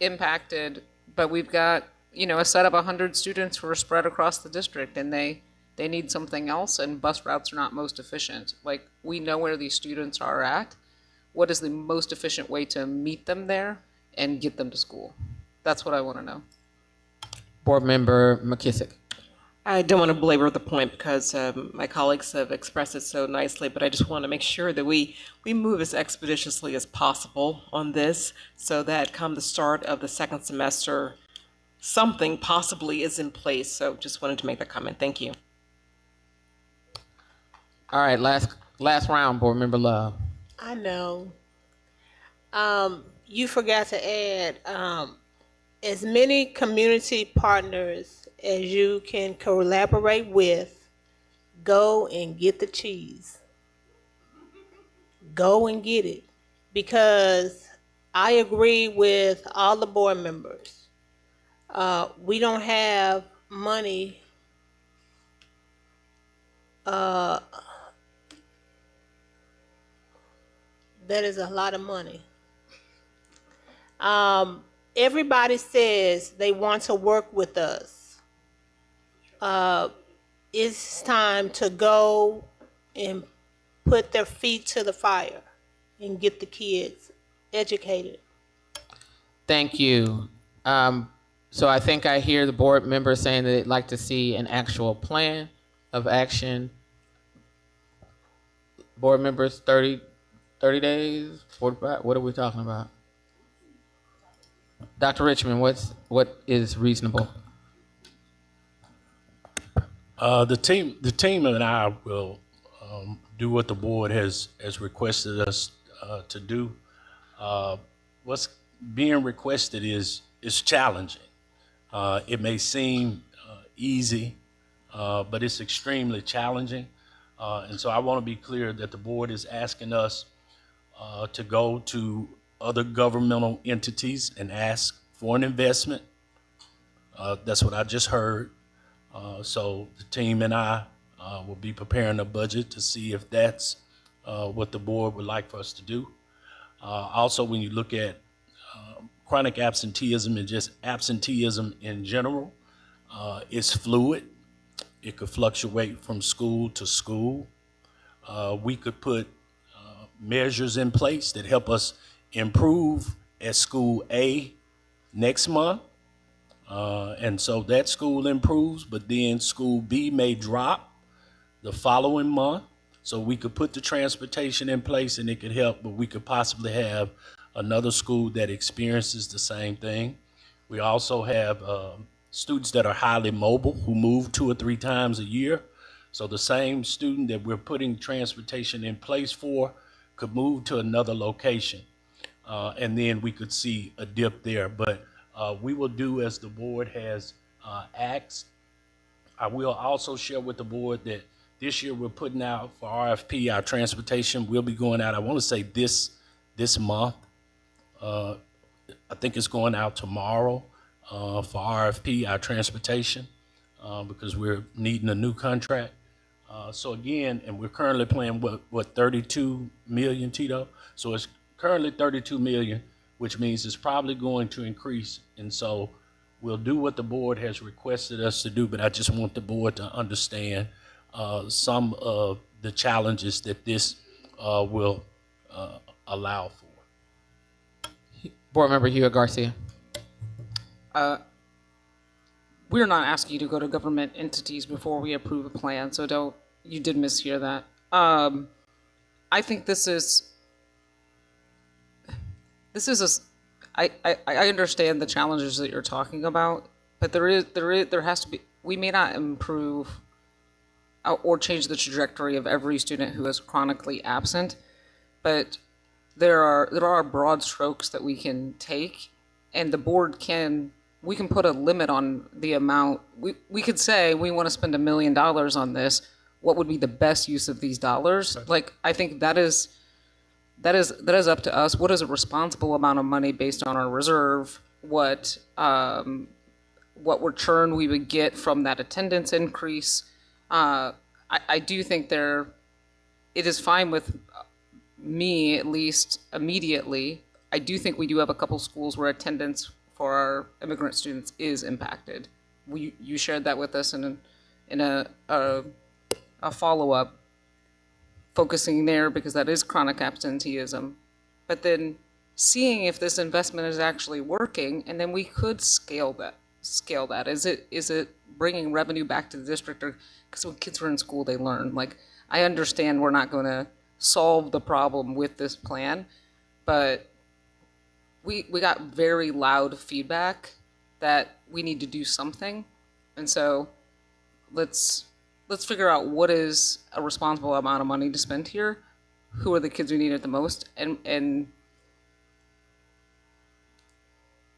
impacted, but we've got a set of 100 students who are spread across the district, and they need something else, and bus routes are not most efficient. Like, we know where these students are at. What is the most efficient way to meet them there and get them to school? That's what I want to know. Board Member McKissick. I don't want to belabor the point because my colleagues have expressed it so nicely, but I just want to make sure that we move as expeditiously as possible on this so that come the start of the second semester, something possibly is in place. So just wanted to make that comment. Thank you. All right, last round, Board Member Love. I know. You forgot to add as many community partners as you can collaborate with. Go and get the cheese. Go and get it. Because I agree with all the board members. We don't have money that is a lot of money. Everybody says they want to work with us. It's time to go and put their feet to the fire and get the kids educated. Thank you. So I think I hear the board members saying that they'd like to see an actual plan of action. Board members, 30 days, 45, what are we talking about? Dr. Richmond, what is reasonable? The team and I will do what the board has requested us to do. What's being requested is challenging. It may seem easy, but it's extremely challenging. And so I want to be clear that the board is asking us to go to other governmental entities and ask for an investment. That's what I just heard. So the team and I will be preparing a budget to see if that's what the board would like for us to do. Also, when you look at chronic absenteeism and just absenteeism in general, it's fluid. It could fluctuate from school to school. We could put measures in place that help us improve at school A next month. And so that school improves, but then school B may drop the following month. So we could put the transportation in place and it could help, but we could possibly have another school that experiences the same thing. We also have students that are highly mobile who move 2 or 3 times a year. So the same student that we're putting transportation in place for could move to another location. And then we could see a dip there. But we will do as the board has asked. I will also share with the board that this year we're putting out for RFP, our transportation will be going out, I want to say this month. I think it's going out tomorrow for RFP, our transportation, because we're needing a new contract. So again, and we're currently paying what 32 million, Tito? So it's currently 32 million, which means it's probably going to increase. And so we'll do what the board has requested us to do, but I just want the board to understand some of the challenges that this will allow for. Board Member Hewitt Garcia. We're not asking you to go to government entities before we approve a plan, so you did mishear that. I think I understand the challenges that you're talking about, but there has to be, we may not improve or change the trajectory of every student who is chronically absent, but there are broad strokes that we can take, and the board we can put a limit on the amount. We could say we want to spend $1 million on this. What would be the best use of these dollars? Like, I think that is up to us. What is a responsible amount of money based on our reserve? What return we would get from that attendance increase? I do think it is fine with me, at least immediately. I do think we do have a couple schools where attendance for our immigrant students is impacted. You shared that with us in a follow-up, focusing there because that is chronic absenteeism. But then seeing if this investment is actually working, and then we could scale that. Is it bringing revenue back to the district? Or because when kids are in school, they learn. Like, I understand we're not going to solve the problem with this plan, but we got very loud feedback that we need to do something, and so let's figure out what is a responsible amount of money to spend here, who are the kids who need it the most, and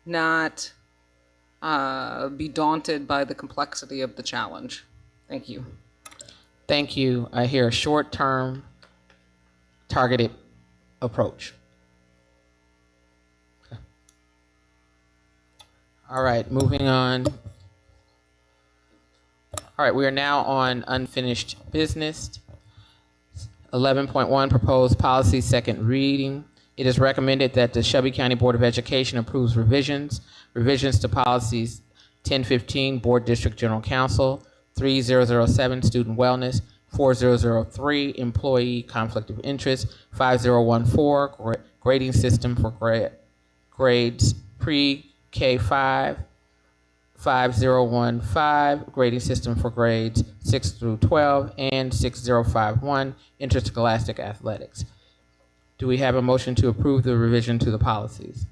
not be daunted by the complexity of the challenge. Thank you. Thank you. I hear a short-term targeted approach. Okay. All right, moving on. All right, we are now on unfinished business. 11.1, proposed policy, second reading. It is recommended that the Shelby County Board of Education approves revisions to policies 1015, Board District General Counsel, 3007, Student Wellness, 4003, Employee Conflict of Interest, 5014, Grading System for grades pre-K5, 5015, Grading System for grades 6 through 12, and 6051, Interscholastic Athletics. Do we have a motion to approve the revision to the policies?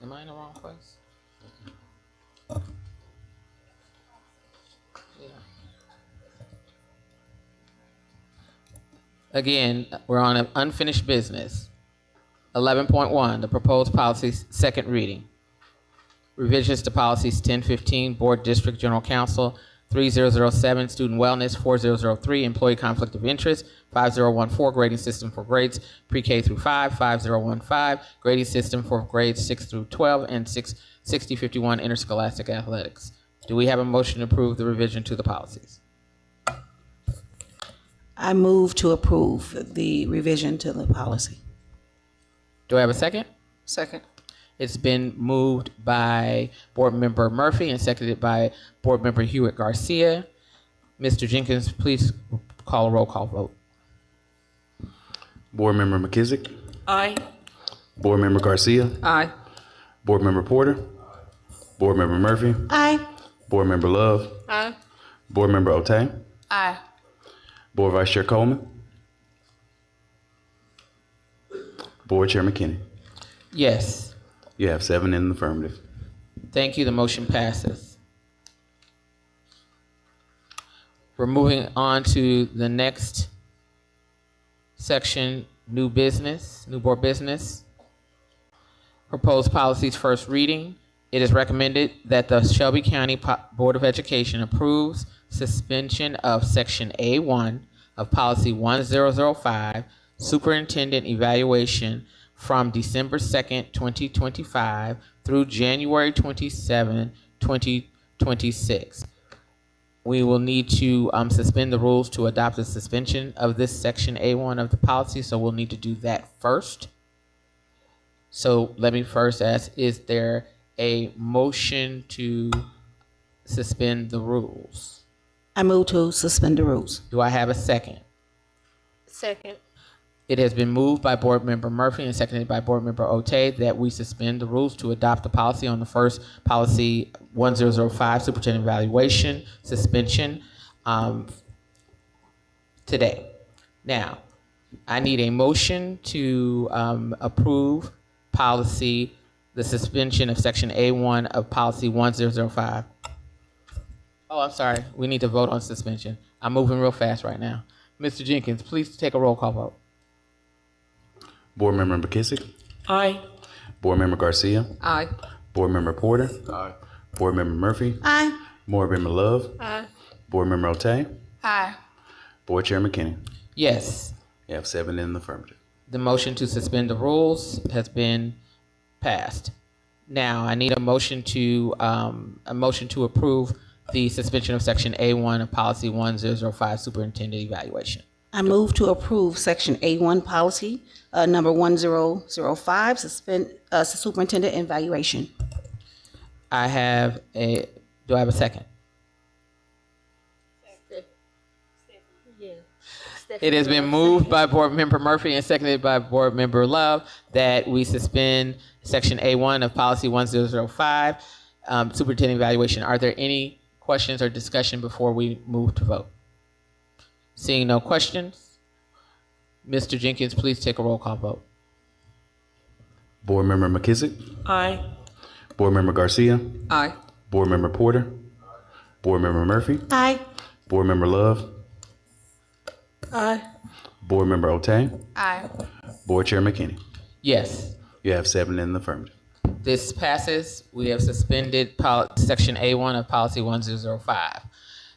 Am I in the wrong place? Yeah. Again, we're on unfinished business. 11.1, the proposed policies, second reading. Revisions to policies 1015, Board District General Counsel, 3007, Student Wellness, 4003, Employee Conflict of Interest, 5014, Grading System for Grades Pre-K through 5, 5015, Grading System for Grades 6 through 12, and 6051, Interscholastic Athletics. Do we have a motion to approve the revision to the policies? I move to approve the revision to the policy. Do I have a second? Second. It's been moved by Board Member Murphy and seconded by Board Member Hewitt Garcia. Mr. Jenkins, please call a roll call vote. Board Member McKissick. Aye. Board Member Garcia. Aye. Board Member Porter. Board Member Murphy. Aye. Board Member Love. Aye. Board Member Otay. Aye. Board Vice Chair Coleman. Board Chair McKinney. Yes. You have 7 in the affirmative. Thank you. The motion passes. We're moving on to the next section, new business, new board business. Proposed policies, first reading. It is recommended that the Shelby County Board of Education approves suspension of Section A1 of Policy 1005, Superintendent Evaluation, from December 2nd, 2025 through January 27, 2026. We will need to suspend the rules to adopt the suspension of this Section A1 of the policy, so we'll need to do that first. So let me first ask, is there a motion to suspend the rules? I move to suspend the rules. Do I have a second? Second. It has been moved by Board Member Murphy and seconded by Board Member Otay that we suspend the rules to adopt the policy on the first policy 1005, Superintendent Evaluation, suspension, today. Now, I need a motion to approve policy, the suspension of Section A1 of Policy 1005. Oh, I'm sorry. We need to vote on suspension. I'm moving real fast right now. Mr. Jenkins, please take a roll call vote. Board Member McKissick. Aye. Board Member Garcia. Aye. Board Member Porter. Aye. Board Member Murphy. Aye. Board Member Love. Aye. Board Member Otay. Aye. Board Chair McKinney. Yes. You have 7 in the affirmative. The motion to suspend the rules has been passed. Now, I need a motion to approve the suspension of Section A1 of Policy 1005, Superintendent Evaluation. I move to approve Section A1 policy number 1005, superintendent evaluation. Do I have a second? It has been moved by Board Member Murphy and seconded by Board Member Love that we suspend Section A1 of Policy 1005, Superintendent Evaluation. Are there any questions or discussion before we move to vote? Seeing no questions, Mr. Jenkins, please take a roll call vote. Board Member McKissick. Aye. Board Member Garcia. Aye. Board Member Porter. Board Member Murphy. Aye. Board Member Love. Aye. Board Member Otay. Aye. Board Chair McKinney. Yes. You have 7 in the affirmative. This passes. We have suspended Section A1 of Policy 1005.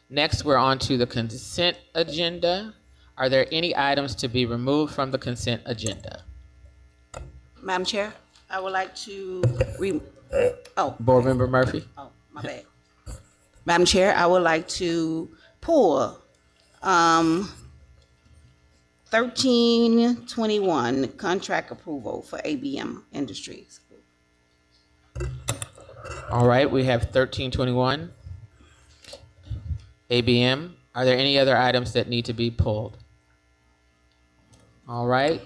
Next, we're on to the consent agenda. Are there any items to be removed from the consent agenda? Madam Chair, I would like to Board Member Murphy. Oh, my bad. Madam Chair, I would like to pull 1321 contract approval for ABM Industries. All right, we have 1321. ABM. Are there any other items that need to be pulled? All right.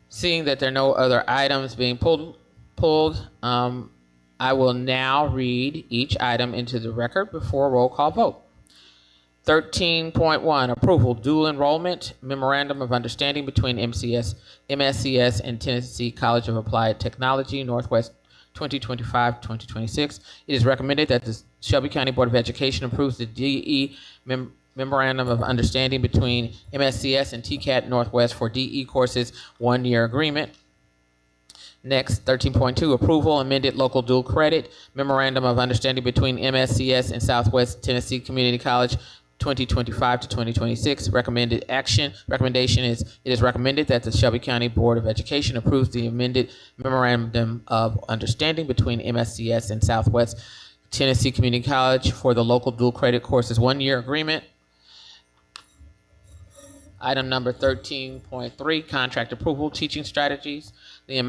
Seeing that there are no other items being pulled, I will now read each item into the record before roll call vote. 13.1, approval, dual enrollment, memorandum of understanding between MSCS and Tennessee College of Applied Technology, Northwest 2025-2026. It is recommended that the Shelby County Board of Education approves the DE memorandum of understanding between MSCS and TCAT Northwest for DE courses, 1-year agreement. Next, 13.2, approval amended local dual credit memorandum of understanding between MSCS and Southwest Tennessee Community College, 2025 to 2026. Recommendation is, it is recommended that the Shelby County Board of Education approves the amended memorandum of understanding between MSCS and Southwest Tennessee Community College for the local dual credit courses 1-year agreement. Item number 13.3, contract approval, teaching strategies, in the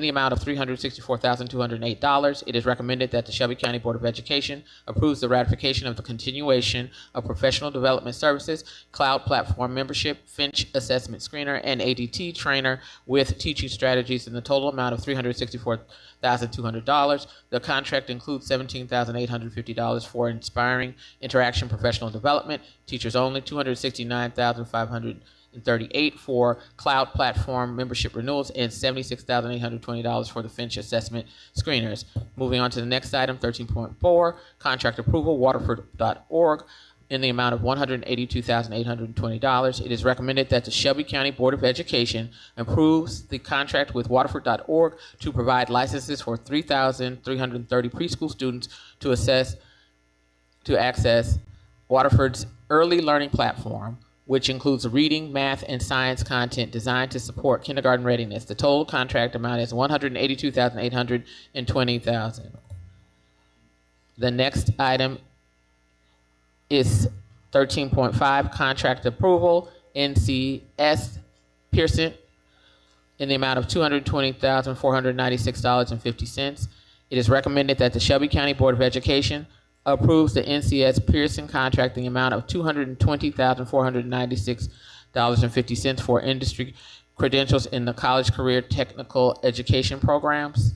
amount of $364,208. It is recommended that the Shelby County Board of Education approves the ratification of the continuation of professional development services, cloud platform membership, Finch assessment screener, and ADT trainer with teaching strategies in the total amount of $364,200. The contract includes $17,850 for inspiring interaction professional development, teachers only, $269,538 for cloud platform membership renewals, and $76,820 for the Finch assessment screeners. Moving on to the next item, 13.4, contract approval, Waterford.org, in the amount of $182,820. It is recommended that the Shelby County Board of Education approves the contract with Waterford.org to provide licenses for 3,330 preschool students to access Waterford's early learning platform, which includes reading, math, and science content designed to support kindergarten readiness. The total contract amount is $182,820. The next item is 13.5, contract approval, NCS Pearson, in the amount of $220,496.50. It is recommended that the Shelby County Board of Education approves the NCS Pearson contract in the amount of $220,496.50 for industry credentials in the college career technical education programs.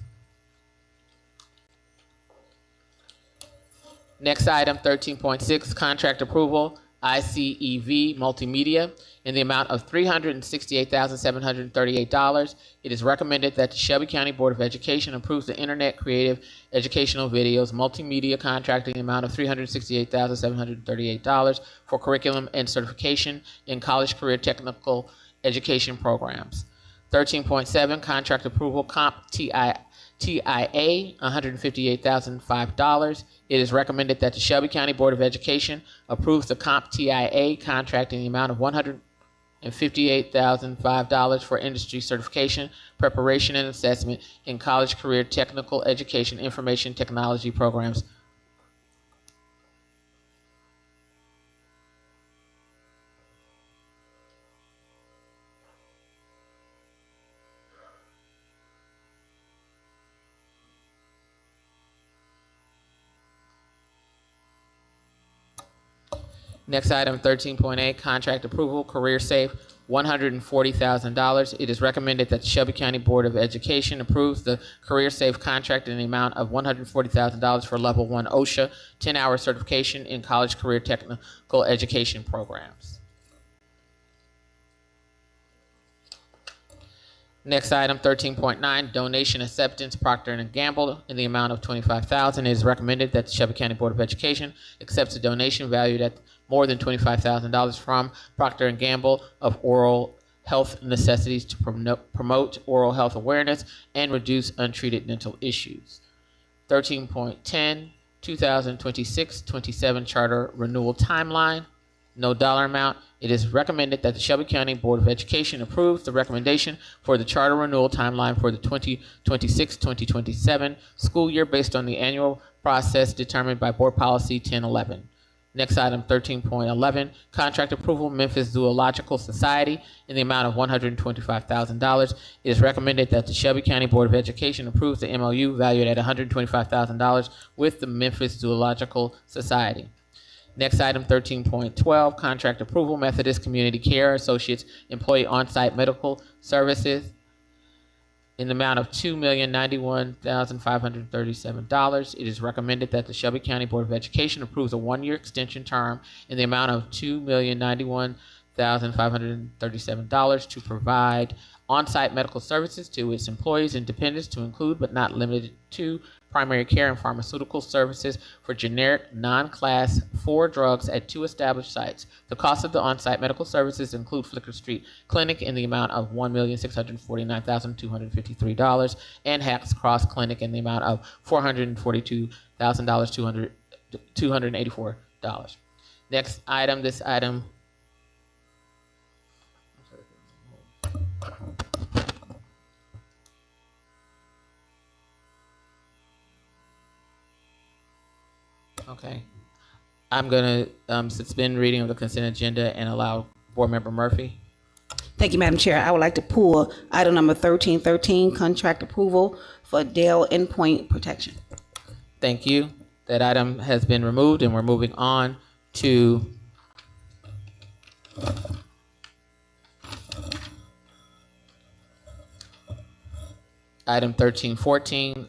Next item, 13.6, contract approval, ICEV Multimedia, in the amount of $368,738. It is recommended that the Shelby County Board of Education approves the Internet Creative Educational Videos Multimedia contract in the amount of $368,738 for curriculum and certification in college career technical education programs. 13.7, contract approval, Comp TIA, $158,005. It is recommended that the Shelby County Board of Education approves the Comp TIA contract in the amount of $158,005 for industry certification, preparation, and assessment in college career technical education information technology programs. Next item, 13.8, contract approval, Career Safe, $140,000. It is recommended that the Shelby County Board of Education approves the Career Safe contract in the amount of $140,000 for Level 1 OSHA 10-hour certification in college career technical education programs. Next item, 13.9, donation acceptance, Procter & Gamble, in the amount of $25,000. It is recommended that the Shelby County Board of Education accepts a donation valued at more than $25,000 from Procter & Gamble of oral health necessities to promote oral health awareness and reduce untreated dental issues. 13.10, 2026-27 charter renewal timeline. No dollar amount. It is recommended that the Shelby County Board of Education approves the recommendation for the charter renewal timeline for the 2026-2027 school year based on the annual process determined by Board Policy 1011. Next item, 13.11, contract approval, Memphis Zoological Society, in the amount of $125,000. It is recommended that the Shelby County Board of Education approves the MOU valued at $125,000 with the Memphis Zoological Society. Next item, 13.12, contract approval, Methodist Community Care Associates Employee On-Site Medical Services, in the amount of $2,091,537. It is recommended that the Shelby County Board of Education approves a 1-year extension term in the amount of $2,091,537 $2,537 to provide on-site medical services to its employees and dependents, to include but not limited to primary care and pharmaceutical services for generic non-class 4 drugs at 2 established sites. The cost of the on-site medical services include Flicker Street Clinic in the amount of $1,649,253 and Hacks Cross Clinic in the amount of $442,284. Next item, this item. Okay. I'm going to suspend reading of the consent agenda and allow Board Member Murphy. Thank you, Madam Chair. I would like to pull item number 1313, contract approval for Dell Endpoint Protection. Thank you. That item has been removed, and we're moving on to item 1314.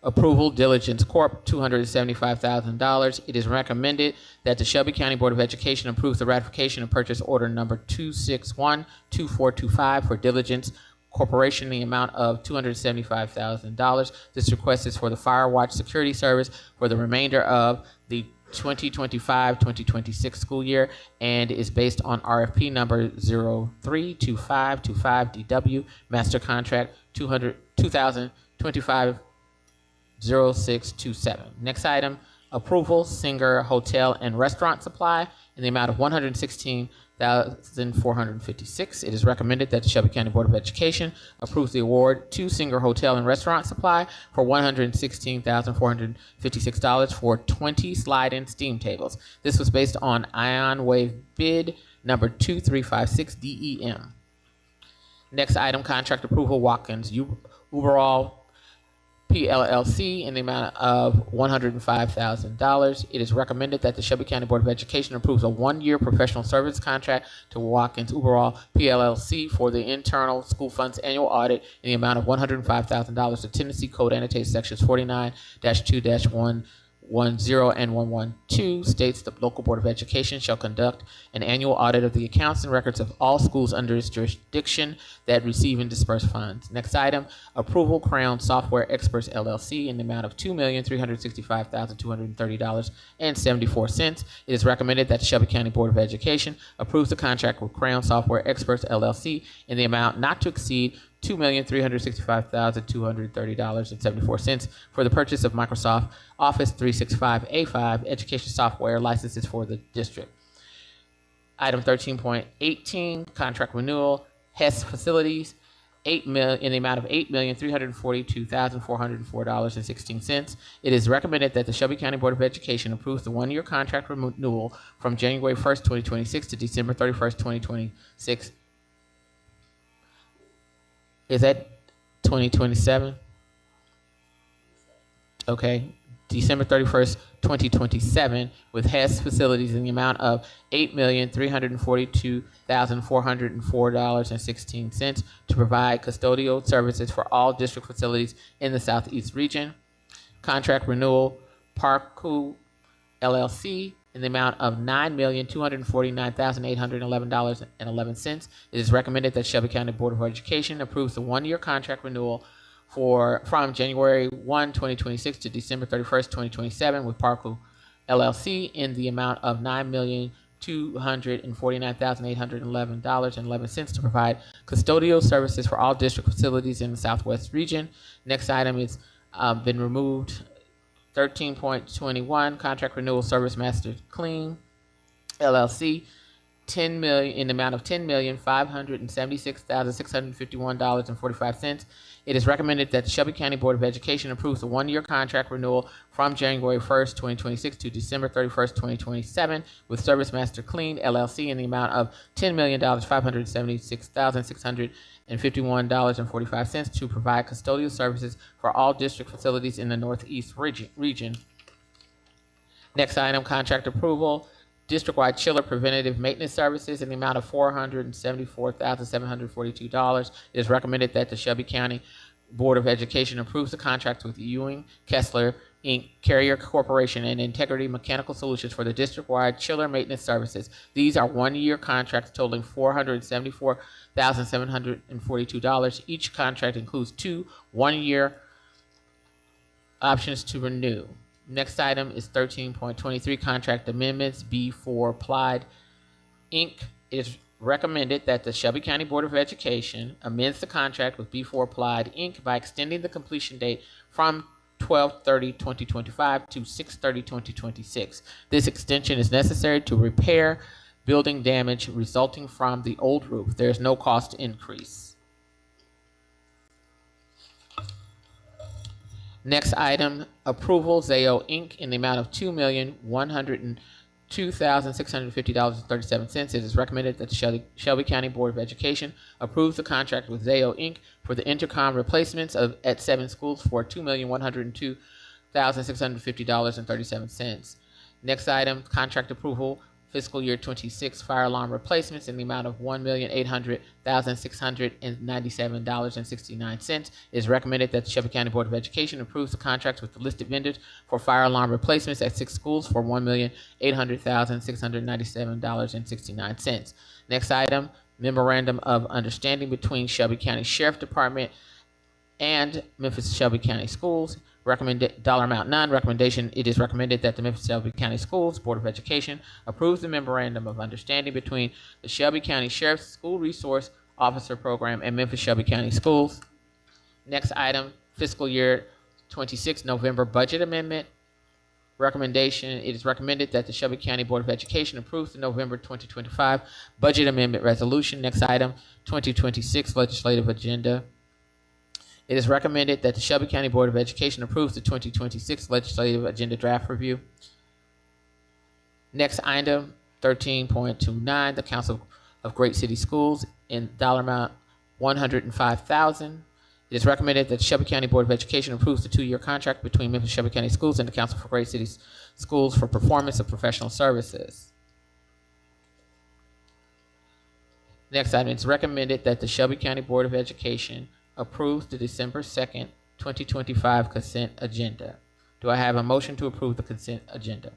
Approval, Diligence Corp., $275,000. It is recommended that the Shelby County Board of Education approves the ratification of purchase order number 2612425 for Diligence Corporation in the amount of $275,000. This request is for the Firewatch Security Service for the remainder of the 2025-2026 school year and is based on RFP number 032525DW, Master Contract 2025 0627. Next item, approval, Singer Hotel and Restaurant Supply in the amount of $116,456. It is recommended that the Shelby County Board of Education approves the award to Singer Hotel and Restaurant Supply for $116,456 for 20 slide-in steam tables. This was based on Ion Wave bid number 2356 DEM. Next item, contract approval, Watkins Uberall PLLC in the amount of $105,000. It is recommended that the Shelby County Board of Education approves a 1-year professional service contract to Watkins Uberall PLLC for the internal school funds annual audit in the amount of $105,000. The Tennessee Code annotates sections 49-2-110 and 112 states the local Board of Education shall conduct an annual audit of the accounts and records of all schools under its jurisdiction that receive and disperse funds. Next item, approval, Crown Software Experts LLC in the amount of $2,365,230.74. It is recommended that the Shelby County Board of Education approves the contract with Crown Software Experts LLC in the amount not to exceed $2,365,230.74 for the purchase of Microsoft Office 365A5 education software licenses for the district. Item 13.18, contract renewal, Hess Facilities, in the amount of $8,342,404.16. It is recommended that the Shelby County Board of Education approves the 1-year contract renewal from January 1st, 2026 to December 31st, 2026. Is that 2027? Okay. December 31st, 2027 with Hess Facilities in the amount of $8,342,404.16 to provide custodial services for all district facilities in the Southeast region. Contract renewal, Parku LLC in the amount of $9,249,811.11. It is recommended that Shelby County Board of Education approves the 1-year contract renewal from January 1, 2026 to December 31st, 2027 with Parku LLC in the amount of $9,249,811.11 to provide custodial services for all district facilities in the Southwest region. Next item is been removed. 13.21, contract renewal, Service Master Clean LLC, $10 million in the amount of $10,576,651.45. It is recommended that the Shelby County Board of Education approves the 1-year contract renewal from January 1st, 2026 to December 31st, 2027 with Service Master Clean LLC in the amount of $10,576,651.45 to provide custodial services for all district facilities in the Northeast region. Next item, contract approval, district-wide chiller preventative maintenance services in the amount of $474,742. It is recommended that the Shelby County Board of Education approves the contract with Ewing, Kessler, Inc., Carrier Corporation, and Integrity Mechanical Solutions for the district-wide chiller maintenance services. These are one-year contracts totaling $474,742. Each contract includes 2 one-year options to renew. Next item is 13.23 contract amendments. B4 Applied Inc. It is recommended that the Shelby County Board of Education amends the contract with B4 Applied Inc. by extending the completion date from 12/30/2025 to 6/30/2026. This extension is necessary to repair building damage resulting from the old roof. There is no cost increase. Next item, approval, Zayo Inc. in the amount of $2,102,650.37. It is recommended that the Shelby County Board of Education approves the contract with Zayo Inc. for the intercom replacements at 7 schools for $2,102,650.37. Next item, contract approval, fiscal year 26 fire alarm replacements in the amount of $1,800,697.69. It is recommended that the Shelby County Board of Education approves the contracts with the listed vendors for fire alarm replacements at 6 schools for $1,800,697.69. Next item, memorandum of understanding between Shelby County Sheriff Department and Memphis-Shelby County Schools. Dollar amount none. Recommendation, it is recommended that the Memphis-Shelby County Schools Board of Education approves the memorandum of understanding between the Shelby County Sheriff's School Resource Officer Program and Memphis-Shelby County Schools. Next item, fiscal year 26 November budget amendment. Recommendation, it is recommended that the Shelby County Board of Education approves the November 2025 budget amendment resolution. Next item, 2026 legislative agenda. It is recommended that the Shelby County Board of Education approves the 2026 legislative agenda draft review. Next item, 13.29, the Council of Great City Schools in dollar amount $105,000. It is recommended that the Shelby County Board of Education approves the 2-year contract between Memphis-Shelby County Schools and the Council for Great City Schools for performance of professional services. Next item, it's recommended that the Shelby County Board of Education approves the December 2nd, 2025 consent agenda. Do I have a motion to approve the consent agenda?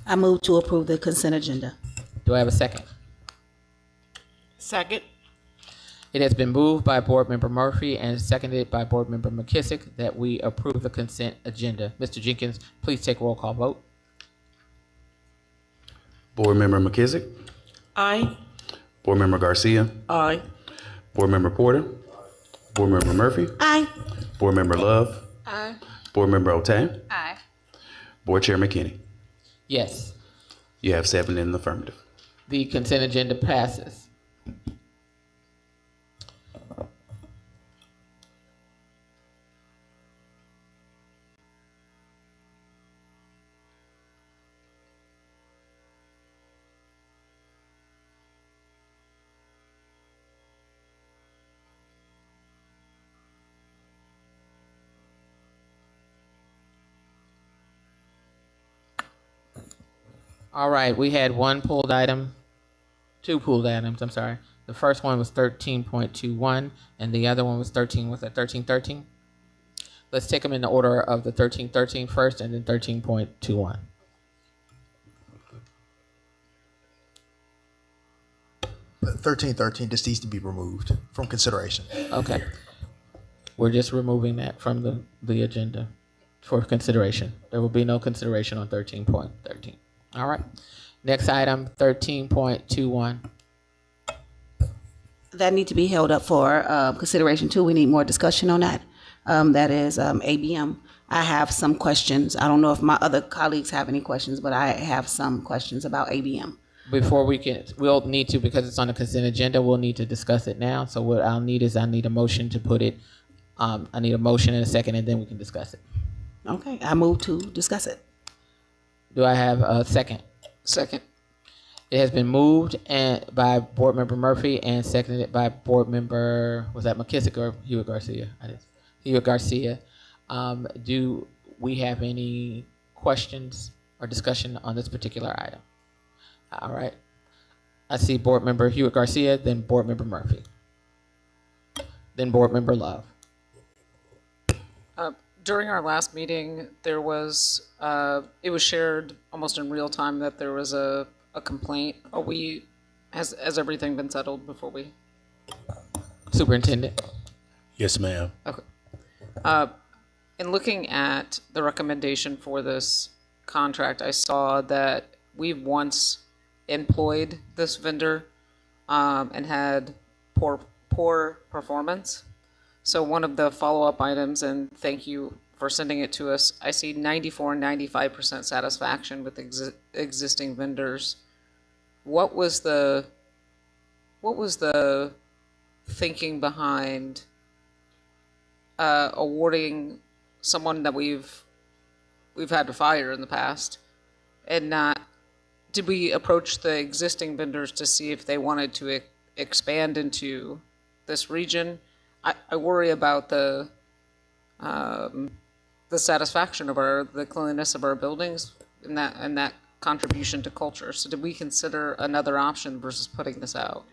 I move to approve the consent agenda. Do I have a second? Second. It has been moved by Board Member Murphy and seconded by Board Member McKissick that we approve the consent agenda. Mr. Jenkins, please take roll call vote. Board Member McKissick. Aye. Board Member Garcia. Aye. Board Member Porter. Board Member Murphy. Aye. Board Member Love. Aye. Board Member Otay. Aye. Board Chair McKinney. Yes, You have 7 in the affirmative. the consent agenda passes. All right, we had one pulled item, 2 pulled items, I'm sorry. The first one was 13.21 and the other one was 1313? Let's take them in the order of the 1313 first and then 13.21. The 1313 just needs to be removed from consideration. Okay. We're just removing that from the agenda for consideration. There will be no consideration on 13.13. All right. Next item, 13.21. That need to be held up for consideration too. We need more discussion on that. That is ABM. I have some questions. I don't know if my other colleagues have any questions, but I have some questions about ABM. Before we'll need to, because it's on the consent agenda, we'll need to discuss it now. So what I'll need is I need a motion to put it, I need a motion in a second and then we can discuss it. Okay, I move to discuss it. Do I have a second? Second. It has been moved by Board Member Murphy and seconded by Board Member, was that McKissick or Hewitt Garcia? Hewitt Garcia. Do we have any questions or discussion on this particular item? All right. I see Board Member Hewitt Garcia, then Board Member Murphy, then Board Member Love. during our last meeting, there was, it was shared almost in real time that there was a complaint. Has everything been settled before we? Superintendent. Yes, ma'am. Okay. In looking at the recommendation for this contract, I saw that we've once employed this vendor and had poor performance. So one of the follow-up items, and thank you for sending it to us, I see 94 and 95% satisfaction with existing vendors. What was the thinking behind awarding someone that we've had to fire in the past, and not, did we approach the existing vendors to see if they wanted to expand into this region? I worry about the satisfaction of the cleanliness of our buildings and that contribution to culture. So did we consider another option versus putting this out?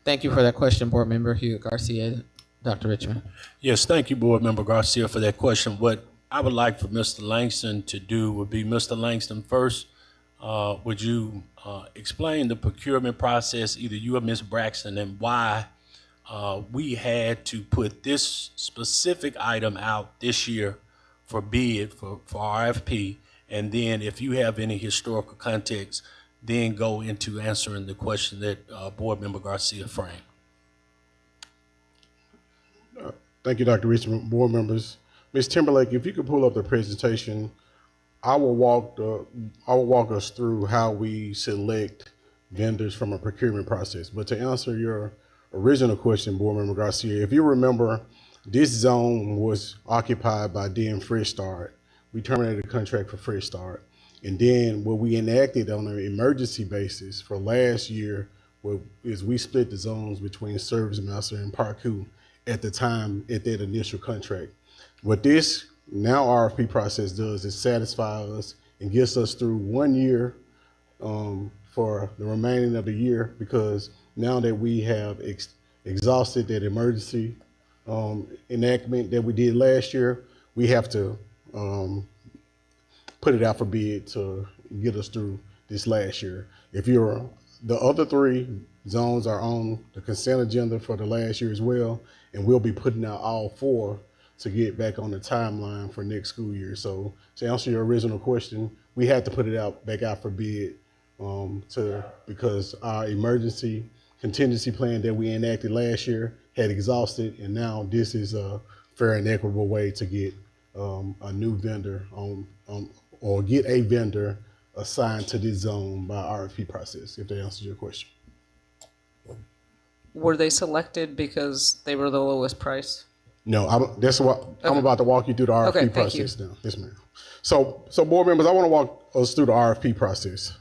Thank you for that question, Board Member Hugh Garcia. Dr. Richmond. Yes, thank you, Board Member Garcia, for that question. What I would like for Mr. Langston to do would be, Mr. Langston, first, would you explain the procurement process, either you or Ms. Braxton, and why we had to put this specific item out this year for bid, for RFP, and then if you have any historical context, then go into answering the question that Board Member Garcia framed. Thank you, Dr. Richmond. Board members, Ms. Timberlake, if you could pull up the presentation, I will walk us through how we select vendors from a procurement process. But to answer your original question, Board Member Garcia, if you remember, this zone was occupied by then Fresh Start. We terminated the contract for Fresh Start. And then what we enacted on an emergency basis for last year is we split the zones between Service Master and Parkview at the time at that initial contract. What this now RFP process does is satisfy us and gets us through 1 year for the remaining of the year, because now that we have exhausted that emergency enactment that we did last year, we have to put it out for bid to get us through this last year. The other 3 zones are on the consent agenda for the last year as well, and we'll be putting out all 4 to get back on the timeline for next school year. So to answer your original question, we had to put it back out for bid because our emergency contingency plan that we enacted last year had exhausted, and now this is a fair and equitable way to get a new vendor or get a vendor assigned to this zone by RFP process, if that answers your question. Were they selected because they were the lowest price? No, that's what I'm about to walk you through the RFP process now. Yes, ma'am. So board members, I want to walk us through the RFP process.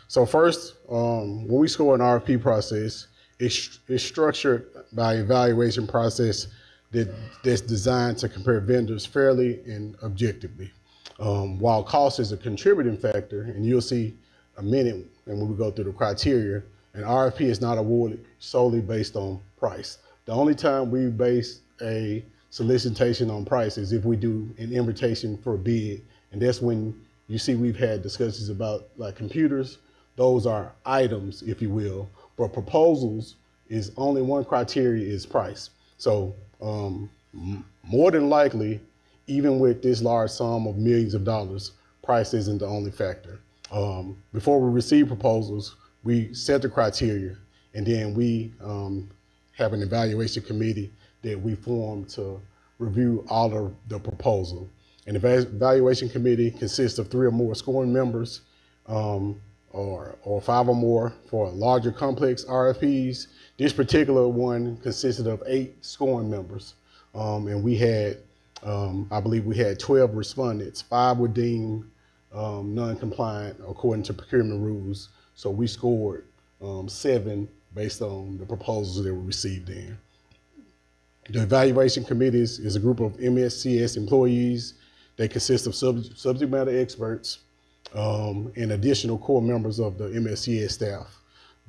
So first, when we score an RFP process, it's structured by evaluation process that's designed to compare vendors fairly and objectively. While cost is a contributing factor, and you'll see a minute when we go through the criteria, an RFP is not awarded solely based on price. The only time we base a solicitation on price is if we do an invitation for a bid, and that's when you see we've had discussions about like computers. Those are items, if you will, but proposals is only one criteria is price. So more than likely, even with this large sum of millions of dollars, price isn't the only factor. Before we receive proposals, we set the criteria, and then we have an evaluation committee that we form to review all of the proposal. And the evaluation committee consists of 3 or more scoring members, or 5 or more for larger complex RFPs. This particular one consisted of 8 scoring members. And we had, I believe we had 12 respondents. 5 were deemed non-compliant according to procurement rules. So we scored 7 based on the proposals that were received in. The evaluation committees is a group of MSCS employees. They consist of subject matter experts and additional core members of the MSCS staff.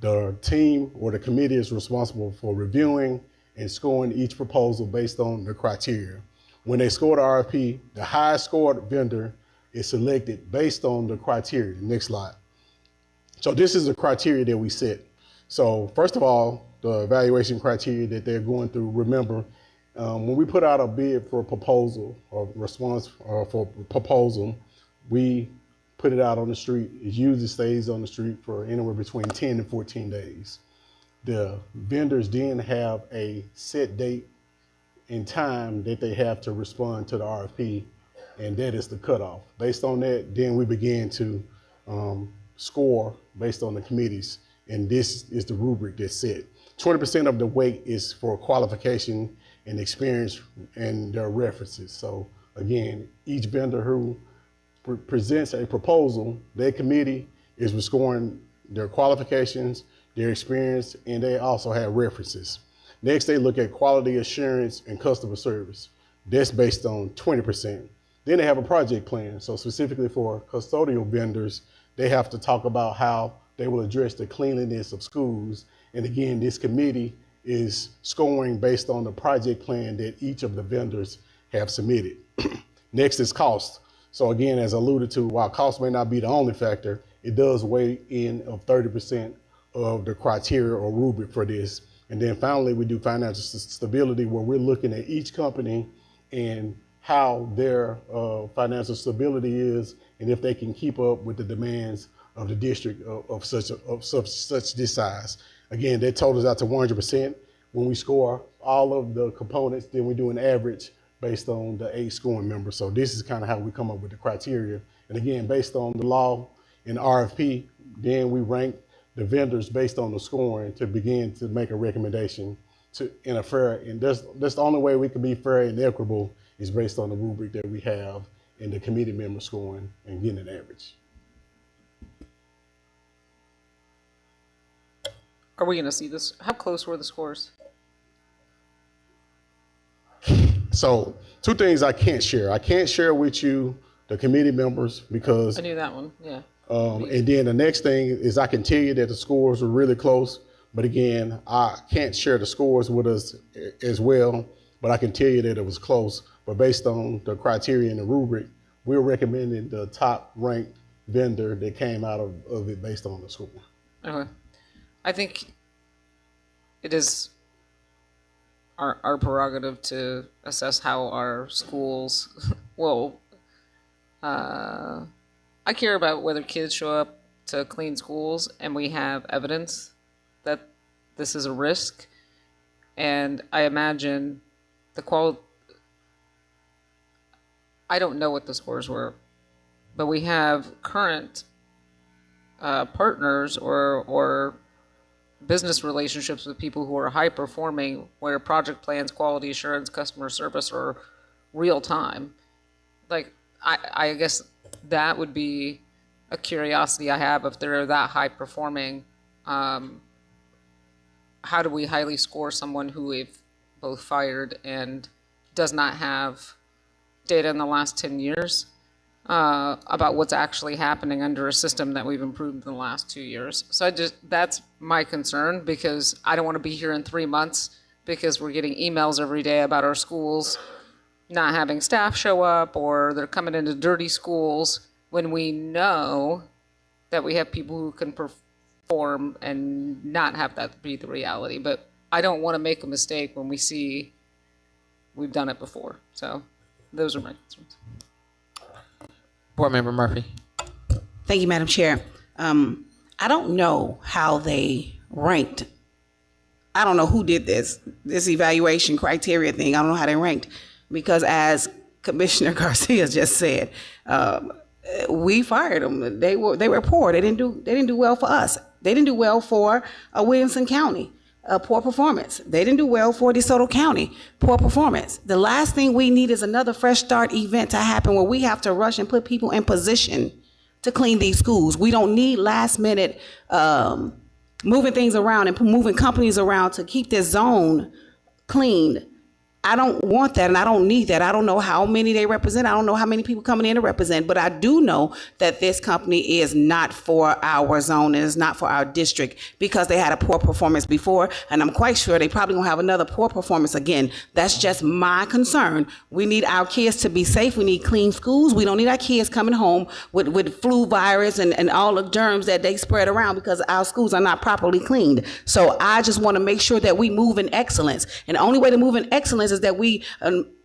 The team or the committee is responsible for reviewing and scoring each proposal based on the criteria. When they score the RFP, the highest scored vendor is selected based on the criteria. Next slide. So this is the criteria that we set. So first of all, the evaluation criteria that they're going through, remember, when we put out a bid for a proposal or response for proposal, we put it out on the street. It usually stays on the street for anywhere between 10 and 14 days. The vendors then have a set date and time that they have to respond to the RFP, and that is the cutoff. Based on that, then we begin to score based on the committees, and this is the rubric that's set. 20% of the weight is for qualification and experience and their references. So again, each vendor who presents a proposal, their committee is scoring their qualifications, their experience, and they also have references. Next, they look at quality assurance and customer service. That's based on 20%. Then they have a project plan. So specifically for custodial vendors, they have to talk about how they will address the cleanliness of schools. And again, this committee is scoring based on the project plan that each of the vendors have submitted. Next is cost. So again, as alluded to, while cost may not be the only factor, it does weigh in of 30% of the criteria or rubric for this. And then finally, we do financial stability, where we're looking at each company and how their financial stability is, and if they can keep up with the demands of the district of such this size. Again, that totals out to 100%. When we score all of the components, then we do an average based on the 8 scoring members. So this is kind of how we come up with the criteria. And again, based on the law and RFP, then we rank the vendors based on the scoring to begin to make a recommendation in a fair, and that's the only way we can be fair and equitable is based on the rubric that we have and the committee member scoring and getting an average. Are we going to see this? How close were the scores? So 2 things I can't share. I can't share with you the committee members because I knew that one, yeah. And then the next thing is I can tell you that the scores were really close, but again, I can't share the scores with us as well, but I can tell you that it was close. But based on the criteria and the rubric, we're recommending the top ranked vendor that came out of it based on the score. Okay. I think it is our prerogative to assess how our schools will I care about whether kids show up to clean schools and we have evidence that this is a risk. And I imagine I don't know what the scores were, but we have current partners or business relationships with people who are high performing, where project plans, quality assurance, customer service are real time. Like, I guess that would be a curiosity I have. If they're that high performing, how do we highly score someone who we've both fired and does not have data in the last 10 years about what's actually happening under a system that we've improved in the last 2 years? So that's my concern, because I don't want to be here in 3 months because we're getting emails every day about our schools not having staff show up, or they're coming into dirty schools, when we know that we have people who can perform and not have that be the reality. But I don't want to make a mistake when we see we've done it before. So those are my concerns. Board Member Murphy. Thank you, Madam Chair. I don't know how they ranked. I don't know who did this evaluation criteria thing. I don't know how they ranked, because as Commissioner Garcia just said, we fired them. They were poor. They didn't do well for us. They didn't do well for Williamson County. Poor performance. They didn't do well for DeSoto County. Poor performance. The last thing we need is another fresh start event to happen where we have to rush and put people in position to clean these schools. We don't need last minute moving things around and moving companies around to keep this zone cleaned I don't want that, and I don't need that. I don't know how many they represent. I don't know how many people coming in to represent, but I do know that this company is not for our zone. It is not for our district because they had a poor performance before, and I'm quite sure they probably gonna have another poor performance again. That's just my concern. We need our kids to be safe. We need clean schools. We don't need our kids coming home with flu virus and all the germs that they spread around because our schools are not properly cleaned. So I just want to make sure that we move in excellence. And the only way to move in excellence is that we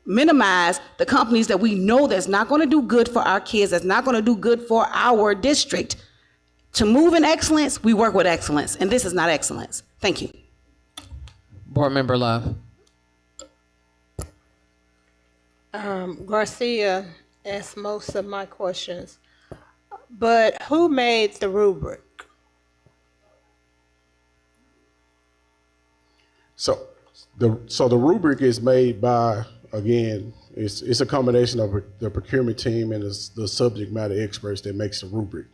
minimize the companies that we know that's not going to do good for our kids, that's not going to do good for our district. To move in excellence, we work with excellence. And this is not excellence. Thank you. Board Member Love. Garcia asked most of my questions, but who made the rubric? So the rubric is made by, again, it's a combination of the procurement team and the subject matter experts that makes the rubric.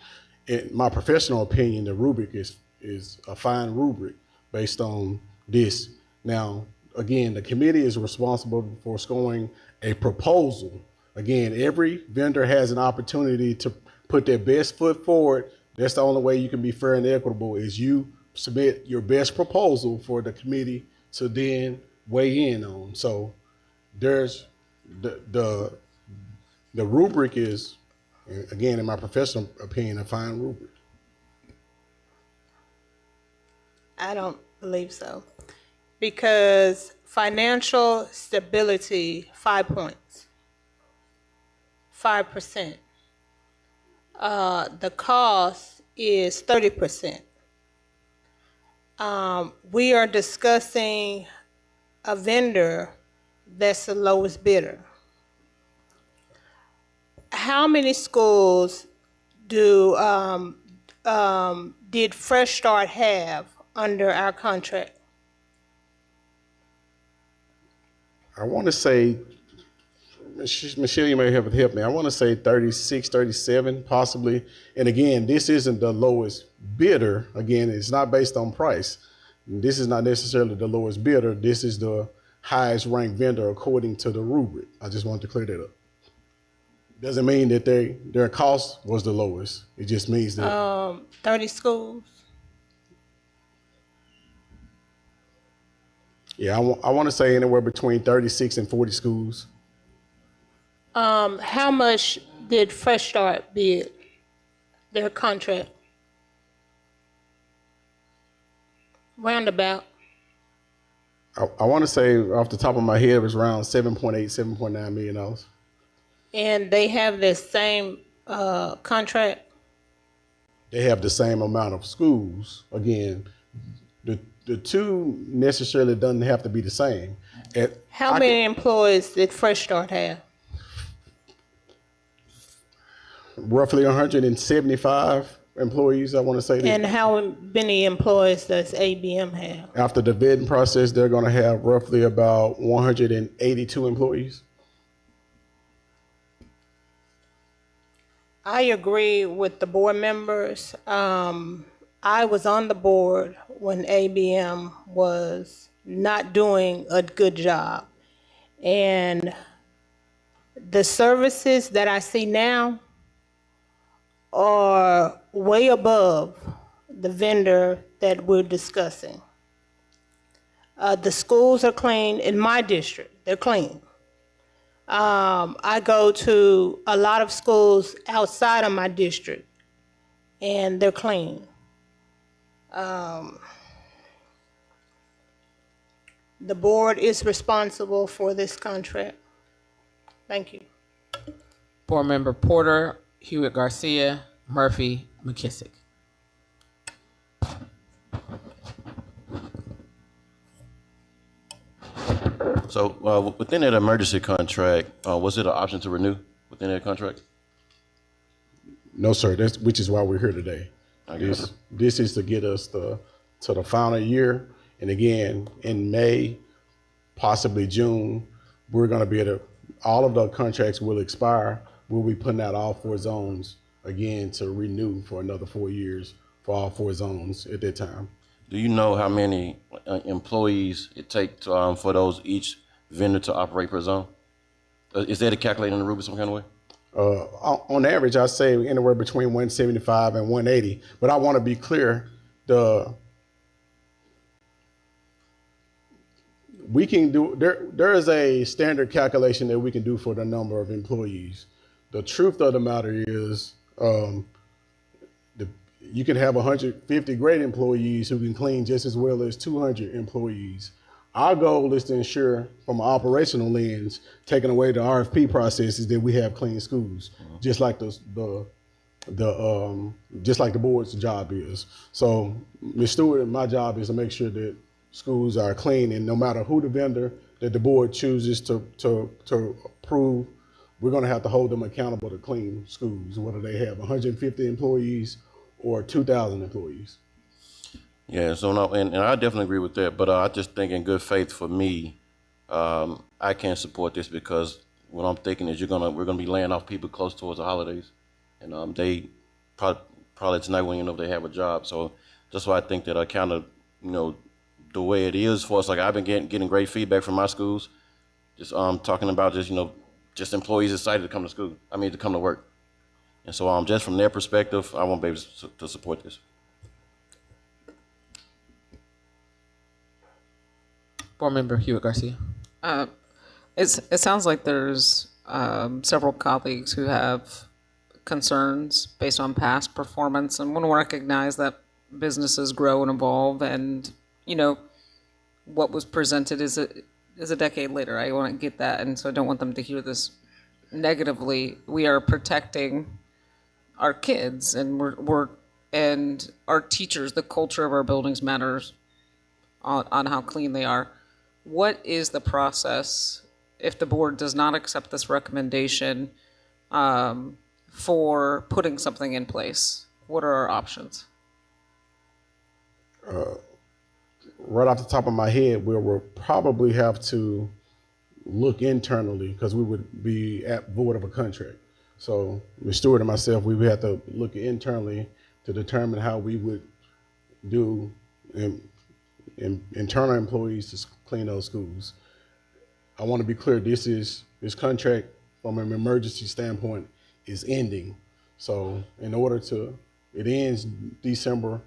In my professional opinion, the rubric is a fine rubric based on this. Now, again, the committee is responsible for scoring a proposal. Again, every vendor has an opportunity to put their best foot forward. That's the only way you can be fair and equitable is you submit your best proposal for the committee to then weigh in on. So there's the rubric is, again, in my professional opinion, a fine rubric. I don't believe so. Because financial stability, 5 points, 5%. The cost is 30%. We are discussing a vendor that's the lowest bidder. How many schools did Fresh Start have under our contract? I want to say, Michelle, you may have to help me. I want to say 36, 37, possibly. And again, this isn't the lowest bidder. Again, it's not based on price. This is not necessarily the lowest bidder. This is the highest ranked vendor according to the rubric. I just wanted to clear that up. Doesn't mean that their cost was the lowest. It just means that 30 schools. Yeah, I want to say anywhere between 36 and 40 schools. How much did Fresh Start bid their contract? Roundabout. I want to say off the top of my head, it was around $7.8, $7.9 million. And they have the same contract? They have the same amount of schools. Again, the two necessarily doesn't have to be the same. How many employees did Fresh Start have? Roughly 175 employees, I want to say. And how many employees does ABM have? After the bidding process, they're going to have roughly about 182 employees. I agree with the board members. I was on the board when ABM was not doing a good job. And the services that I see now are way above the vendor that we're discussing. The schools are clean in my district. They're clean. I go to a lot of schools outside of my district, and they're clean. The board is responsible for this contract. Thank you. Board Member Porter, Hewitt Garcia, Murphy, McKissick. So within that emergency contract, was it an option to renew within that contract? No, sir. Which is why we're here today. This is to get us to the final year. And again, in May, possibly June, we're going to be all of the contracts will expire. We'll be putting out all 4 zones again to renew for another 4 years for all 4 zones at that time. Do you know how many employees it takes for those each vendor to operate per zone? Is that a calculated in the rubric some kind of way? On average, I say anywhere between 175 and 180. But I want to be clear, we can do, there is a standard calculation that we can do for the number of employees. The truth of the matter is, you can have 150 great employees who can clean just as well as 200 employees. Our goal is to ensure, from an operational lens, taking away the RFP processes, that we have clean schools, just like just like the board's job is. So, Ms. Stewart, my job is to make sure that schools are clean, and no matter who the vendor that the board chooses to approve, we're going to have to hold them accountable to clean schools, whether they have 150 employees or 2,000 employees. Yeah, so no, and I definitely agree with that, but I just think in good faith for me, I can't support this because what I'm thinking is we're gonna be laying off people close towards the holidays, and they probably tonight won't even know if they have a job. So that's why I think that I kind of, the way it is for us, like I've been getting great feedback from my schools, just talking about just employees excited to come to school. To come to work, and so just from their perspective, I won't be able to support this. Board Member Hewitt Garcia. It sounds like there's several colleagues who have concerns based on past performance and want to recognize that businesses grow and evolve, and what was presented is a decade later. I want to get that, and so I don't want them to hear this negatively. We are protecting our kids, and and our teachers. The culture of our buildings matters on how clean they are. What is the process if the board does not accept this recommendation for putting something in place? What are our options? Right off the top of my head, we'll probably have to look internally because we would be at void of a contract. So Ms. Stewart and myself, we would have to look internally to determine how we would do internal employees to clean those schools. I want to be clear, this contract from an emergency standpoint is ending. So it ends December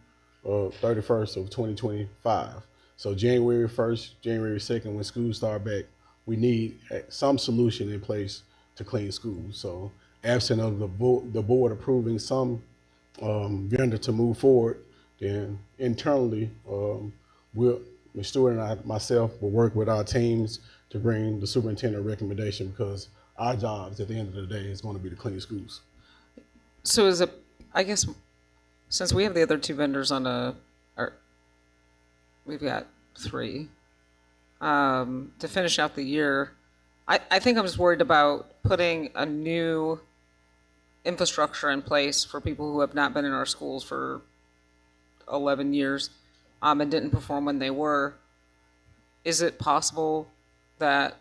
31st of 2025. So January 1st, January 2nd, when schools start back, we need some solution in place to clean schools. So absent of the board approving some vendor to move forward, then internally, Ms. Stewart and myself will work with our teams to bring the superintendent recommendation, because our jobs at the end of the day is going to be to clean schools. So is it, I guess, since we have the other two vendors we've got three, to finish out the year, I think I'm just worried about putting a new infrastructure in place for people who have not been in our schools for 11 years and didn't perform when they were. Is it possible that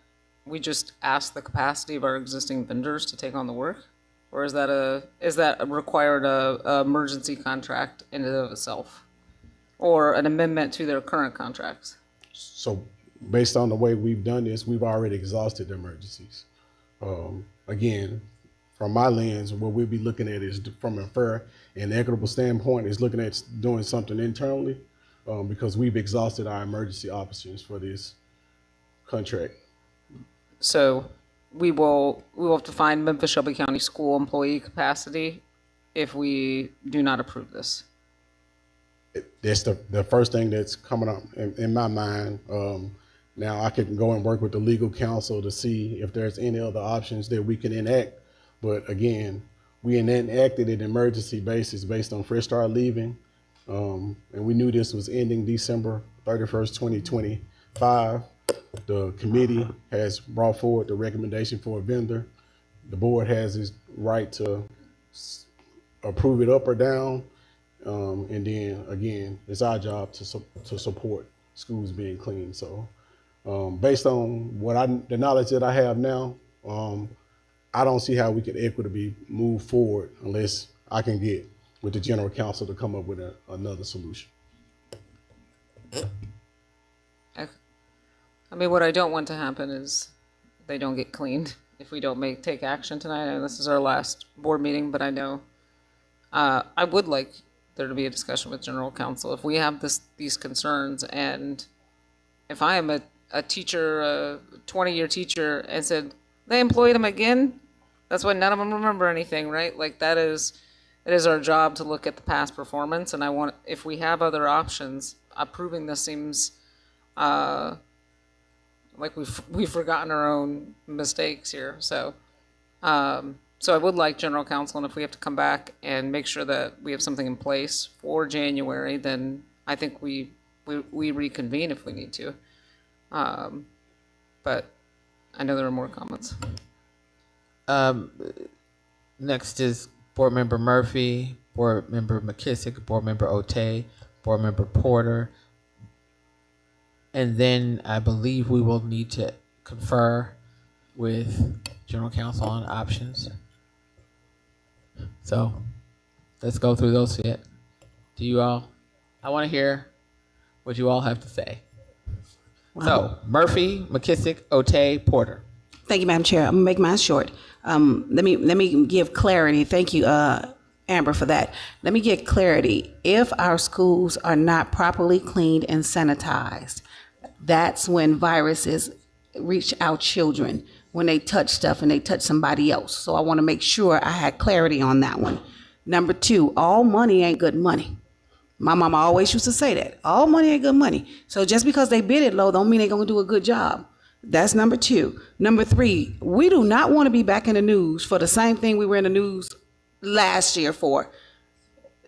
we just ask the capacity of our existing vendors to take on the work? Or is that required a emergency contract in and of itself? Or an amendment to their current contracts? So based on the way we've done this, we've already exhausted the emergencies. Again, from my lens, what we'll be looking at is, from a fair and equitable standpoint, is looking at doing something internally, because we've exhausted our emergency options for this contract. So we will have to find Memphis-Shelby County School employee capacity if we do not approve this. That's the first thing that's coming up in my mind. Now I can go and work with the legal counsel to see if there's any other options that we can enact. But again, we enacted an emergency basis based on Fresh Start leaving. And we knew this was ending December 31st, 2025. The committee has brought forward the recommendation for a vendor. The board has its right to approve it up or down. And then again, it's our job to support schools being clean. So based on the knowledge that I have now, I don't see how we can equitably move forward unless I can get with the general counsel to come up with another solution. I mean, what I don't want to happen is they don't get cleaned if we don't take action tonight. I know this is our last board meeting, but I know I would like there to be a discussion with general counsel if we have these concerns, and if I am a teacher, a 20-year teacher, and said they employed them again, that's why none of them remember anything, right? Like it is our job to look at the past performance, and if we have other options, approving this seems like we've forgotten our own mistakes here. So so I would like general counsel, and if we have to come back and make sure that we have something in place for January, then I think we reconvene if we need to. But I know there are more comments. Next is Board Member Murphy, Board Member McKissick, Board Member Otey, Board Member Porter. And then I believe we will need to confer with general counsel on options. So let's go through those yet. I want to hear what you all have to say. Wow. So Murphy, McKissick, Otey, Porter. Thank you, Madam Chair. I'm gonna make mine short. Let me give clarity. Thank you, Amber, for that. Let me get clarity. If our schools are not properly cleaned and sanitized, that's when viruses reach our children, when they touch stuff and they touch somebody else. So I want to make sure I had clarity on that one. Number two, all money ain't good money. My mama always used to say that. All money ain't good money. So just because they bid it low don't mean they're going to do a good job. That's number two. Number three, we do not want to be back in the news for the same thing we were in the news last year for,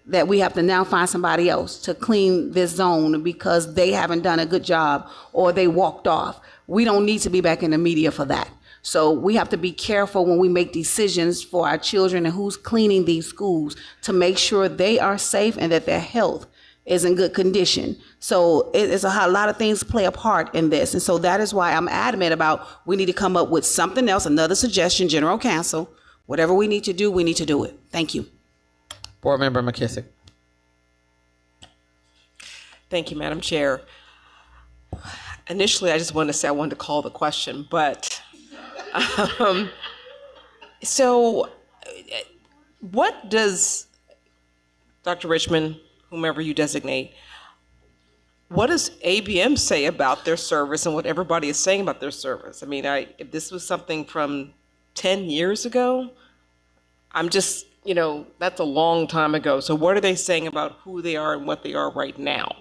that we have to now find somebody else to clean this zone because they haven't done a good job or they walked off. We don't need to be back in the media for that. So we have to be careful when we make decisions for our children and who's cleaning these schools to make sure they are safe and that their health is in good condition. So it's a lot of things play a part in this. And so that is why I'm adamant about we need to come up with something else, another suggestion, general counsel, whatever we need to do it. Thank you. Board Member McKissick. Thank you, Madam Chair. Initially, I just wanted to say I wanted to call the question, but so what does Dr. Richmond, whomever you designate, what does ABM say about their service and what everybody is saying about their service? I mean, if this was something from 10 years ago, I'm just, that's a long time ago. So what are they saying about who they are and what they are right now?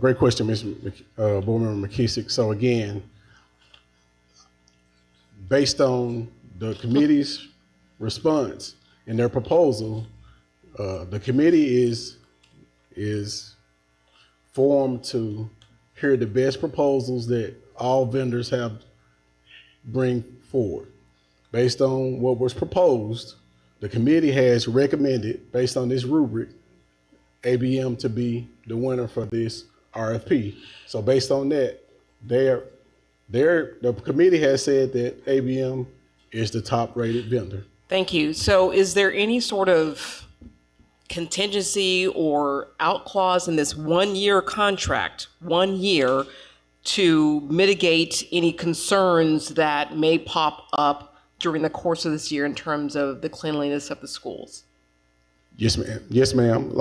Great question, Ms. Board Member McKissick. So again, based on the committee's response and their proposal, the committee is formed to hear the best proposals that all vendors have bring forward. Based on what was proposed, the committee has recommended, based on this rubric, ABM to be the winner for this RFP. So based on that, the committee has said that ABM is the top rated vendor. Thank you. So is there any sort of contingency or out clause in this 1 year contract, 1 year, to mitigate any concerns that may pop up during the course of this year in terms of the cleanliness of the schools? Yes, ma'am. Yes, ma'am.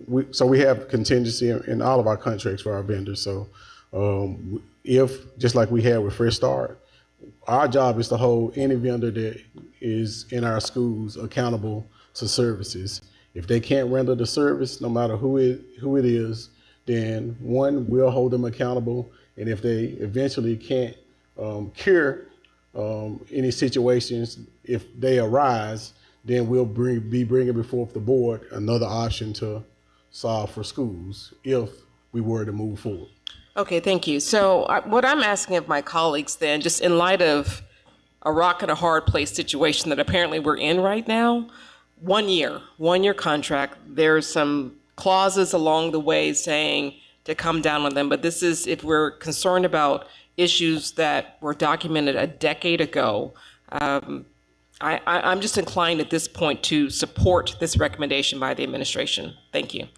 We have contingency in all of our contracts for our vendors. So if, just like we had with Fresh Start, our job is to hold any vendor that is in our schools accountable to services. If they can't render the service, no matter who it is, then one, we'll hold them accountable. And if they eventually can't cure any situations, if they arise, then we'll be bringing before the board another option to solve for schools if we were to move forward. Okay, thank you. So what I'm asking of my colleagues then, just in light of a rock and a hard place situation that apparently we're in right now, 1 year contract, there's some clauses along the way saying to come down on them, but this is if we're concerned about issues that were documented a decade ago. I'm just inclined at this point to support this recommendation by the administration. Thank you.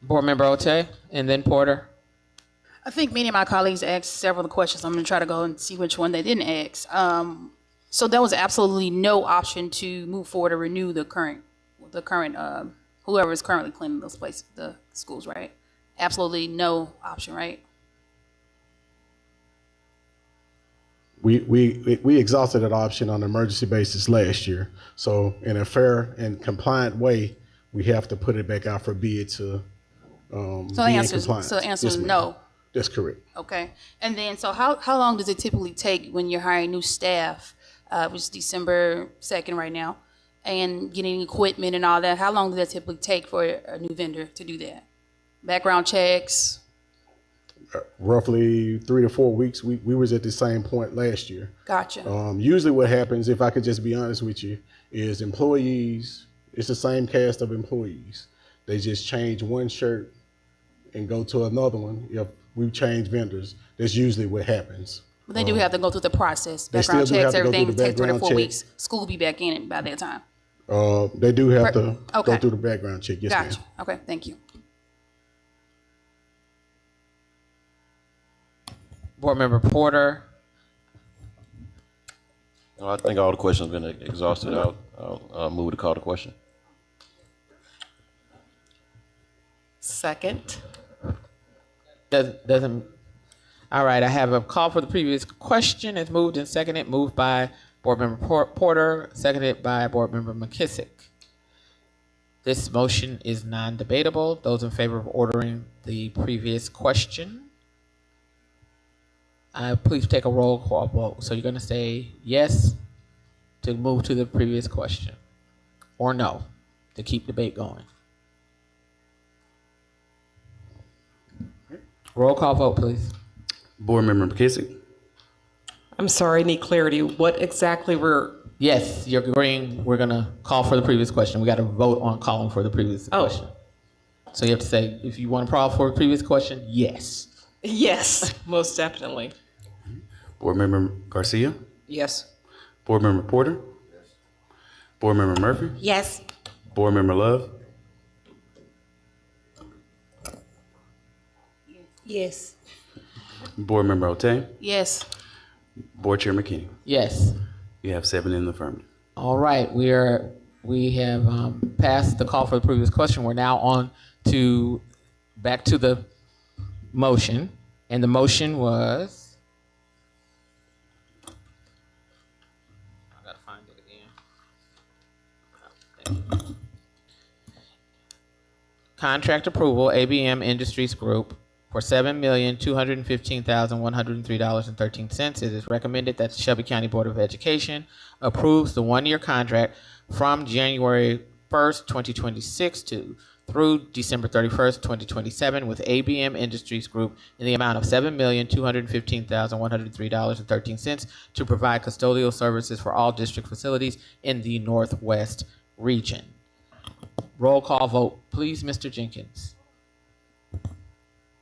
Board Member Ote, and then Porter. I think many of my colleagues asked several of the questions. I'm going to try to go and see which one they didn't ask. So there was absolutely no option to move forward or renew the current whoever is currently cleaning those places, the schools, right? Absolutely no option, right? We exhausted that option on an emergency basis last year. So in a fair and compliant way, we have to put it back out for bid to So be the in answer compliance. is Yes, ma'am. no. That's correct. Okay. And then, so how long does it typically take when you're hiring new staff, which is December 2nd right now, and getting equipment and all that? How long does that typically take for a new vendor to do that? Background checks? Roughly 3 to 4 weeks. We was at the same point last year. Gotcha. Usually what happens, if I could just be honest with you, is employees, it's the same cast of employees. They just change one shirt and go to another one. If we change vendors, that's usually what happens. But they do have to go through the process. They Background still do have checks, to go through everything the takes 3 to background 4 check. weeks. School will be back in it by that time. They do have to Okay. go through the background check. Yes, Gotcha. ma'am. Okay, thank you. Board Member Porter. I think all the questions have been exhausted. I'll move to call the question. Second. Doesn't. All right, I have a call for the previous question. It's moved and seconded. Moved by Board Member Porter, seconded by Board Member McKissick. This motion is non-debatable. Those in favor of ordering the previous question, please take a roll call vote. So you're going to say yes to move to the previous question, or no to keep debate going. Roll call vote, please. Board Member McKissick. I'm sorry, I need clarity. What exactly were... Yes, you're agreeing we're going to call for the previous question. We got to vote on calling for the previous question. So you have to say, if you want to call for the previous question, yes. Yes, most definitely. Board Member Garcia. Yes. Board Member Porter. Yes. Board Member Murphy. Yes. Board Member Love. Yes. Board Member Ote. Yes. Board Chair McKinney. Yes. You have 7 in the affirmative. All right, we have passed the call for the previous question. We're now on to back to the motion, and the motion was. I gotta find it again. Contract approval, ABM Industries Group, for $7,215,103.13. It is recommended that the Shelby County Board of Education approves the one-year contract from January 1st, 2026 through December 31st, 2027 with ABM Industries Group in the amount of $7,215,103.13 to provide custodial services for all district facilities in the Northwest region. Roll call vote, please, Mr. Jenkins.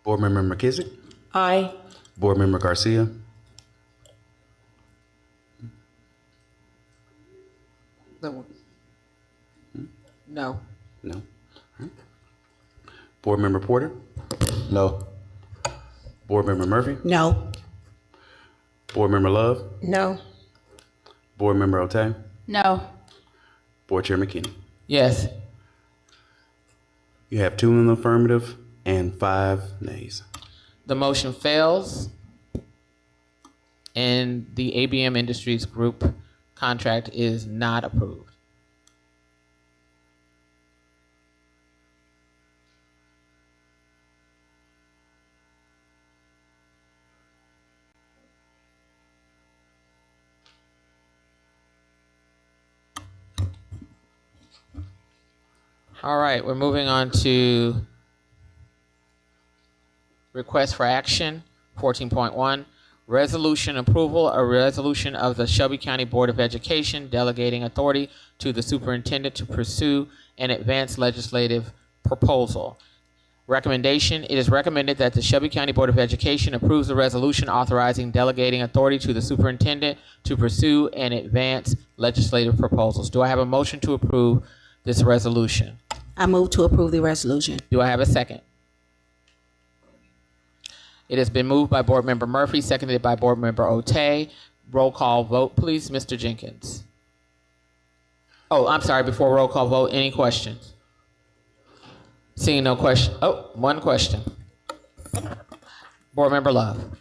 Board Member McKissick. Aye. Board Member Garcia. No. No. Board Member Porter. No. Board Member Murphy. No. Board Member Love. No. Board Member Ote. No. Board Chair McKinney. Yes. You have 2 in the affirmative and 5 nays. The motion fails, and the ABM Industries Group contract is not approved. All right, we're moving on to request for action, 14.1, resolution approval, a resolution of the Shelby County Board of Education delegating authority to the superintendent to pursue an advanced legislative proposal. Recommendation, it is recommended that the Shelby County Board of Education approves the resolution authorizing delegating authority to the superintendent to pursue an advanced legislative proposals. Do I have a motion to approve this resolution? I move to approve the resolution. Do I have a second? It has been moved by Board Member Murphy, seconded by Board Member Otey. Roll call vote, please, Mr. Jenkins. Oh, I'm sorry, before roll call vote, any questions? Seeing no question, oh, one question. Board Member Love.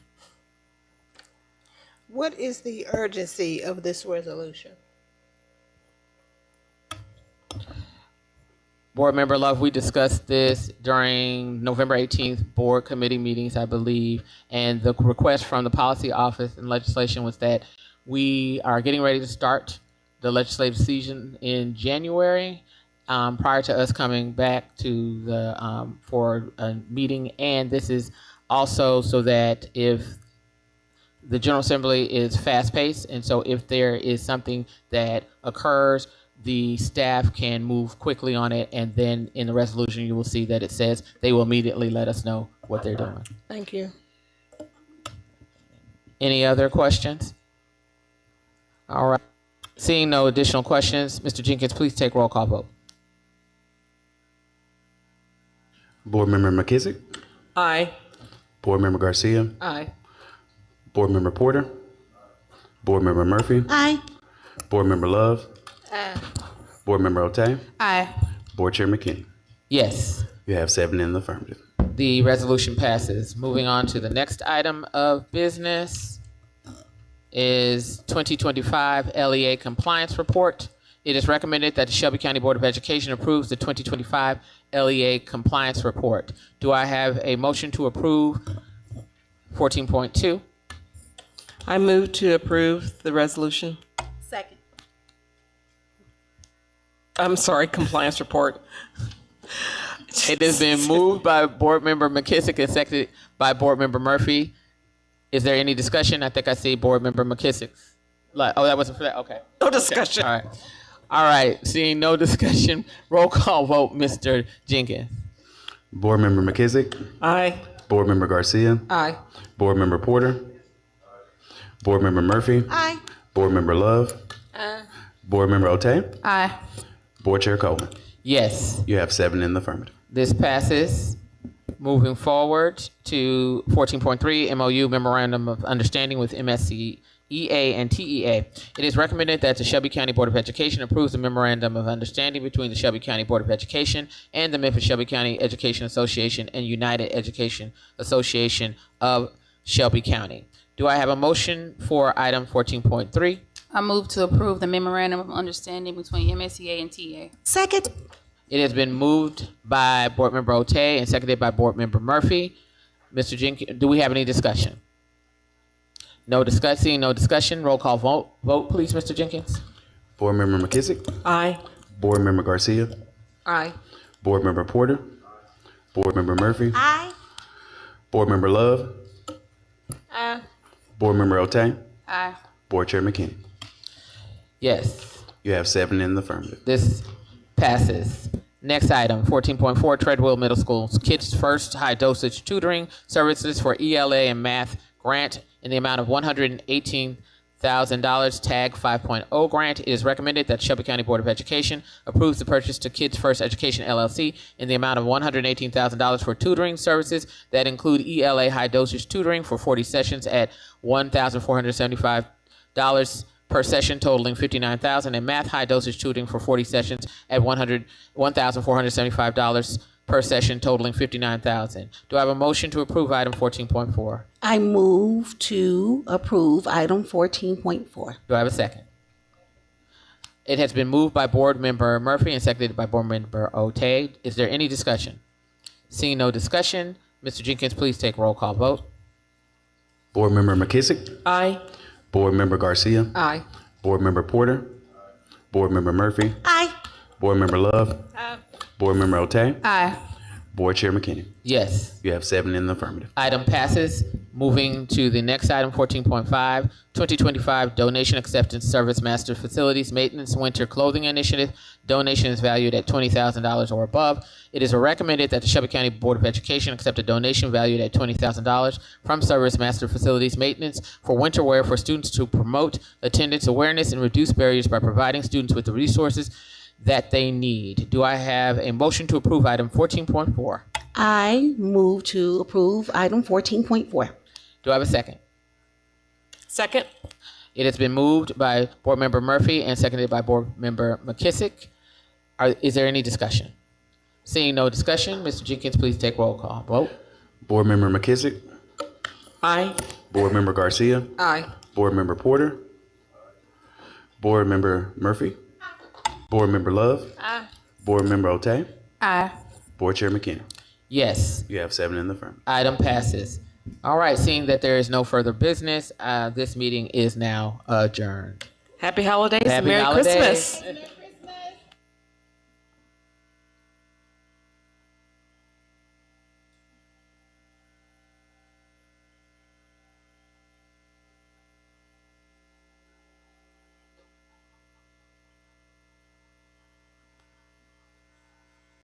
What is the urgency of this resolution? Board Member Love, we discussed this during November 18th board committee meetings, I believe, and the request from the policy office and legislation was that we are getting ready to start the legislative season in January, prior to us coming back to the for a meeting, and this is also so that if the General Assembly is fast-paced, and so if there is something that occurs, the staff can move quickly on it, and then in the resolution you will see that it says they will immediately let us know what they're doing. Thank you. Any other questions? All right. Seeing no additional questions, Mr. Jenkins, please take roll call vote. Board Member McKissick. Aye. Board Member Garcia. Aye. Board Member Porter. Board Member Murphy. Aye. Board Member Love. Aye. Board Member Otey. Aye. Board Chair McKinney. Yes. You have 7 in the affirmative. The resolution passes. Moving on to the next item of business is 2025 LEA Compliance Report. It is recommended that the Shelby County Board of Education approves the 2025 LEA Compliance Report. Do I have a motion to approve 14.2? I move to approve the resolution. Second. I'm sorry, compliance report. It has been moved by Board Member McKissick and seconded by Board Member Murphy. Is there any discussion? I think I see Board Member McKissick. Oh, that wasn't for that? Okay. No discussion. Okay. All right. All right. Seeing no discussion, roll call vote, Mr. Jenkins. Board Member McKissick. Aye. Board Member Garcia. Aye. Board Member Porter. Board Member Murphy. Aye. Board Member Love. Board Member Otey. Aye. Board Chair Coleman. Yes. You have 7 in the affirmative. This passes. Moving forward to 14.3, MOU Memorandum of Understanding with MSCS and TEA. It is recommended that the Shelby County Board of Education approves the Memorandum of Understanding between the Shelby County Board of Education and the Memphis-Shelby County Education Association and United Education Association of Shelby County. Do I have a motion for item 14.3? I move to approve the memorandum of understanding between MSCA and TA. Second. It has been moved by Board Member Otey and seconded by Board Member Murphy. Mr. Jenkins, do we have any discussion? No discussing, no discussion. Roll call vote. Vote, please, Mr. Jenkins. Board Member McKissick. Aye. Board Member Garcia. Aye. Board Member Porter. Board Member Murphy. Aye. Board Member Love. Aye. Board Member Otey. Aye. Board Chair McKinney. Yes. You have 7 in the affirmative. This passes. Next item, 14.4, Treadwell Middle School Kids First High Dosage Tutoring Services for ELA and Math Grant in the amount of $118,000, tag 5.0 grant. It is recommended that Shelby County Board of Education approves the purchase to Kids First Education LLC in the amount of $118,000 for tutoring services that include ELA high dosage tutoring for 40 sessions at $1,475 per session, totaling $59,000, and math high dosage tutoring for 40 sessions at $1,475 per session, totaling $59,000. Do I have a motion to approve item 14.4? I move to approve item 14.4. Do I have a second? It has been moved by Board Member Murphy and seconded by Board Member Otey. Is there any discussion? Seeing no discussion, Mr. Jenkins, please take roll call vote. Board Member McKissick. Aye. Board Member Garcia. Aye. Board Member Porter. Board Member Murphy. Aye. Board Member Love. Board Member Otey. Aye. Board Chair McKinney. Yes. You have 7 in the affirmative. Item passes. Moving to the next item, 14.5, 2025 Donation Acceptance Service Master Facilities Maintenance Winter Clothing Initiative. Donation is valued at $20,000 or above. It is recommended that the Shelby County Board of Education accept a donation valued at $20,000 from Service Master Facilities Maintenance for winter wear for students to promote attendance awareness and reduce barriers by providing students with the resources that they need. Do I have a motion to approve item 14.4? I move to approve item 14.4. Do I have a second? Second. It has been moved by Board Member Murphy and seconded by Board Member McKissick. Is there any discussion? Seeing no discussion, Mr. Jenkins, please take roll call. Vote. Board Member McKissick. Aye. Board Member Garcia. Aye. Board Member Porter. Board Member Murphy. Board Member Love. Aye. Board Member Otay. Aye. Board Chair McKinney. Yes. You have 7 in the affirmative. Item passes. All right, seeing that there is no further business, this meeting is now adjourned. Happy holidays and Happy Merry holidays. Christmas.